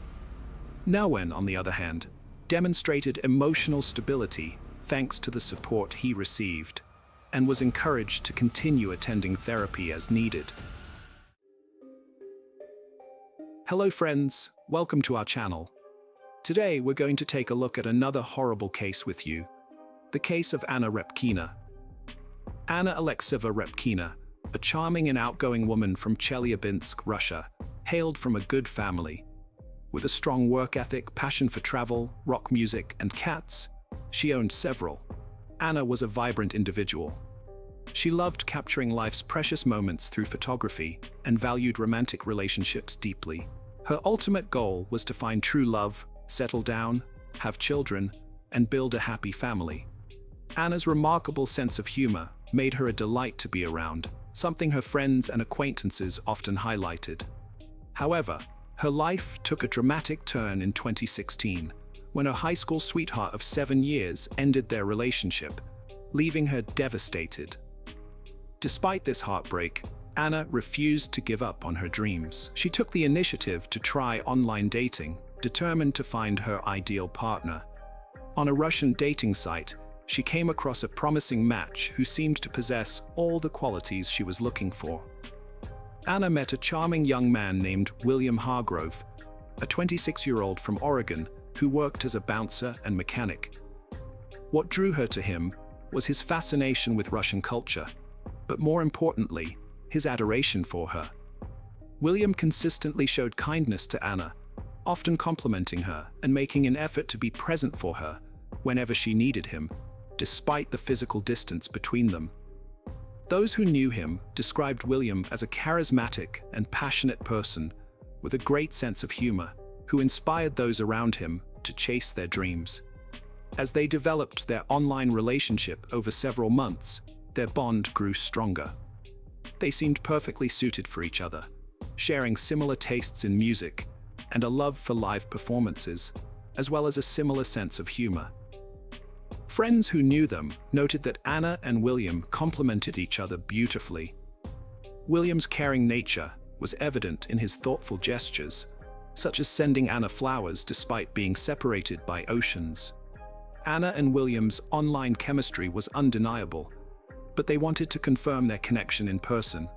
Nahuen, on the other hand, demonstrated emotional stability thanks to the support he received, and was encouraged to continue attending therapy as needed. Hello friends, welcome to our channel. Today we're going to take a look at another horrible case with you, the case of Anna Repkina. Anna Alexieva Repkina, a charming and outgoing woman from Chelyabinsk, Russia, hailed from a good family. With a strong work ethic, passion for travel, rock music, and cats, she owned several. Anna was a vibrant individual. She loved capturing life's precious moments through photography and valued romantic relationships deeply. Her ultimate goal was to find true love, settle down, have children, and build a happy family. Anna's remarkable sense of humor made her a delight to be around, something her friends and acquaintances often highlighted. However, her life took a dramatic turn in 2016, when her high school sweetheart of 7 years ended their relationship, leaving her devastated. Despite this heartbreak, Anna refused to give up on her dreams. She took the initiative to try online dating, determined to find her ideal partner. On a Russian dating site, she came across a promising match who seemed to possess all the qualities she was looking for. Anna met a charming young man named William Hargrove, a 26-year-old from Oregon who worked as a bouncer and mechanic. What drew her to him was his fascination with Russian culture, but more importantly, his adoration for her. William consistently showed kindness to Anna, often complimenting her and making an effort to be present for her whenever she needed him, despite the physical distance between them. Those who knew him described William as a charismatic and passionate person with a great sense of humor, who inspired those around him to chase their dreams. As they developed their online relationship over several months, their bond grew stronger. They seemed perfectly suited for each other, sharing similar tastes in music and a love for live performances, as well as a similar sense of humor. Friends who knew them noted that Anna and William complemented each other beautifully. William's caring nature was evident in his thoughtful gestures, such as sending Anna flowers despite being separated by oceans. Anna and William's online chemistry was undeniable, but they wanted to confirm their connection in person.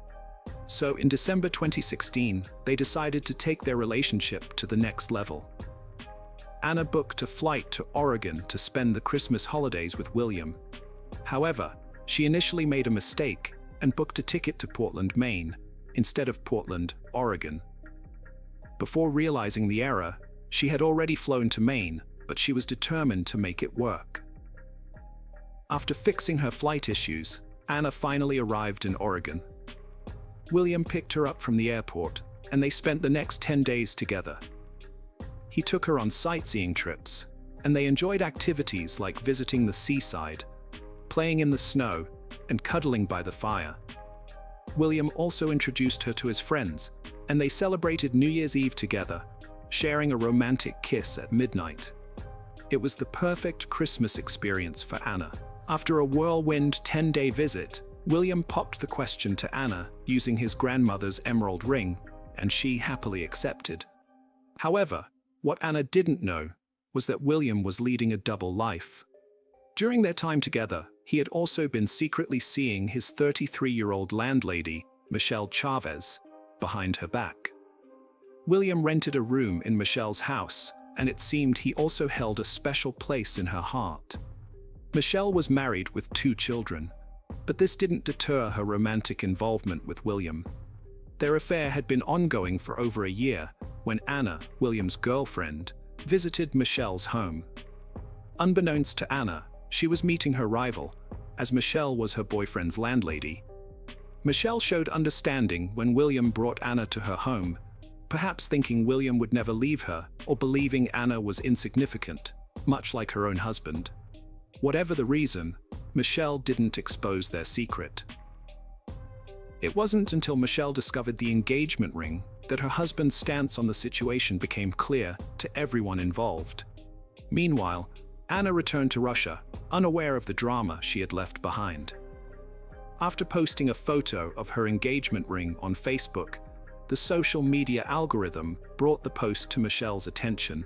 So in December 2016, they decided to take their relationship to the next level. Anna booked a flight to Oregon to spend the Christmas holidays with William. However, she initially made a mistake and booked a ticket to Portland, Maine, instead of Portland, Oregon. Before realizing the error, she had already flown to Maine, but she was determined to make it work. After fixing her flight issues, Anna finally arrived in Oregon. William picked her up from the airport, and they spent the next 10 days together. He took her on sightseeing trips, and they enjoyed activities like visiting the seaside, playing in the snow, and cuddling by the fire. William also introduced her to his friends, and they celebrated New Year's Eve together, sharing a romantic kiss at midnight. It was the perfect Christmas experience for Anna. After a whirlwind 10-day visit, William popped the question to Anna using his grandmother's emerald ring, and she happily accepted. However, what Anna didn't know was that William was leading a double life. During their time together, he had also been secretly seeing his 33-year-old landlady, Michelle Chavez, behind her back. William rented a room in Michelle's house, and it seemed he also held a special place in her heart. Michelle was married with 2 children, but this didn't deter her romantic involvement with William. Their affair had been ongoing for over a year when Anna, William's girlfriend, visited Michelle's home. Unbeknownst to Anna, she was meeting her rival, as Michelle was her boyfriend's landlady. Michelle showed understanding when William brought Anna to her home, perhaps thinking William would never leave her or believing Anna was insignificant, much like her own husband. Whatever the reason, Michelle didn't expose their secret. It wasn't until Michelle discovered the engagement ring that her husband's stance on the situation became clear to everyone involved. Meanwhile, Anna returned to Russia, unaware of the drama she had left behind. After posting a photo of her engagement ring on Facebook, the social media algorithm brought the post to Michelle's attention.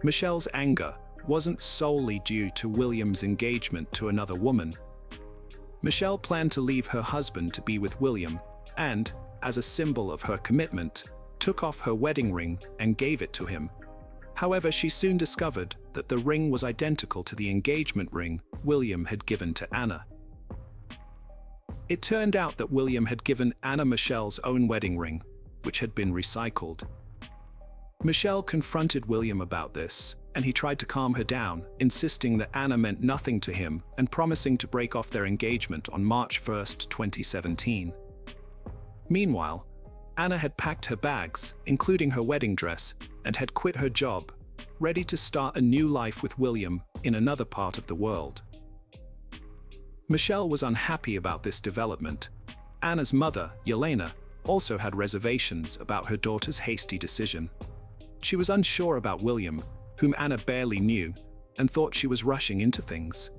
Michelle's anger wasn't solely due to William's engagement to another woman. Michelle planned to leave her husband to be with William and, as a symbol of her commitment, took off her wedding ring and gave it to him. However, she soon discovered that the ring was identical to the engagement ring William had given to Anna. It turned out that William had given Anna Michelle's own wedding ring, which had been recycled. Michelle confronted William about this, and he tried to calm her down, insisting that Anna meant nothing to him and promising to break off their engagement on March 1, 2017. Meanwhile, Anna had packed her bags, including her wedding dress, and had quit her job, ready to start a new life with William in another part of the world. Michelle was unhappy about this development. Anna's mother, Yelena, also had reservations about her daughter's hasty decision. She was unsure about William, whom Anna barely knew, and thought she was rushing into things.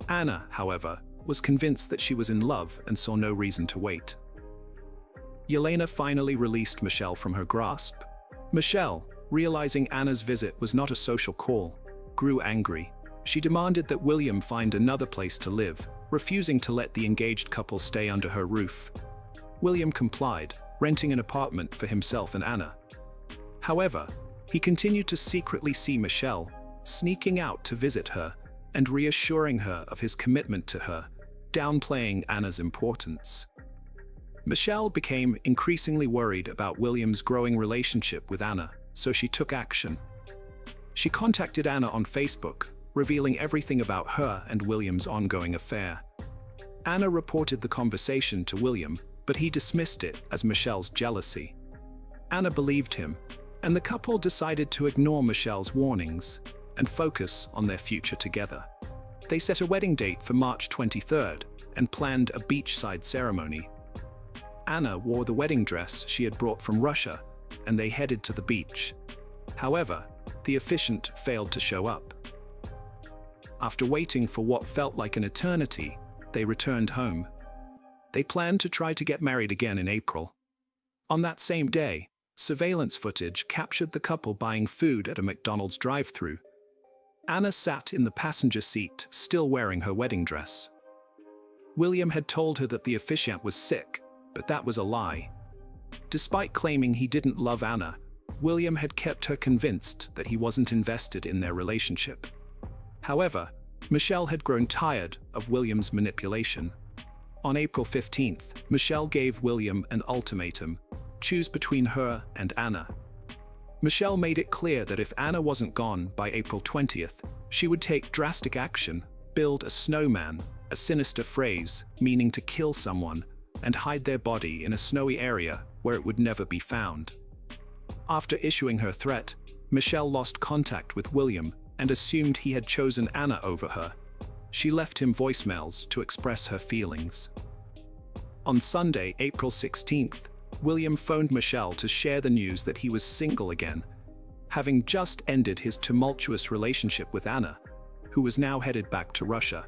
Anna, however, was convinced that she was in love and saw no reason to wait. Yelena finally released Michelle from her grasp. Michelle, realizing Anna's visit was not a social call, grew angry. She demanded that William find another place to live, refusing to let the engaged couple stay under her roof. William complied, renting an apartment for himself and Anna. However, he continued to secretly see Michelle, sneaking out to visit her and reassuring her of his commitment to her, downplaying Anna's importance. Michelle became increasingly worried about William's growing relationship with Anna, so she took action. She contacted Anna on Facebook, revealing everything about her and William's ongoing affair. Anna reported the conversation to William, but he dismissed it as Michelle's jealousy. Anna believed him, and the couple decided to ignore Michelle's warnings and focus on their future together. They set a wedding date for March 23rd and planned a beachside ceremony. Anna wore the wedding dress she had brought from Russia, and they headed to the beach. However, the officiant failed to show up. After waiting for what felt like an eternity, they returned home. They planned to try to get married again in April. On that same day, surveillance footage captured the couple buying food at a McDonald's drive-thru. Anna sat in the passenger seat, still wearing her wedding dress. William had told her that the officiant was sick, but that was a lie. Despite claiming he didn't love Anna, William had kept her convinced that he wasn't invested in their relationship. However, Michelle had grown tired of William's manipulation. On April 15th, Michelle gave William an ultimatum: choose between her and Anna. Michelle made it clear that if Anna wasn't gone by April 20th, she would take drastic action, build a snowman, a sinister phrase meaning to kill someone, and hide their body in a snowy area where it would never be found. After issuing her threat, Michelle lost contact with William and assumed he had chosen Anna over her. She left him voicemails to express her feelings. On Sunday, April 16th, William phoned Michelle to share the news that he was single again, having just ended his tumultuous relationship with Anna, who was now headed back to Russia.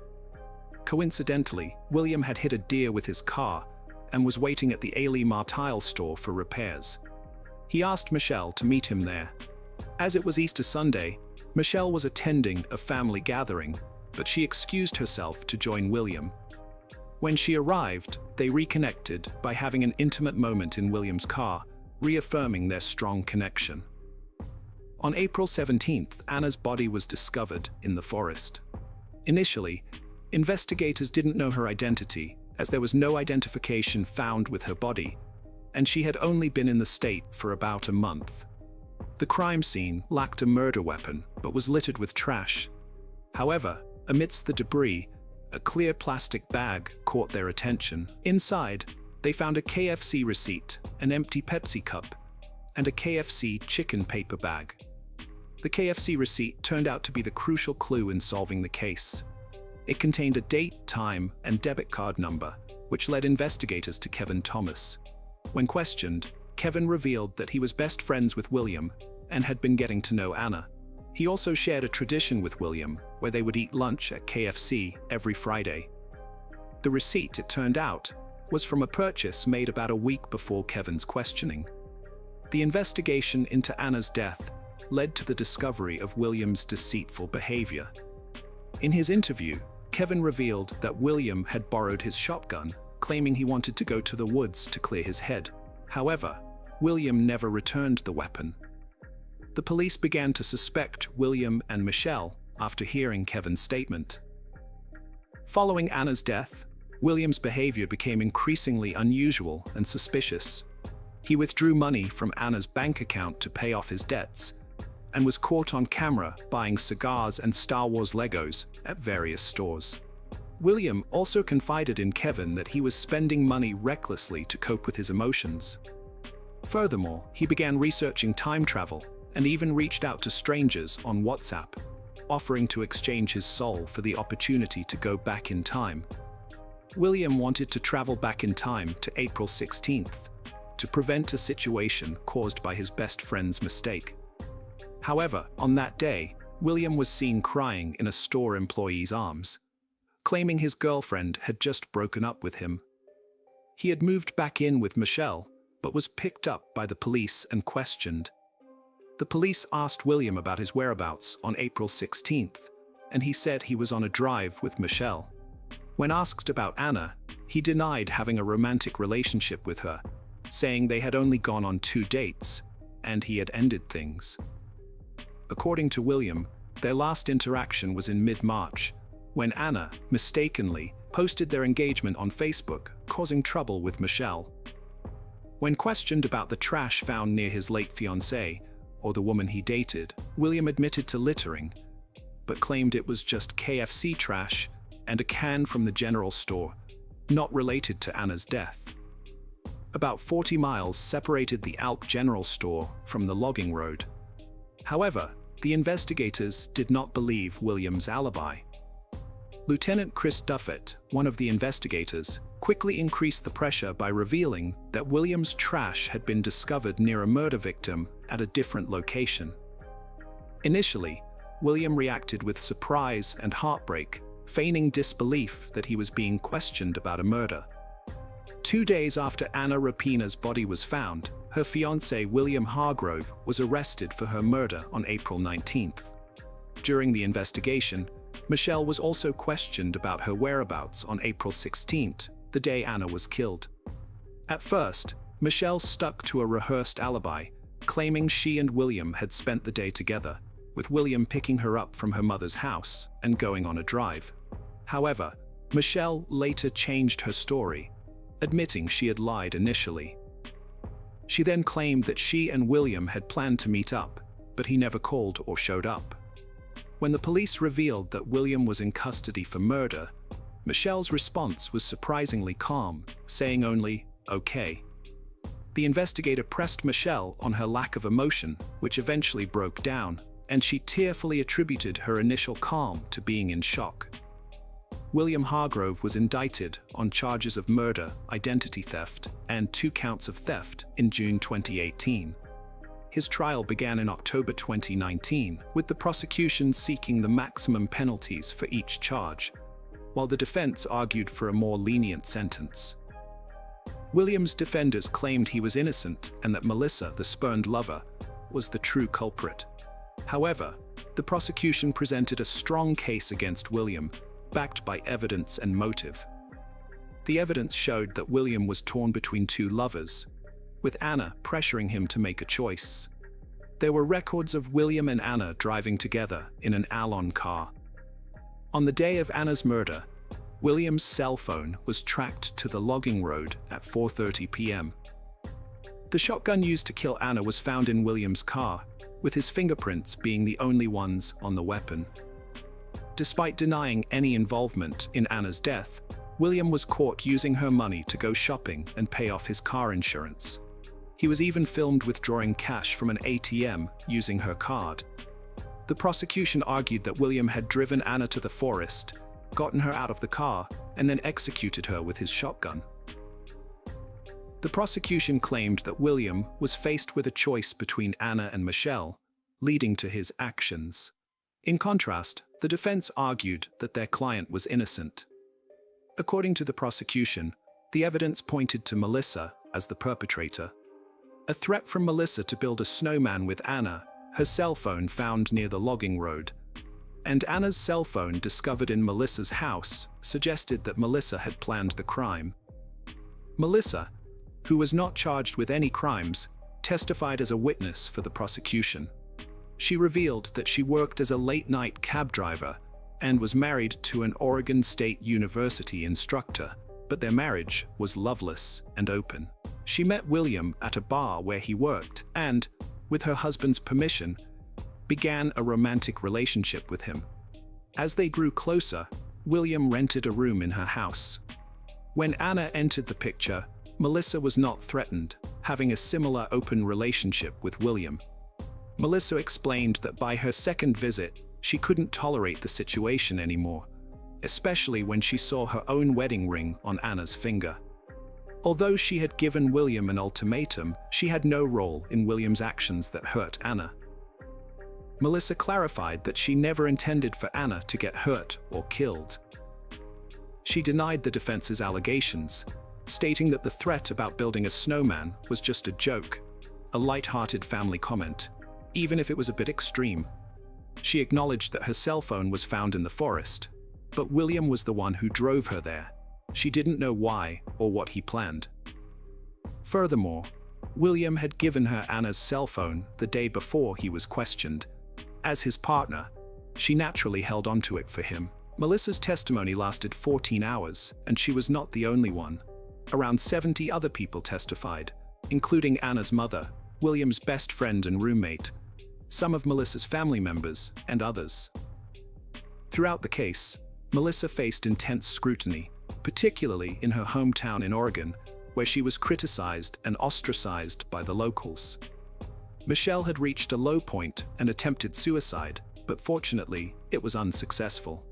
Coincidentally, William had hit a deer with his car and was waiting at the Ali Martile store for repairs. He asked Michelle to meet him there. As it was Easter Sunday, Michelle was attending a family gathering, but she excused herself to join William. When she arrived, they reconnected by having an intimate moment in William's car, reaffirming their strong connection. On April 17th, Anna's body was discovered in the forest. Initially, investigators didn't know her identity, as there was no identification found with her body, and she had only been in the state for about a month. The crime scene lacked a murder weapon, but was littered with trash. However, amidst the debris, a clear plastic bag caught their attention. Inside, they found a KFC receipt, an empty Pepsi cup, and a KFC chicken paper bag. The KFC receipt turned out to be the crucial clue in solving the case. It contained a date, time, and debit card number, which led investigators to Kevin Thomas. When questioned, Kevin revealed that he was best friends with William and had been getting to know Anna. He also shared a tradition with William where they would eat lunch at KFC every Friday. The receipt, it turned out, was from a purchase made about a week before Kevin's questioning. The investigation into Anna's death led to the discovery of William's deceitful behavior. In his interview, Kevin revealed that William had borrowed his shotgun, claiming he wanted to go to the woods to clear his head. However, William never returned the weapon. The police began to suspect William and Michelle after hearing Kevin's statement. Following Anna's death, William's behavior became increasingly unusual and suspicious. He withdrew money from Anna's bank account to pay off his debts, and was caught on camera buying cigars and Star Wars Legos at various stores. William also confided in Kevin that he was spending money recklessly to cope with his emotions. Furthermore, he began researching time travel and even reached out to strangers on WhatsApp, offering to exchange his soul for the opportunity to go back in time. William wanted to travel back in time to April 16th to prevent a situation caused by his best friend's mistake. However, on that day, William was seen crying in a store employee's arms, claiming his girlfriend had just broken up with him. He had moved back in with Michelle, but was picked up by the police and questioned. The police asked William about his whereabouts on April 16th, and he said he was on a drive with Michelle. When asked about Anna, he denied having a romantic relationship with her, saying they had only gone on 2 dates, and he had ended things. According to William, their last interaction was in mid-March, when Anna mistakenly posted their engagement on Facebook, causing trouble with Michelle. When questioned about the trash found near his late fiancée, or the woman he dated, William admitted to littering, but claimed it was just KFC trash and a can from the general store, not related to Anna's death. About 40 miles separated the Alp General Store from the logging road. However, the investigators did not believe William's alibi. Lieutenant Chris Duffett, one of the investigators, quickly increased the pressure by revealing that William's trash had been discovered near a murder victim at a different location. Initially, William reacted with surprise and heartbreak, feigning disbelief that he was being questioned about a murder. 2 days after Anna Rapina's body was found, her fiancé William Hargrove was arrested for her murder on April 19th. During the investigation, Michelle was also questioned about her whereabouts on April 16th, the day Anna was killed. At first, Michelle stuck to a rehearsed alibi, claiming she and William had spent the day together, with William picking her up from her mother's house and going on a drive. However, Michelle later changed her story, admitting she had lied initially. She then claimed that she and William had planned to meet up, but he never called or showed up. When the police revealed that William was in custody for murder, Michelle's response was surprisingly calm, saying only, "Okay." The investigator pressed Michelle on her lack of emotion, which eventually broke down, and she tearfully attributed her initial calm to being in shock. William Hargrove was indicted on charges of murder, identity theft, and 2 counts of theft in June 2018. His trial began in October 2019, with the prosecution seeking the maximum penalties for each charge, while the defense argued for a more lenient sentence. William's defenders claimed he was innocent and that Melissa, the spurned lover, was the true culprit. However, the prosecution presented a strong case against William, backed by evidence and motive. The evidence showed that William was torn between 2 lovers, with Anna pressuring him to make a choice. There were records of William and Anna driving together in an Alon car. On the day of Anna's murder, William's cell phone was tracked to the logging road at 4:30 p.m. The shotgun used to kill Anna was found in William's car, with his fingerprints being the only ones on the weapon. Despite denying any involvement in Anna's death, William was caught using her money to go shopping and pay off his car insurance. He was even filmed withdrawing cash from an ATM using her card. The prosecution argued that William had driven Anna to the forest, gotten her out of the car, and then executed her with his shotgun. The prosecution claimed that William was faced with a choice between Anna and Michelle, leading to his actions. In contrast, the defense argued that their client was innocent. According to the prosecution, the evidence pointed to Melissa as the perpetrator. A threat from Melissa to build a snowman with Anna, her cell phone found near the logging road, and Anna's cell phone discovered in Melissa's house suggested that Melissa had planned the crime. Melissa, who was not charged with any crimes, testified as a witness for the prosecution. She revealed that she worked as a late-night cab driver and was married to an Oregon State University instructor, but their marriage was loveless and open. She met William at a bar where he worked and, with her husband's permission, began a romantic relationship with him. As they grew closer, William rented a room in her house. When Anna entered the picture, Melissa was not threatened, having a similar open relationship with William. Melissa explained that by her second visit, she couldn't tolerate the situation anymore, especially when she saw her own wedding ring on Anna's finger. Although she had given William an ultimatum, she had no role in William's actions that hurt Anna. Melissa clarified that she never intended for Anna to get hurt or killed. She denied the defense's allegations, stating that the threat about building a snowman was just a joke, a light-hearted family comment, even if it was a bit extreme. She acknowledged that her cell phone was found in the forest, but William was the one who drove her there. She didn't know why or what he planned. Furthermore, William had given her Anna's cell phone the day before he was questioned. As his partner, she naturally held onto it for him. Melissa's testimony lasted 14 hours, and she was not the only one. Around 70 other people testified, including Anna's mother, William's best friend and roommate, some of Melissa's family members, and others. Throughout the case, Melissa faced intense scrutiny, particularly in her hometown in Oregon, where she was criticized and ostracized by the locals. Michelle had reached a low point and attempted suicide, but fortunately, it was unsuccessful.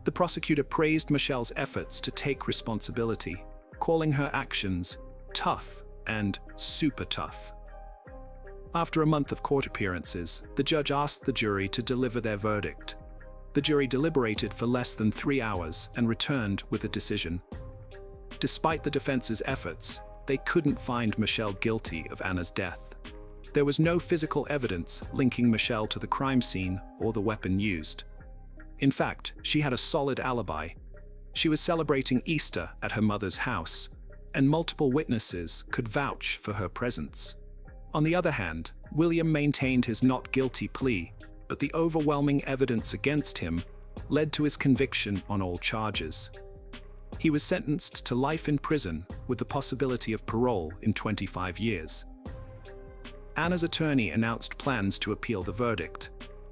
The prosecutor praised Michelle's efforts to take responsibility, calling her actions tough and super tough. After a month of court appearances, the judge asked the jury to deliver their verdict. The jury deliberated for less than 3 hours and returned with a decision. Despite the defense's efforts, they couldn't find Michelle guilty of Anna's death. There was no physical evidence linking Michelle to the crime scene or the weapon used. In fact, she had a solid alibi. She was celebrating Easter at her mother's house, and multiple witnesses could vouch for her presence. On the other hand, William maintained his not guilty plea, but the overwhelming evidence against him led to his conviction on all charges. He was sentenced to life in prison with the possibility of parole in 25 years. Anna's attorney announced plans to appeal the verdict.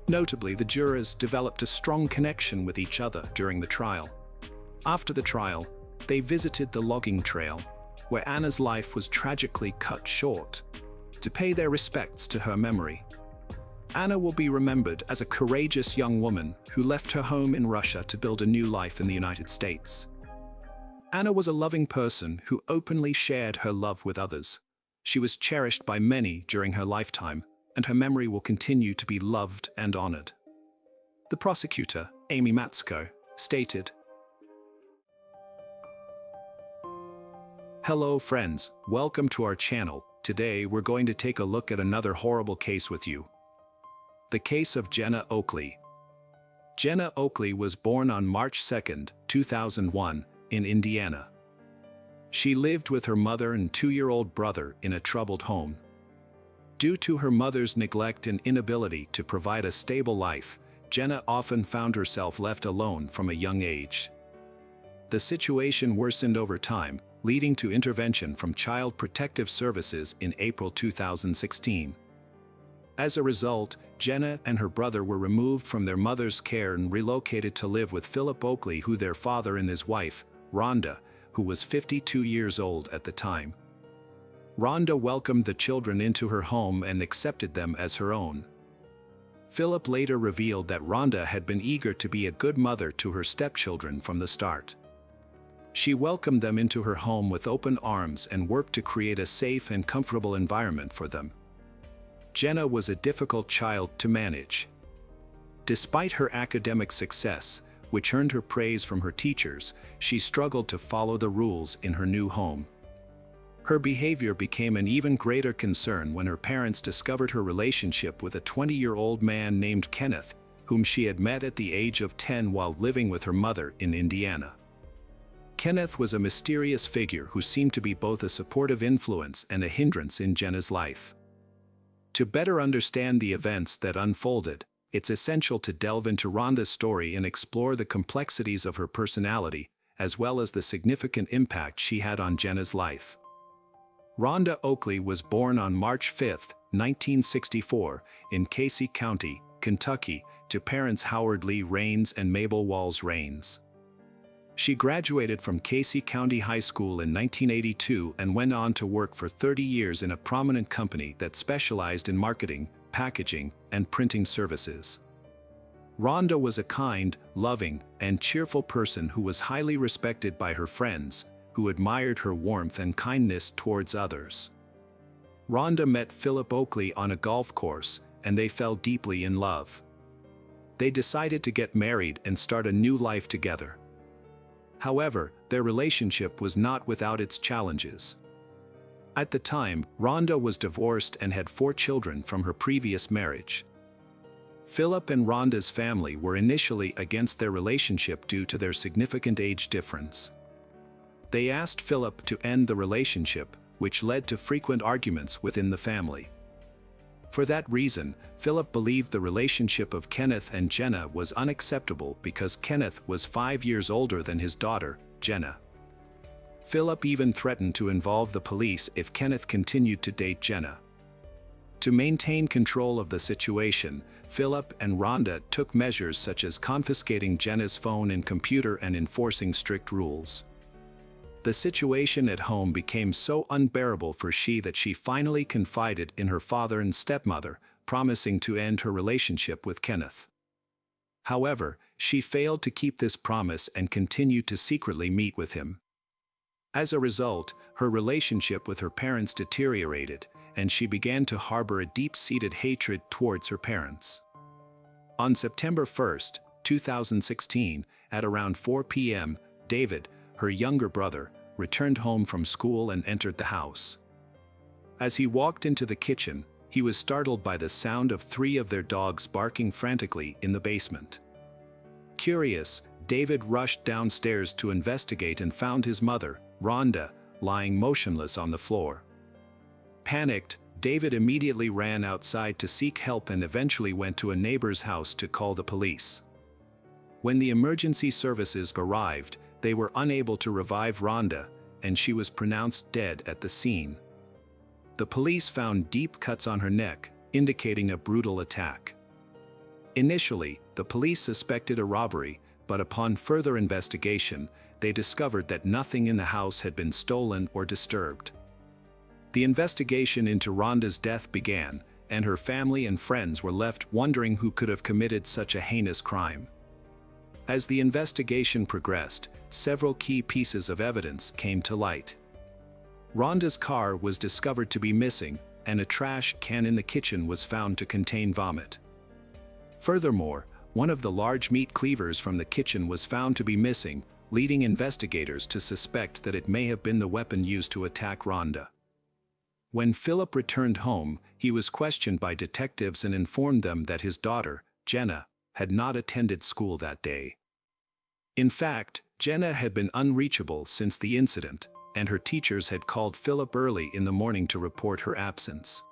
Notably, the jurors developed a strong connection with each other during the trial. After the trial, they visited the logging trail, where Anna's life was tragically cut short, to pay their respects to her memory. Anna will be remembered as a courageous young woman who left her home in Russia to build a new life in the United States. Anna was a loving person who openly shared her love with others. She was cherished by many during her lifetime, and her memory will continue to be loved and honored. The prosecutor, Amy Matsko, stated, "Hello friends, welcome to our channel. Today we're going to take a look at another horrible case with you. The case of Jenna Oakley. Jenna Oakley was born on March 2, 2001, in Indiana. She lived with her mother and two-year-old brother in a troubled home. Due to her mother's neglect and inability to provide a stable life, Jenna often found herself left alone from a young age. The situation worsened over time, leading to intervention from Child Protective Services in April 2016. As a result, Jenna and her brother were removed from their mother's care and relocated to live with Philip Oakley, who their father and his wife, Rhonda, who was 52 years old at the time. Rhonda welcomed the children into her home and accepted them as her own. Philip later revealed that Rhonda had been eager to be a good mother to her stepchildren from the start. She welcomed them into her home with open arms and worked to create a safe and comfortable environment for them. Jenna was a difficult child to manage. Despite her academic success, which earned her praise from her teachers, she struggled to follow the rules in her new home. Her behavior became an even greater concern when her parents discovered her relationship with a 20-year-old man named Kenneth, whom she had met at the age of 10 while living with her mother in Indiana. Kenneth was a mysterious figure who seemed to be both a supportive influence and a hindrance in Jenna's life. To better understand the events that unfolded, it's essential to delve into Rhonda's story and explore the complexities of her personality, as well as the significant impact she had on Jenna's life. Rhonda Oakley was born on March 5, 1964, in Casey County, Kentucky, to parents Howard Lee Raines and Mabel Walls Raines. She graduated from Casey County High School in 1982 and went on to work for 30 years in a prominent company that specialized in marketing, packaging, and printing services. Rhonda was a kind, loving, and cheerful person who was highly respected by her friends, who admired her warmth and kindness towards others. Rhonda met Philip Oakley on a golf course, and they fell deeply in love. They decided to get married and start a new life together. However, their relationship was not without its challenges. At the time, Rhonda was divorced and had 4 children from her previous marriage. Philip and Rhonda's family were initially against their relationship due to their significant age difference. They asked Philip to end the relationship, which led to frequent arguments within the family. For that reason, Philip believed the relationship of Kenneth and Jenna was unacceptable because Kenneth was 5 years older than his daughter, Jenna. Philip even threatened to involve the police if Kenneth continued to date Jenna. To maintain control of the situation, Philip and Rhonda took measures such as confiscating Jenna's phone and computer and enforcing strict rules. The situation at home became so unbearable for she that she finally confided in her father and stepmother, promising to end her relationship with Kenneth. However, she failed to keep this promise and continued to secretly meet with him. As a result, her relationship with her parents deteriorated, and she began to harbor a deep-seated hatred towards her parents. On September 1, 2016, at around 4 p.m., David, her younger brother, returned home from school and entered the house. As he walked into the kitchen, he was startled by the sound of 3 of their dogs barking frantically in the basement. Curious, David rushed downstairs to investigate and found his mother, Rhonda, lying motionless on the floor. Panicked, David immediately ran outside to seek help and eventually went to a neighbor's house to call the police. When the emergency services arrived, they were unable to revive Rhonda, and she was pronounced dead at the scene. The police found deep cuts on her neck, indicating a brutal attack. Initially, the police suspected a robbery, but upon further investigation, they discovered that nothing in the house had been stolen or disturbed. The investigation into Rhonda's death began, and her family and friends were left wondering who could have committed such a heinous crime. As the investigation progressed, several key pieces of evidence came to light. Rhonda's car was discovered to be missing, and a trash can in the kitchen was found to contain vomit. Furthermore, one of the large meat cleavers from the kitchen was found to be missing, leading investigators to suspect that it may have been the weapon used to attack Rhonda. When Philip returned home, he was questioned by detectives and informed them that his daughter, Jenna, had not attended school that day. In fact, Jenna had been unreachable since the incident, and her teachers had called Philip early in the morning to report her absence.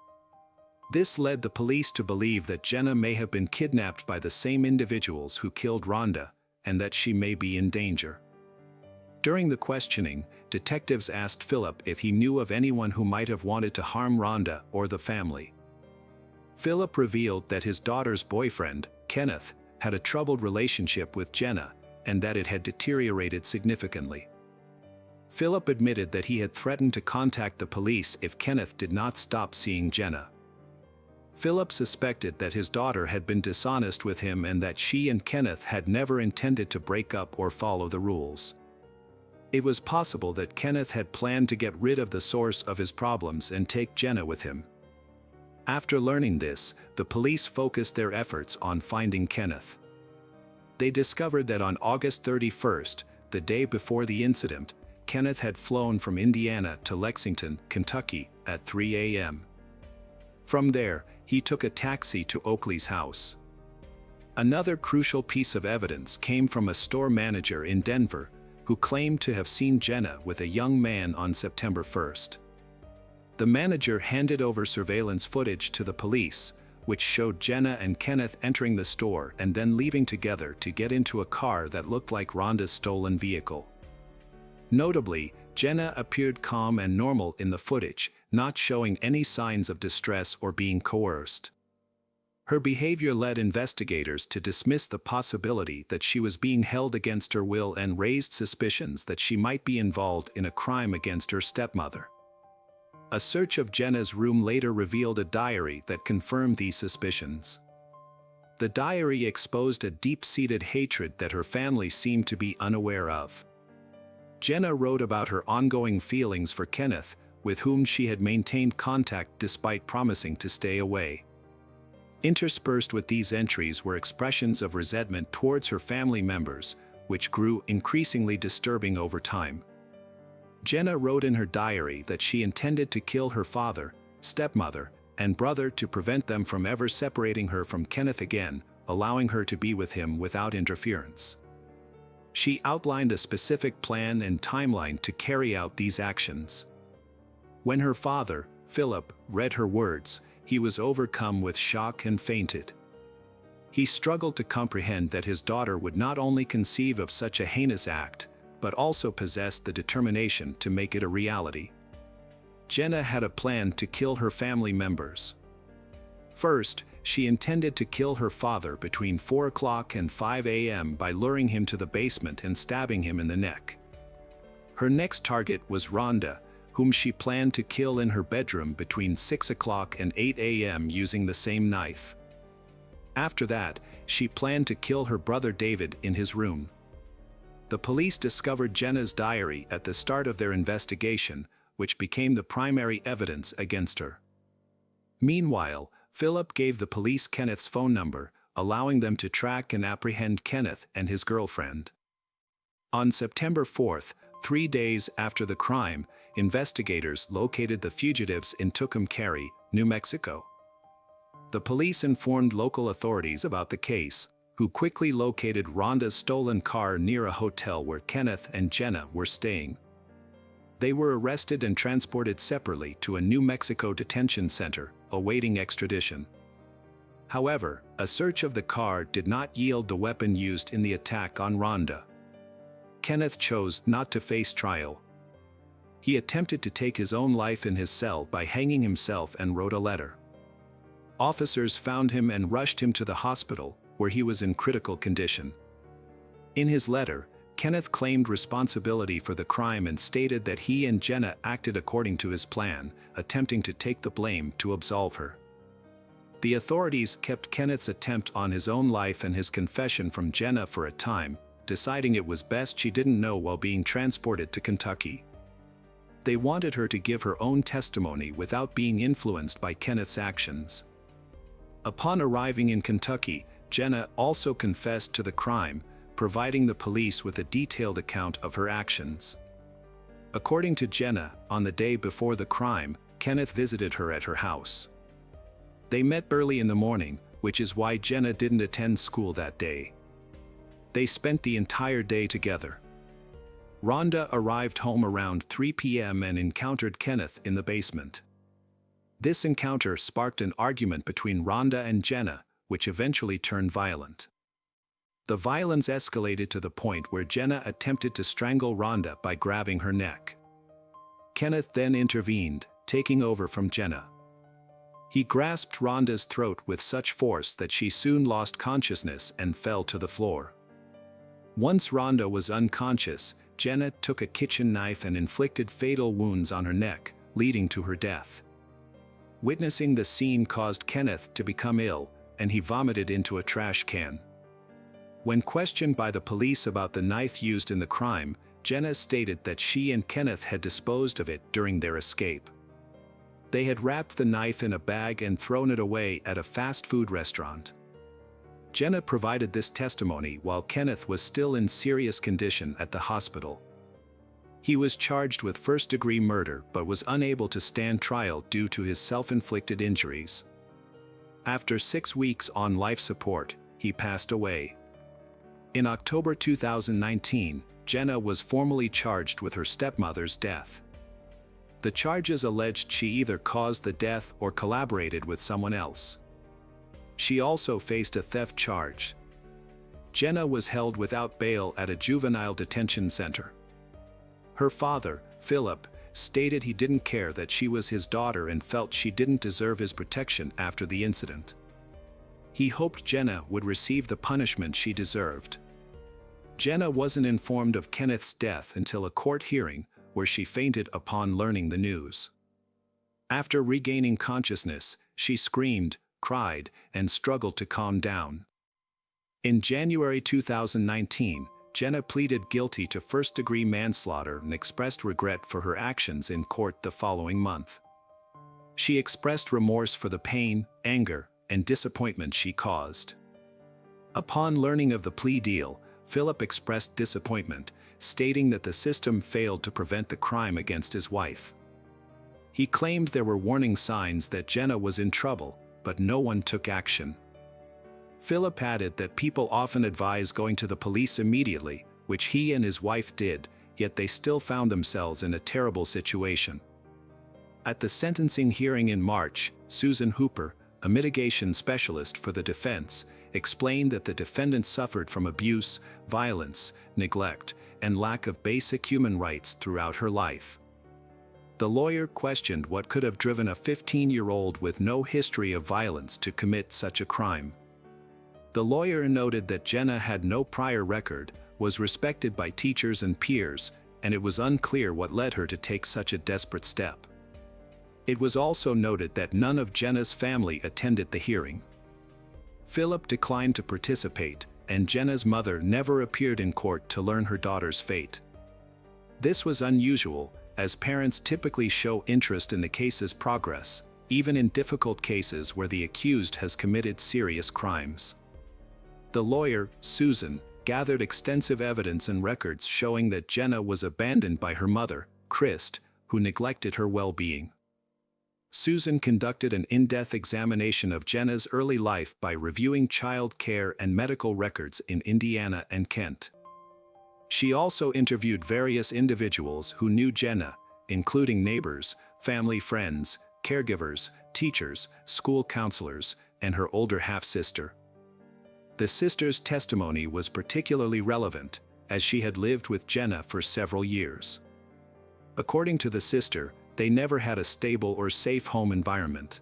This led the police to believe that Jenna may have been kidnapped by the same individuals who killed Rhonda, and that she may be in danger. During the questioning, detectives asked Philip if he knew of anyone who might have wanted to harm Rhonda or the family. Philip revealed that his daughter's boyfriend, Kenneth, had a troubled relationship with Jenna, and that it had deteriorated significantly. Philip admitted that he had threatened to contact the police if Kenneth did not stop seeing Jenna. Philip suspected that his daughter had been dishonest with him and that she and Kenneth had never intended to break up or follow the rules. It was possible that Kenneth had planned to get rid of the source of his problems and take Jenna with him. After learning this, the police focused their efforts on finding Kenneth. They discovered that on August 31st, the day before the incident, Kenneth had flown from Indiana to Lexington, Kentucky, at 3 a.m. From there, he took a taxi to Oakley's house. Another crucial piece of evidence came from a store manager in Denver, who claimed to have seen Jenna with a young man on September 1st. The manager handed over surveillance footage to the police, which showed Jenna and Kenneth entering the store and then leaving together to get into a car that looked like Rhonda's stolen vehicle. Notably, Jenna appeared calm and normal in the footage, not showing any signs of distress or being coerced. Her behavior led investigators to dismiss the possibility that she was being held against her will and raised suspicions that she might be involved in a crime against her stepmother. A search of Jenna's room later revealed a diary that confirmed these suspicions. The diary exposed a deep-seated hatred that her family seemed to be unaware of. Jenna wrote about her ongoing feelings for Kenneth, with whom she had maintained contact despite promising to stay away. Interspersed with these entries were expressions of resentment towards her family members, which grew increasingly disturbing over time. Jenna wrote in her diary that she intended to kill her father, stepmother, and brother to prevent them from ever separating her from Kenneth again, allowing her to be with him without interference. She outlined a specific plan and timeline to carry out these actions. When her father, Philip, read her words, he was overcome with shock and fainted. He struggled to comprehend that his daughter would not only conceive of such a heinous act, but also possess the determination to make it a reality. Jenna had a plan to kill her family members. First, she intended to kill her father between 4 o'clock and 5 a.m. by luring him to the basement and stabbing him in the neck. Her next target was Rhonda, whom she planned to kill in her bedroom between 6 o'clock and 8 a.m. using the same knife. After that, she planned to kill her brother David in his room. The police discovered Jenna's diary at the start of their investigation, which became the primary evidence against her. Meanwhile, Philip gave the police Kenneth's phone number, allowing them to track and apprehend Kenneth and his girlfriend. On September 4th, 3 days after the crime, investigators located the fugitives in Tucumcari, New Mexico. The police informed local authorities about the case, who quickly located Rhonda's stolen car near a hotel where Kenneth and Jenna were staying. They were arrested and transported separately to a New Mexico detention center, awaiting extradition. However, a search of the car did not yield the weapon used in the attack on Rhonda. Kenneth chose not to face trial. He attempted to take his own life in his cell by hanging himself and wrote a letter. Officers found him and rushed him to the hospital, where he was in critical condition. In his letter, Kenneth claimed responsibility for the crime and stated that he and Jenna acted according to his plan, attempting to take the blame to absolve her. The authorities kept Kenneth's attempt on his own life and his confession from Jenna for a time, deciding it was best she didn't know while being transported to Kentucky. They wanted her to give her own testimony without being influenced by Kenneth's actions. Upon arriving in Kentucky, Jenna also confessed to the crime, providing the police with a detailed account of her actions. According to Jenna, on the day before the crime, Kenneth visited her at her house. They met early in the morning, which is why Jenna didn't attend school that day. They spent the entire day together. Rhonda arrived home around 3 p.m. and encountered Kenneth in the basement. This encounter sparked an argument between Rhonda and Jenna, which eventually turned violent. The violence escalated to the point where Jenna attempted to strangle Rhonda by grabbing her neck. Kenneth then intervened, taking over from Jenna. He grasped Rhonda's throat with such force that she soon lost consciousness and fell to the floor. Once Rhonda was unconscious, Jenna took a kitchen knife and inflicted fatal wounds on her neck, leading to her death. Witnessing the scene caused Kenneth to become ill, and he vomited into a trash can. When questioned by the police about the knife used in the crime, Jenna stated that she and Kenneth had disposed of it during their escape. They had wrapped the knife in a bag and thrown it away at a fast food restaurant. Jenna provided this testimony while Kenneth was still in serious condition at the hospital. He was charged with first-degree murder but was unable to stand trial due to his self-inflicted injuries. After 6 weeks on life support, he passed away. In October 2019, Jenna was formally charged with her stepmother's death. The charges alleged she either caused the death or collaborated with someone else. She also faced a theft charge. Jenna was held without bail at a juvenile detention center. Her father, Philip, stated he didn't care that she was his daughter and felt she didn't deserve his protection after the incident. He hoped Jenna would receive the punishment she deserved. Jenna wasn't informed of Kenneth's death until a court hearing, where she fainted upon learning the news. After regaining consciousness, she screamed, cried, and struggled to calm down. In January 2019, Jenna pleaded guilty to first-degree manslaughter and expressed regret for her actions in court the following month. She expressed remorse for the pain, anger, and disappointment she caused. Upon learning of the plea deal, Philip expressed disappointment, stating that the system failed to prevent the crime against his wife. He claimed there were warning signs that Jenna was in trouble, but no one took action. Philip added that people often advise going to the police immediately, which he and his wife did, yet they still found themselves in a terrible situation. At the sentencing hearing in March, Susan Hooper, a mitigation specialist for the defense, explained that the defendant suffered from abuse, violence, neglect, and lack of basic human rights throughout her life. The lawyer questioned what could have driven a 15-year-old with no history of violence to commit such a crime. The lawyer noted that Jenna had no prior record, was respected by teachers and peers, and it was unclear what led her to take such a desperate step. It was also noted that none of Jenna's family attended the hearing. Philip declined to participate, and Jenna's mother never appeared in court to learn her daughter's fate. This was unusual, as parents typically show interest in the case's progress, even in difficult cases where the accused has committed serious crimes. The lawyer, Susan, gathered extensive evidence and records showing that Jenna was abandoned by her mother, Christ, who neglected her well-being. Susan conducted an in-depth examination of Jenna's early life by reviewing child care and medical records in Indiana and Kent. She also interviewed various individuals who knew Jenna, including neighbors, family friends, caregivers, teachers, school counselors, and her older half-sister. The sister's testimony was particularly relevant, as she had lived with Jenna for several years. According to the sister, they never had a stable or safe home environment.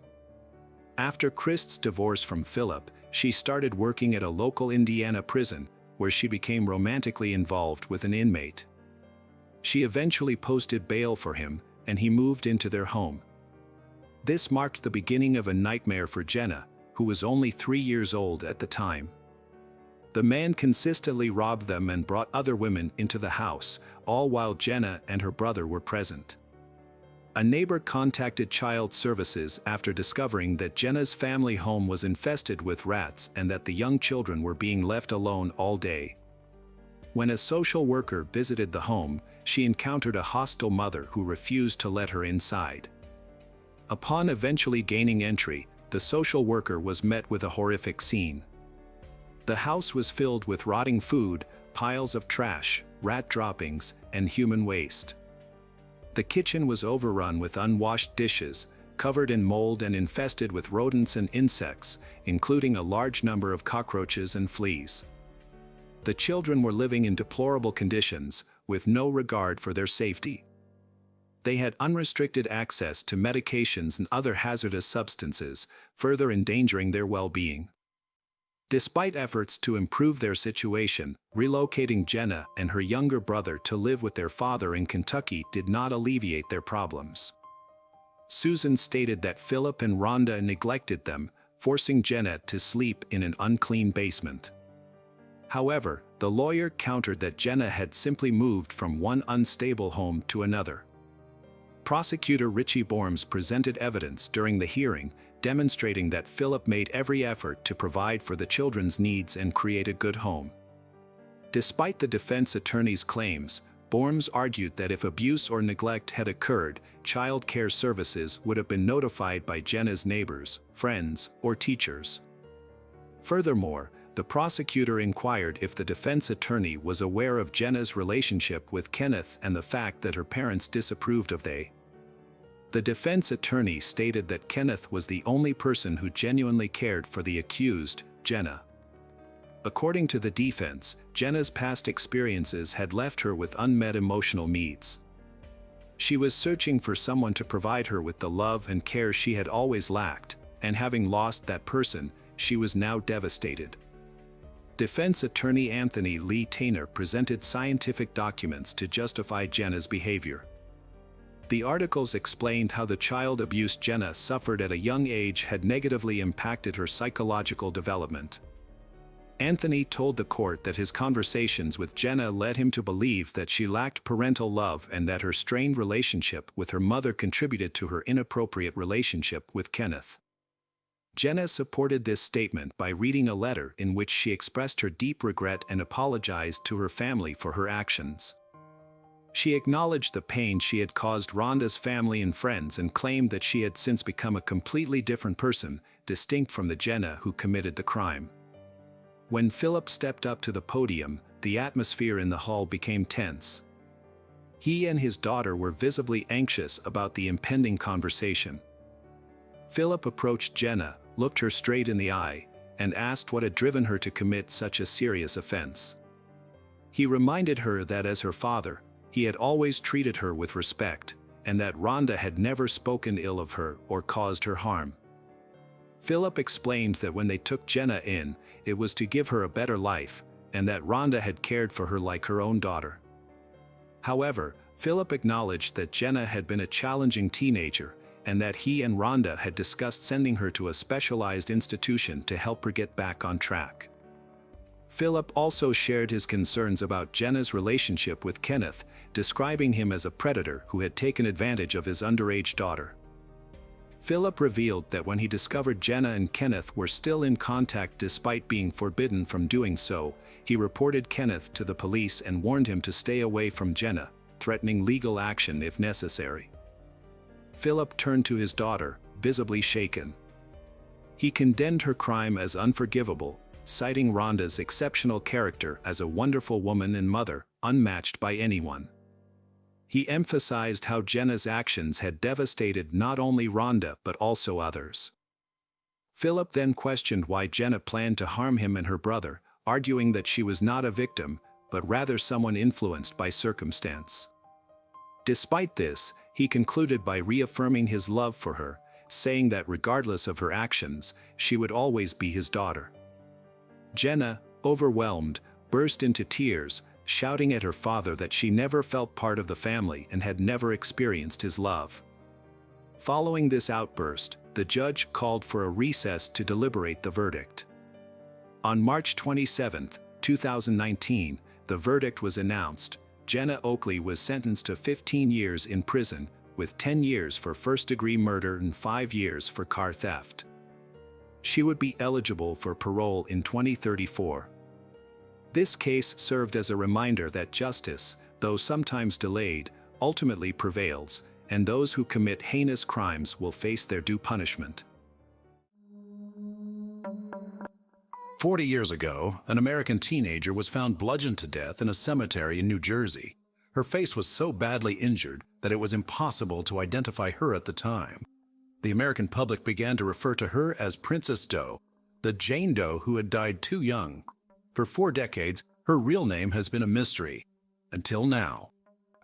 After Christ's divorce from Philip, she started working at a local Indiana prison, where she became romantically involved with an inmate. She eventually posted bail for him, and he moved into their home. This marked the beginning of a nightmare for Jenna, who was only 3 years old at the time. The man consistently robbed them and brought other women into the house, all while Jenna and her brother were present. A neighbor contacted Child Services after discovering that Jenna's family home was infested with rats and that the young children were being left alone all day. When a social worker visited the home, she encountered a hostile mother who refused to let her inside. Upon eventually gaining entry, the social worker was met with a horrific scene. The house was filled with rotting food, piles of trash, rat droppings, and human waste. The kitchen was overrun with unwashed dishes, covered in mold and infested with rodents and insects, including a large number of cockroaches and fleas. The children were living in deplorable conditions, with no regard for their safety. They had unrestricted access to medications and other hazardous substances, further endangering their well-being. Despite efforts to improve their situation, relocating Jenna and her younger brother to live with their father in Kentucky did not alleviate their problems. Susan stated that Philip and Rhonda neglected them, forcing Jenna to sleep in an unclean basement. However, the lawyer countered that Jenna had simply moved from one unstable home to another. Prosecutor Richie Borms presented evidence during the hearing, demonstrating that Philip made every effort to provide for the children's needs and create a good home. Despite the defense attorney's claims, Borms argued that if abuse or neglect had occurred, child care services would have been notified by Jenna's neighbors, friends, or teachers. Furthermore, the prosecutor inquired if the defense attorney was aware of Jenna's relationship with Kenneth and the fact that her parents disapproved of they. The defense attorney stated that Kenneth was the only person who genuinely cared for the accused, Jenna. According to the defense, Jenna's past experiences had left her with unmet emotional needs. She was searching for someone to provide her with the love and care she had always lacked, and having lost that person, she was now devastated. Defense attorney Anthony Lee Taylor presented scientific documents to justify Jenna's behavior. The articles explained how the child abuse Jenna suffered at a young age had negatively impacted her psychological development. Anthony told the court that his conversations with Jenna led him to believe that she lacked parental love and that her strained relationship with her mother contributed to her inappropriate relationship with Kenneth. Jenna supported this statement by reading a letter in which she expressed her deep regret and apologized to her family for her actions. She acknowledged the pain she had caused Rhonda's family and friends and claimed that she had since become a completely different person, distinct from the Jenna who committed the crime. When Philip stepped up to the podium, the atmosphere in the hall became tense. He and his daughter were visibly anxious about the impending conversation. Philip approached Jenna, looked her straight in the eye, and asked what had driven her to commit such a serious offense. He reminded her that as her father, he had always treated her with respect, and that Rhonda had never spoken ill of her or caused her harm. Philip explained that when they took Jenna in, it was to give her a better life, and that Rhonda had cared for her like her own daughter. However, Philip acknowledged that Jenna had been a challenging teenager, and that he and Rhonda had discussed sending her to a specialized institution to help her get back on track. Philip also shared his concerns about Jenna's relationship with Kenneth, describing him as a predator who had taken advantage of his underage daughter. Philip revealed that when he discovered Jenna and Kenneth were still in contact despite being forbidden from doing so, he reported Kenneth to the police and warned him to stay away from Jenna, threatening legal action if necessary. Philip turned to his daughter, visibly shaken. He condemned her crime as unforgivable, citing Rhonda's exceptional character as a wonderful woman and mother, unmatched by anyone. He emphasized how Jenna's actions had devastated not only Rhonda but also others. Philip then questioned why Jenna planned to harm him and her brother, arguing that she was not a victim, but rather someone influenced by circumstance. Despite this, he concluded by reaffirming his love for her, saying that regardless of her actions, she would always be his daughter. Jenna, overwhelmed, burst into tears, shouting at her father that she never felt part of the family and had never experienced his love. Following this outburst, the judge called for a recess to deliberate the verdict. On March 27, 2019, the verdict was announced. Jenna Oakley was sentenced to 15 years in prison, with 10 years for first-degree murder and 5 years for car theft. She would be eligible for parole in 2034. This case served as a reminder that justice, though sometimes delayed, ultimately prevails, and those who commit heinous crimes will face their due punishment. 40 years ago, an American teenager was found bludgeoned to death in a cemetery in New Jersey. Her face was so badly injured that it was impossible to identify her at the time. The American public began to refer to her as Princess Doe, the Jane Doe who had died too young. For 4 decades, her real name has been a mystery. Until now.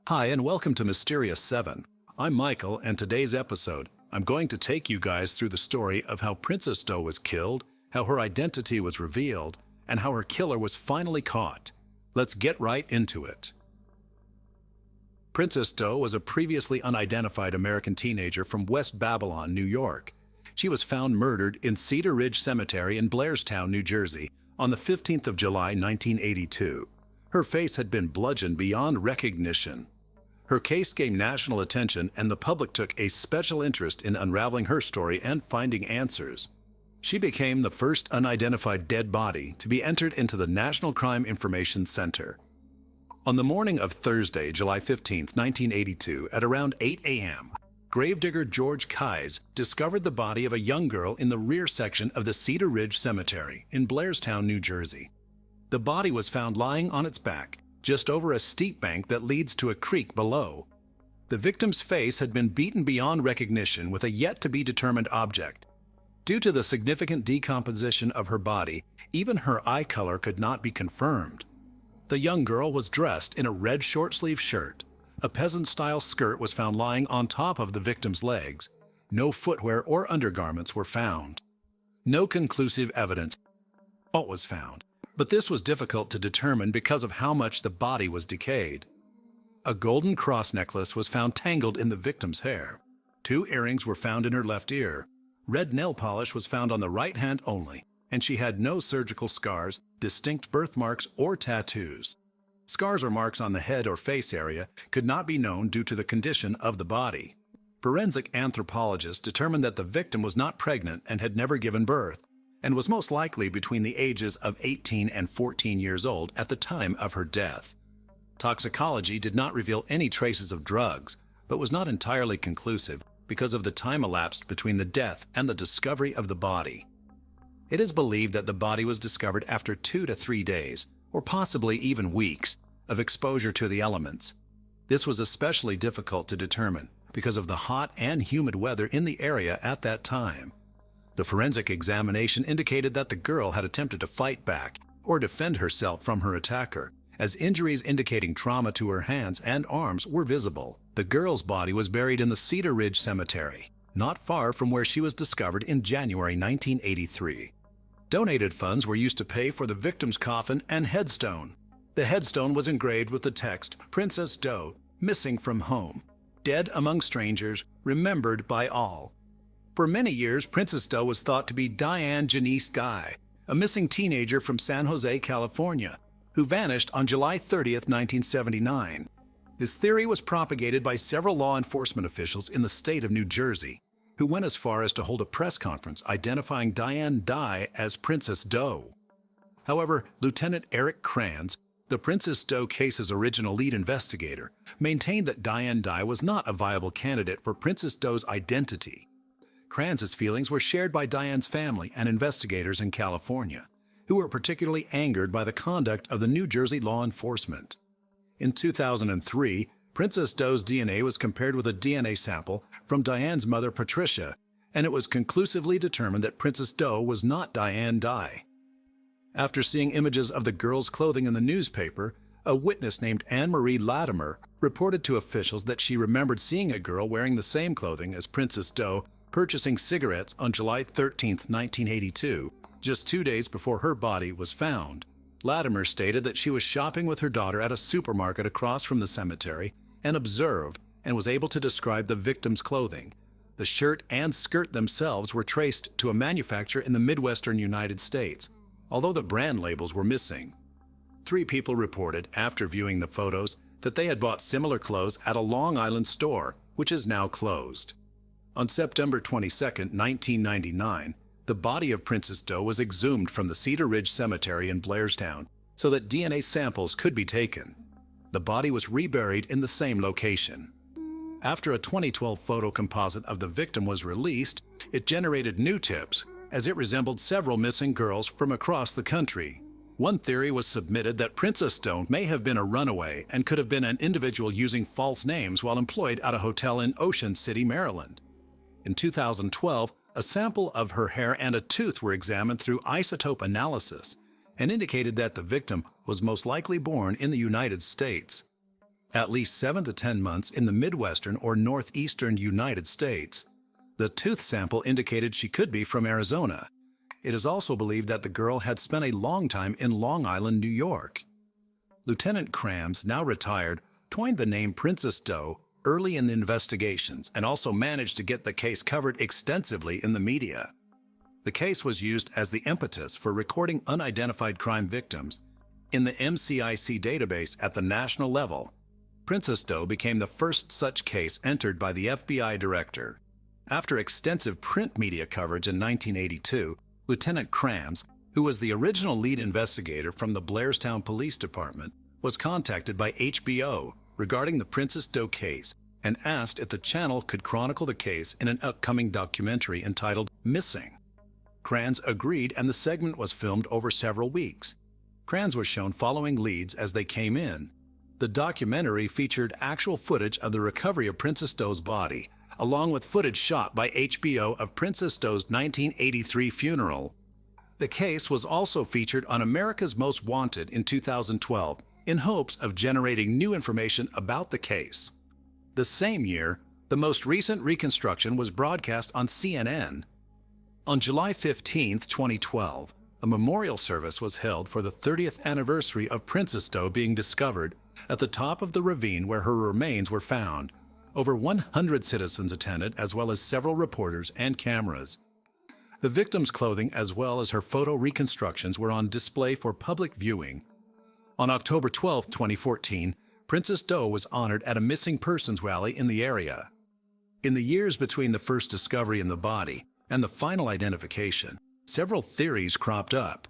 Hi, and welcome to Mysterious 7. I'm Michael, and today's episode, I'm going to take you guys through the story of how Princess Doe was killed, how her identity was revealed, and how her killer was finally caught. Let's get right into it. Princess Doe was a previously unidentified American teenager from West Babylon, New York. She was found murdered in Cedar Ridge Cemetery in Blairstown, New Jersey, on the 15th of July, 1982. Her face had been bludgeoned beyond recognition. Her case gained national attention, and the public took a special interest in unraveling her story and finding answers. She became the first unidentified dead body to be entered into the National Crime Information Center. On the morning of Thursday, July 15, 1982, at around 8 a.m., gravedigger George Keyes discovered the body of a young girl in the rear section of the Cedar Ridge Cemetery in Blairstown, New Jersey. The body was found lying on its back, just over a steep bank that leads to a creek below. The victim's face had been beaten beyond recognition with a yet-to-be-determined object. Due to the significant decomposition of her body, even her eye color could not be confirmed. The young girl was dressed in a red short-sleeved shirt. A peasant-style skirt was found lying on top of the victim's legs. No footwear or undergarments were found. No conclusive evidence was found, but this was difficult to determine because of how much the body was decayed. A golden cross necklace was found tangled in the victim's hair. 2 earrings were found in her left ear. Red nail polish was found on the right hand only, and she had no surgical scars, distinct birthmarks, or tattoos. Scars or marks on the head or face area could not be known due to the condition of the body. Forensic anthropologists determined that the victim was not pregnant and had never given birth, and was most likely between the ages of 18 and 14 years old at the time of her death. Toxicology did not reveal any traces of drugs, but was not entirely conclusive because of the time elapsed between the death and the discovery of the body. It is believed that the body was discovered after 2 to 3 days, or possibly even weeks, of exposure to the elements. This was especially difficult to determine because of the hot and humid weather in the area at that time. The forensic examination indicated that the girl had attempted to fight back or defend herself from her attacker, as injuries indicating trauma to her hands and arms were visible. The girl's body was buried in the Cedar Ridge Cemetery, not far from where she was discovered in January 1983. Donated funds were used to pay for the victim's coffin and headstone. The headstone was engraved with the text, "Princess Doe, missing from home, dead among strangers, remembered by all." For many years, Princess Doe was thought to be Diane Janice Guy, a missing teenager from San Jose, California, who vanished on July 30, 1979. This theory was propagated by several law enforcement officials in the state of New Jersey, who went as far as to hold a press conference identifying Diane Dye as Princess Doe. However, Lieutenant Eric Kranz, the Princess Doe case's original lead investigator, maintained that Diane Dye was not a viable candidate for Princess Doe's identity. Kranz's feelings were shared by Diane's family and investigators in California, who were particularly angered by the conduct of the New Jersey law enforcement. In 2003, Princess Doe's DNA was compared with a DNA sample from Diane's mother, Patricia, and it was conclusively determined that Princess Doe was not Diane Dye. After seeing images of the girl's clothing in the newspaper, a witness named Anne-Marie Latimer reported to officials that she remembered seeing a girl wearing the same clothing as Princess Doe purchasing cigarettes on July 13, 1982, just 2 days before her body was found. Latimer stated that she was shopping with her daughter at a supermarket across from the cemetery and observed and was able to describe the victim's clothing. The shirt and skirt themselves were traced to a manufacturer in the Midwestern United States, although the brand labels were missing. 3 people reported, after viewing the photos, that they had bought similar clothes at a Long Island store, which is now closed. On September 22, 1999, the body of Princess Doe was exhumed from the Cedar Ridge Cemetery in Blairstown so that DNA samples could be taken. The body was reburied in the same location. After a 2012 photo composite of the victim was released, it generated new tips, as it resembled several missing girls from across the country. One theory was submitted that Princess Doe may have been a runaway and could have been an individual using false names while employed at a hotel in Ocean City, Maryland. In 2012, a sample of her hair and a tooth were examined through isotope analysis and indicated that the victim was most likely born in the United States. At least 7 to 10 months in the Midwestern or Northeastern United States. The tooth sample indicated she could be from Arizona. It is also believed that the girl had spent a long time in Long Island, New York. Lieutenant Krams, now retired, coined the name Princess Doe early in the investigations and also managed to get the case covered extensively in the media. The case was used as the impetus for recording unidentified crime victims in the MCIC database at the national level. Princess Doe became the first such case entered by the FBI director. After extensive print media coverage in 1982, Lieutenant Krams, who was the original lead investigator from the Blairstown Police Department, was contacted by HBO regarding the Princess Doe case and asked if the channel could chronicle the case in an upcoming documentary entitled Missing. Krams agreed, and the segment was filmed over several weeks. Krams was shown following leads as they came in. The documentary featured actual footage of the recovery of Princess Doe's body, along with footage shot by HBO of Princess Doe's 1983 funeral. The case was also featured on America's Most Wanted in 2012 in hopes of generating new information about the case. The same year, the most recent reconstruction was broadcast on CNN. On July 15, 2012, a memorial service was held for the 30th anniversary of Princess Doe being discovered at the top of the ravine where her remains were found. Over 100 citizens attended, as well as several reporters and cameras. The victim's clothing, as well as her photo reconstructions, were on display for public viewing. On October 12, 2014, Princess Doe was honored at a missing persons rally in the area. In the years between the first discovery in the body and the final identification, several theories cropped up.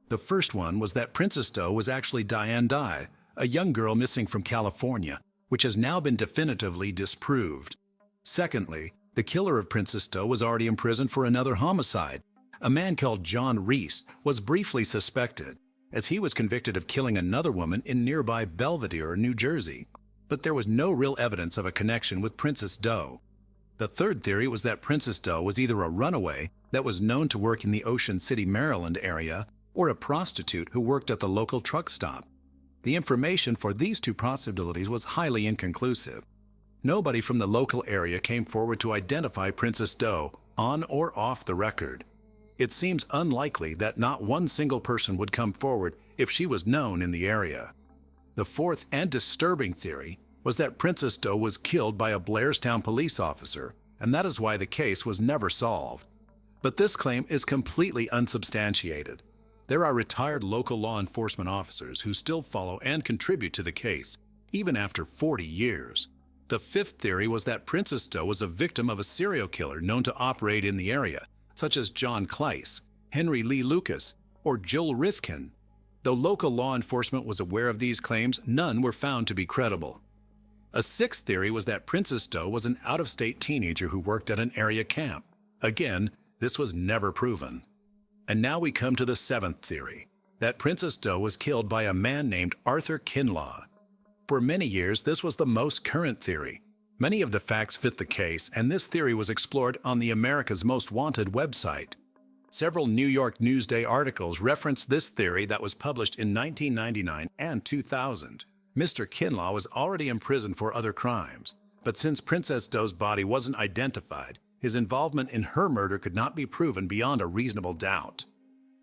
The first one was that Princess Doe was actually Diane Dye, a young girl missing from California, which has now been definitively disproved. Secondly, the killer of Princess Doe was already in prison for another homicide. A man called John Reese was briefly suspected, as he was convicted of killing another woman in nearby Belvedere, New Jersey. But there was no real evidence of a connection with Princess Doe. The third theory was that Princess Doe was either a runaway that was known to work in the Ocean City, Maryland area, or a prostitute who worked at the local truck stop. The information for these two possibilities was highly inconclusive. Nobody from the local area came forward to identify Princess Doe, on or off the record. It seems unlikely that not one single person would come forward if she was known in the area. The fourth and disturbing theory was that Princess Doe was killed by a Blairstown police officer, and that is why the case was never solved. But this claim is completely unsubstantiated. There are retired local law enforcement officers who still follow and contribute to the case, even after 40 years. The fifth theory was that Princess Doe was a victim of a serial killer known to operate in the area, such as John Kleiss, Henry Lee Lucas, or Joel Rifkin. Though local law enforcement was aware of these claims, none were found to be credible. A sixth theory was that Princess Doe was an out-of-state teenager who worked at an area camp. Again, this was never proven. And now we come to the seventh theory, that Princess Doe was killed by a man named Arthur Kinlaw. For many years, this was the most current theory. Many of the facts fit the case, and this theory was explored on the America's Most Wanted website. Several New York Newsday articles referenced this theory that was published in 1999 and 2000. Mr. Kinlaw was already in prison for other crimes, but since Princess Doe's body wasn't identified, his involvement in her murder could not be proven beyond a reasonable doubt.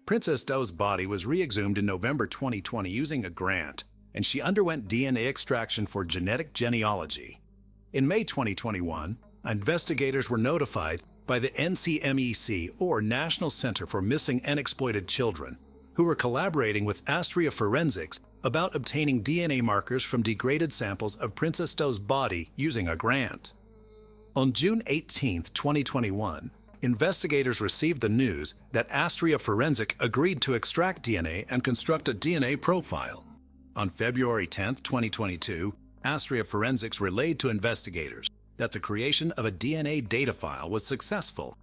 Princess Doe's body was re-exhumed in November 2020 using a grant, and she underwent DNA extraction for genetic genealogy. In May 2021, investigators were notified by the NCMEC, or National Center for Missing and Exploited Children, who were collaborating with Astria Forensics about obtaining DNA markers from degraded samples of Princess Doe's body using a grant. On June 18, 2021, investigators received the news that Astria Forensic agreed to extract DNA and construct a DNA profile. On February 10, 2022, Astria Forensics relayed to investigators that the creation of a DNA data file was successful.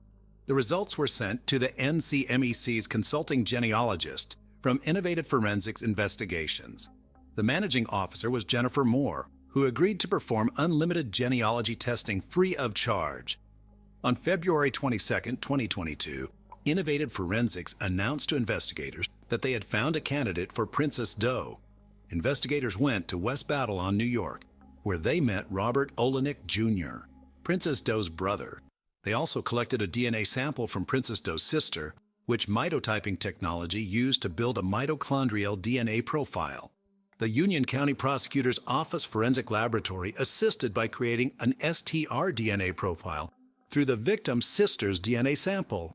The results were sent to the NCMEC's consulting genealogist from Innovative Forensics Investigations. The managing officer was Jennifer Moore, who agreed to perform unlimited genealogy testing free of charge. On February 22, 2022, Innovative Forensics announced to investigators that they had found a candidate for Princess Doe. Investigators went to West Babylon, New York, where they met Robert Olenek Jr., Princess Doe's brother. They also collected a DNA sample from Princess Doe's sister, which mitotyping technology used to build a mitochondrial DNA profile. The Union County Prosecutor's Office Forensic Laboratory assisted by creating an STR DNA profile through the victim's sister's DNA sample.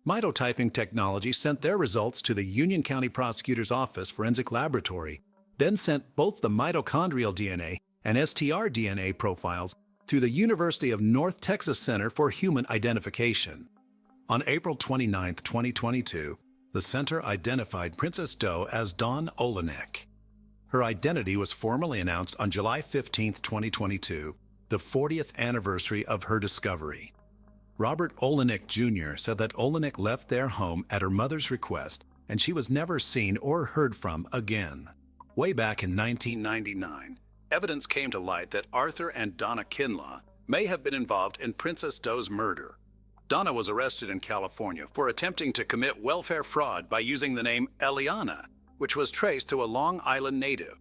Mitotyping technology sent their results to the Union County Prosecutor's Office Forensic Laboratory, then sent both the mitochondrial DNA and STR DNA profiles through the University of North Texas Center for Human Identification. On April 29, 2022, the center identified Princess Doe as Dawn Olenek. Her identity was formally announced on July 15, 2022, the 40th anniversary of her discovery. Robert Olenek Jr. said that Olenek left their home at her mother's request, and she was never seen or heard from again. Way back in 1999, evidence came to light that Arthur and Donna Kinlaw may have been involved in Princess Doe's murder. Donna was arrested in California for attempting to commit welfare fraud by using the name Eliana, which was traced to a Long Island native.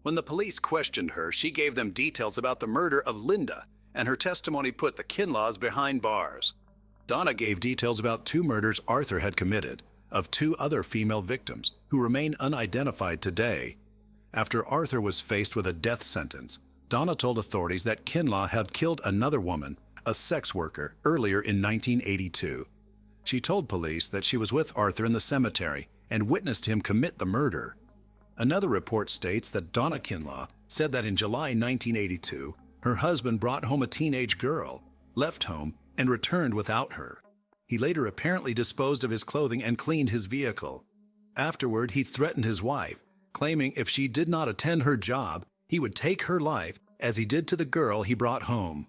When the police questioned her, she gave them details about the murder of Linda, and her testimony put the Kinlaws behind bars. Donna gave details about 2 murders Arthur had committed, of 2 other female victims, who remain unidentified today. After Arthur was faced with a death sentence, Donna told authorities that Kinlaw had killed another woman, a sex worker, earlier in 1982. She told police that she was with Arthur in the cemetery and witnessed him commit the murder. Another report states that Donna Kinlaw said that in July 1982, her husband brought home a teenage girl, left home, and returned without her. He later apparently disposed of his clothing and cleaned his vehicle. Afterward, he threatened his wife, claiming if she did not attend her job, he would take her life as he did to the girl he brought home.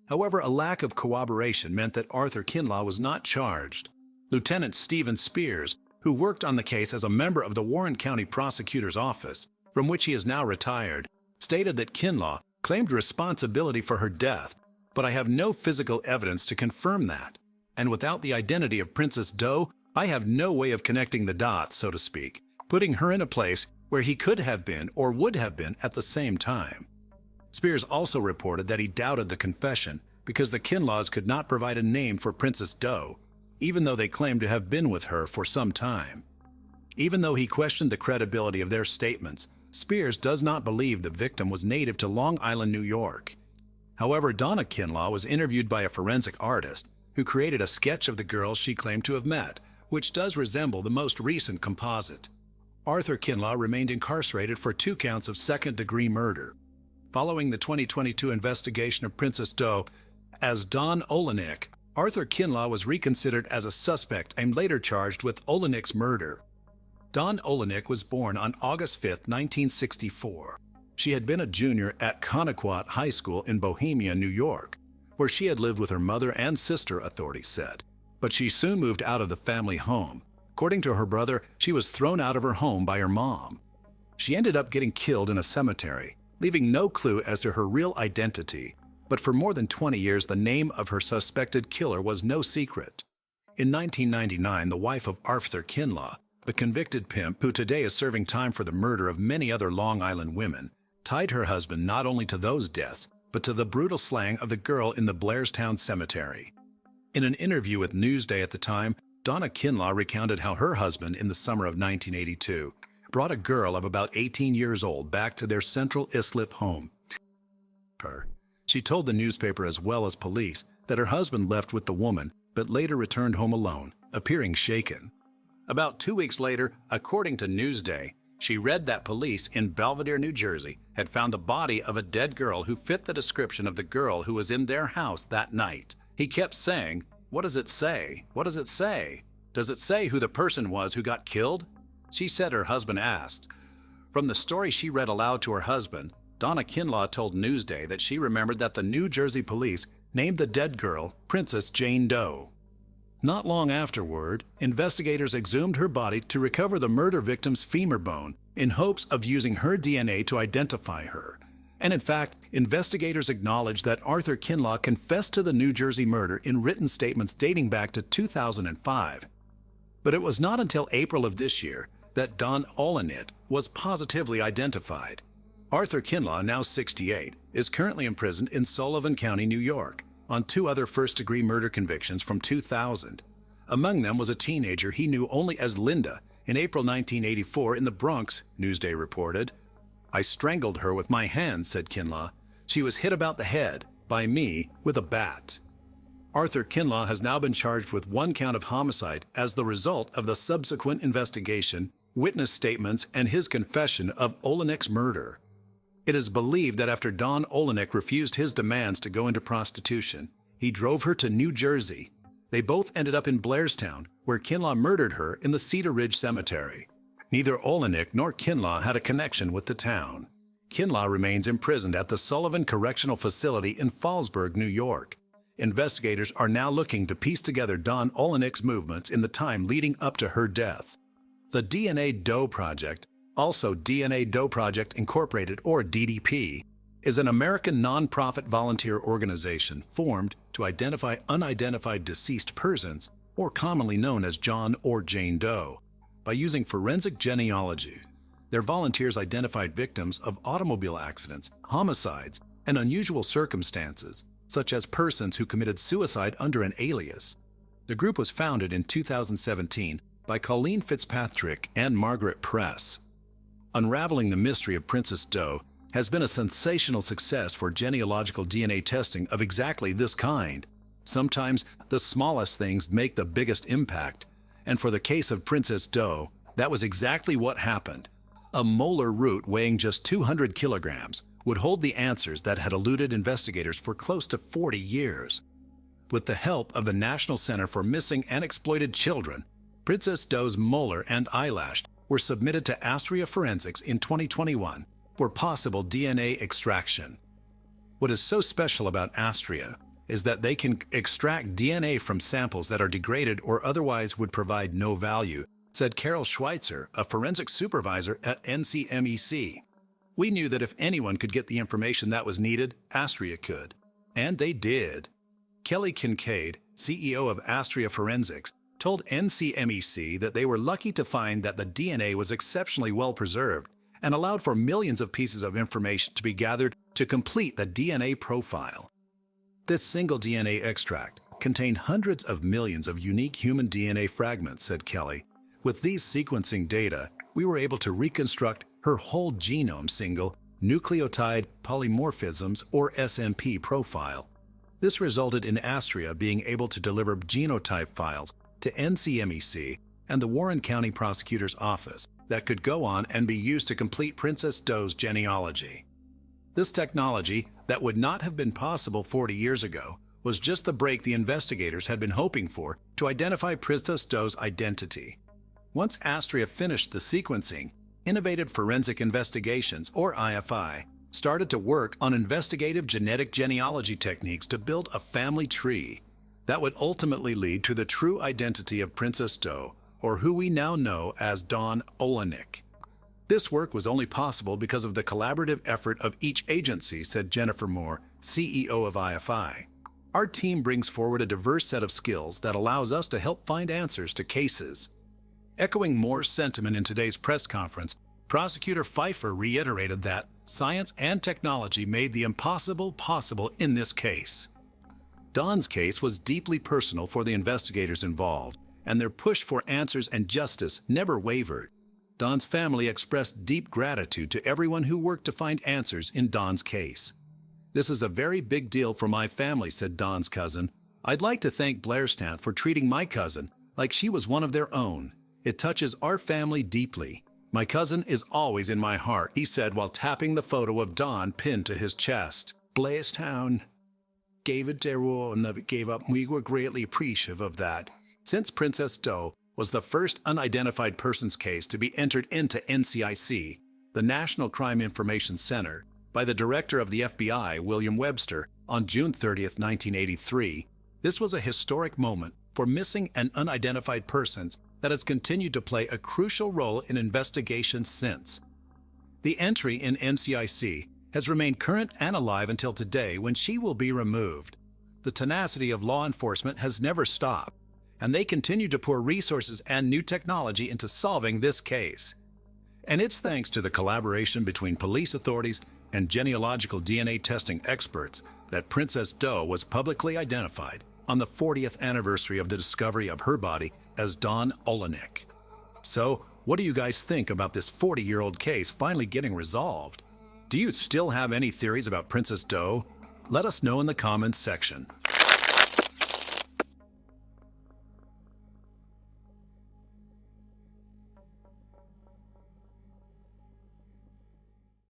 However, a lack of corroboration meant that Arthur Kinlaw was not charged. Lieutenant Stephen Spears, who worked on the case as a member of the Warren County Prosecutor's Office, from which he is now retired, stated that Kinlaw claimed responsibility for her death, but I have no physical evidence to confirm that. And without the identity of Princess Doe, I have no way of connecting the dots, so to speak, putting her in a place where he could have been or would have been at the same time. Spears also reported that he doubted the confession because the Kinlaws could not provide a name for Princess Doe, even though they claimed to have been with her for some time. Even though he questioned the credibility of their statements, Spears does not believe the victim was native to Long Island, New York. However, Donna Kinlaw was interviewed by a forensic artist who created a sketch of the girl she claimed to have met, which does resemble the most recent composite. Arthur Kinlaw remained incarcerated for 2 counts of second-degree murder. Following the 2022 investigation of Princess Doe as Dawn Olenek, Arthur Kinlaw was reconsidered as a suspect and later charged with Olenek's murder. Dawn Olenek was born on August 5, 1964. She had been a junior at Connequot High School in Bohemia, New York, where she had lived with her mother and sister, authorities said. But she soon moved out of the family home. According to her brother, she was thrown out of her home by her mom. She ended up getting killed in a cemetery, leaving no clue as to her real identity. But for more than 20 years, the name of her suspected killer was no secret. In 1999, the wife of Arthur Kinlaw, the convicted pimp who today is serving time for the murder of many other Long Island women, tied her husband not only to those deaths, but to the brutal slaying of the girl in the Blairstown Cemetery. In an interview with Newsday at the time, Donna Kinlaw recounted how her husband, in the summer of 1982, brought a girl of about 18 years old back to their Central Islip home. She told the newspaper as well as police that her husband left with the woman, but later returned home alone, appearing shaken. About 2 weeks later, according to Newsday, she read that police in Belvedere, New Jersey, had found the body of a dead girl who fit the description of the girl who was in their house that night. He kept saying, "What does it say? What does it say? Does it say who the person was who got killed?" She said her husband asked. From the story she read aloud to her husband, Donna Kinlaw told Newsday that she remembered that the New Jersey police named the dead girl Princess Jane Doe. Not long afterward, investigators exhumed her body to recover the murder victim's femur bone in hopes of using her DNA to identify her. And in fact, investigators acknowledged that Arthur Kinlaw confessed to the New Jersey murder in written statements dating back to 2005. But it was not until April of this year that Don Olenek was positively identified. Arthur Kinlaw, now 68, is currently imprisoned in Sullivan County, New York, on 2 other first-degree murder convictions from 2000. Among them was a teenager he knew only as Linda in April 1984 in the Bronx, Newsday reported. "I strangled her with my hands," said Kinlaw. "She was hit about the head, by me, with a bat." Arthur Kinlaw has now been charged with 1 count of homicide as the result of the subsequent investigation, witness statements, and his confession of Olenek's murder. It is believed that after Don Olenek refused his demands to go into prostitution, he drove her to New Jersey. They both ended up in Blairstown, where Kinlaw murdered her in the Cedar Ridge Cemetery. Neither Olenek nor Kinlaw had a connection with the town. Kinlaw remains imprisoned at the Sullivan Correctional Facility in Fallsburg, New York. Investigators are now looking to piece together Don Olenek's movements in the time leading up to her death. The DNA Doe Project, also DNA Doe Project Incorporated, or DDP, is an American nonprofit volunteer organization formed to identify unidentified deceased persons, or commonly known as John or Jane Doe, by using forensic genealogy. Their volunteers identified victims of automobile accidents, homicides, and unusual circumstances, such as persons who committed suicide under an alias. The group was founded in 2017 by Colleen Fitzpatrick and Margaret Press. Unraveling the mystery of Princess Doe has been a sensational success for genealogical DNA testing of exactly this kind. Sometimes the smallest things make the biggest impact, and for the case of Princess Doe, that was exactly what happened. A molar root weighing just 200 kilograms would hold the answers that had eluded investigators for close to 40 years. With the help of the National Center for Missing and Exploited Children, Princess Doe's molar and eyelash were submitted to Astria Forensics in 2021 for possible DNA extraction. What is so special about Astria is that they can extract DNA from samples that are degraded or otherwise would provide no value, said Carol Schweitzer, a forensic supervisor at NCMEC. "We knew that if anyone could get the information that was needed, Astria could. And they did." Kelly Kincaid, CEO of Astria Forensics, told NCMEC that they were lucky to find that the DNA was exceptionally well preserved and allowed for millions of pieces of information to be gathered to complete the DNA profile. This single DNA extract contained hundreds of millions of unique human DNA fragments, said Kelly. With these sequencing data, we were able to reconstruct her whole genome single nucleotide polymorphisms, or SMP, profile. This resulted in Astria being able to deliver genotype files to NCMEC and the Warren County Prosecutor's Office that could go on and be used to complete Princess Doe's genealogy. This technology, that would not have been possible 40 years ago, was just the break the investigators had been hoping for to identify Princess Doe's identity. Once Astria finished the sequencing, Innovative Forensic Investigations, or IFI, started to work on investigative genetic genealogy techniques to build a family tree that would ultimately lead to the true identity of Princess Doe, or who we now know as Don Olenek. This work was only possible because of the collaborative effort of each agency, said Jennifer Moore, CEO of IFI. Our team brings forward a diverse set of skills that allows us to help find answers to cases. Echoing Moore's sentiment in today's press conference, Prosecutor Pfeiffer reiterated that science and technology made the impossible possible in this case. Don's case was deeply personal for the investigators involved, and their push for answers and justice never wavered. Don's family expressed deep gratitude to everyone who worked to find answers in Don's case. "This is a very big deal for my family," said Don's cousin. "I'd like to thank Blairstown for treating my cousin like she was one of their own. It touches our family deeply. My cousin is always in my heart," he said while tapping the photo of Don pinned to his chest. "Blairstown gave it their all and never gave up. We were greatly appreciative of that." Since Princess Doe was the first unidentified persons case to be entered into NCIC, the National Crime Information Center, by the director of the FBI, William Webster, on June 30, 1983, this was a historic moment for missing and unidentified persons that has continued to play a crucial role in investigations since. The entry in NCIC has remained current and alive until today, when she will be removed. The tenacity of law enforcement has never stopped, and they continue to pour resources and new technology into solving this case. And it's thanks to the collaboration between police authorities and genealogical DNA testing experts that Princess Doe was publicly identified on the 40th anniversary of the discovery of her body as Dawn Olenek. So, what do you guys think about this 40-year-old case finally getting resolved? Do you still have any theories about Princess Doe? Let us know in the comments section.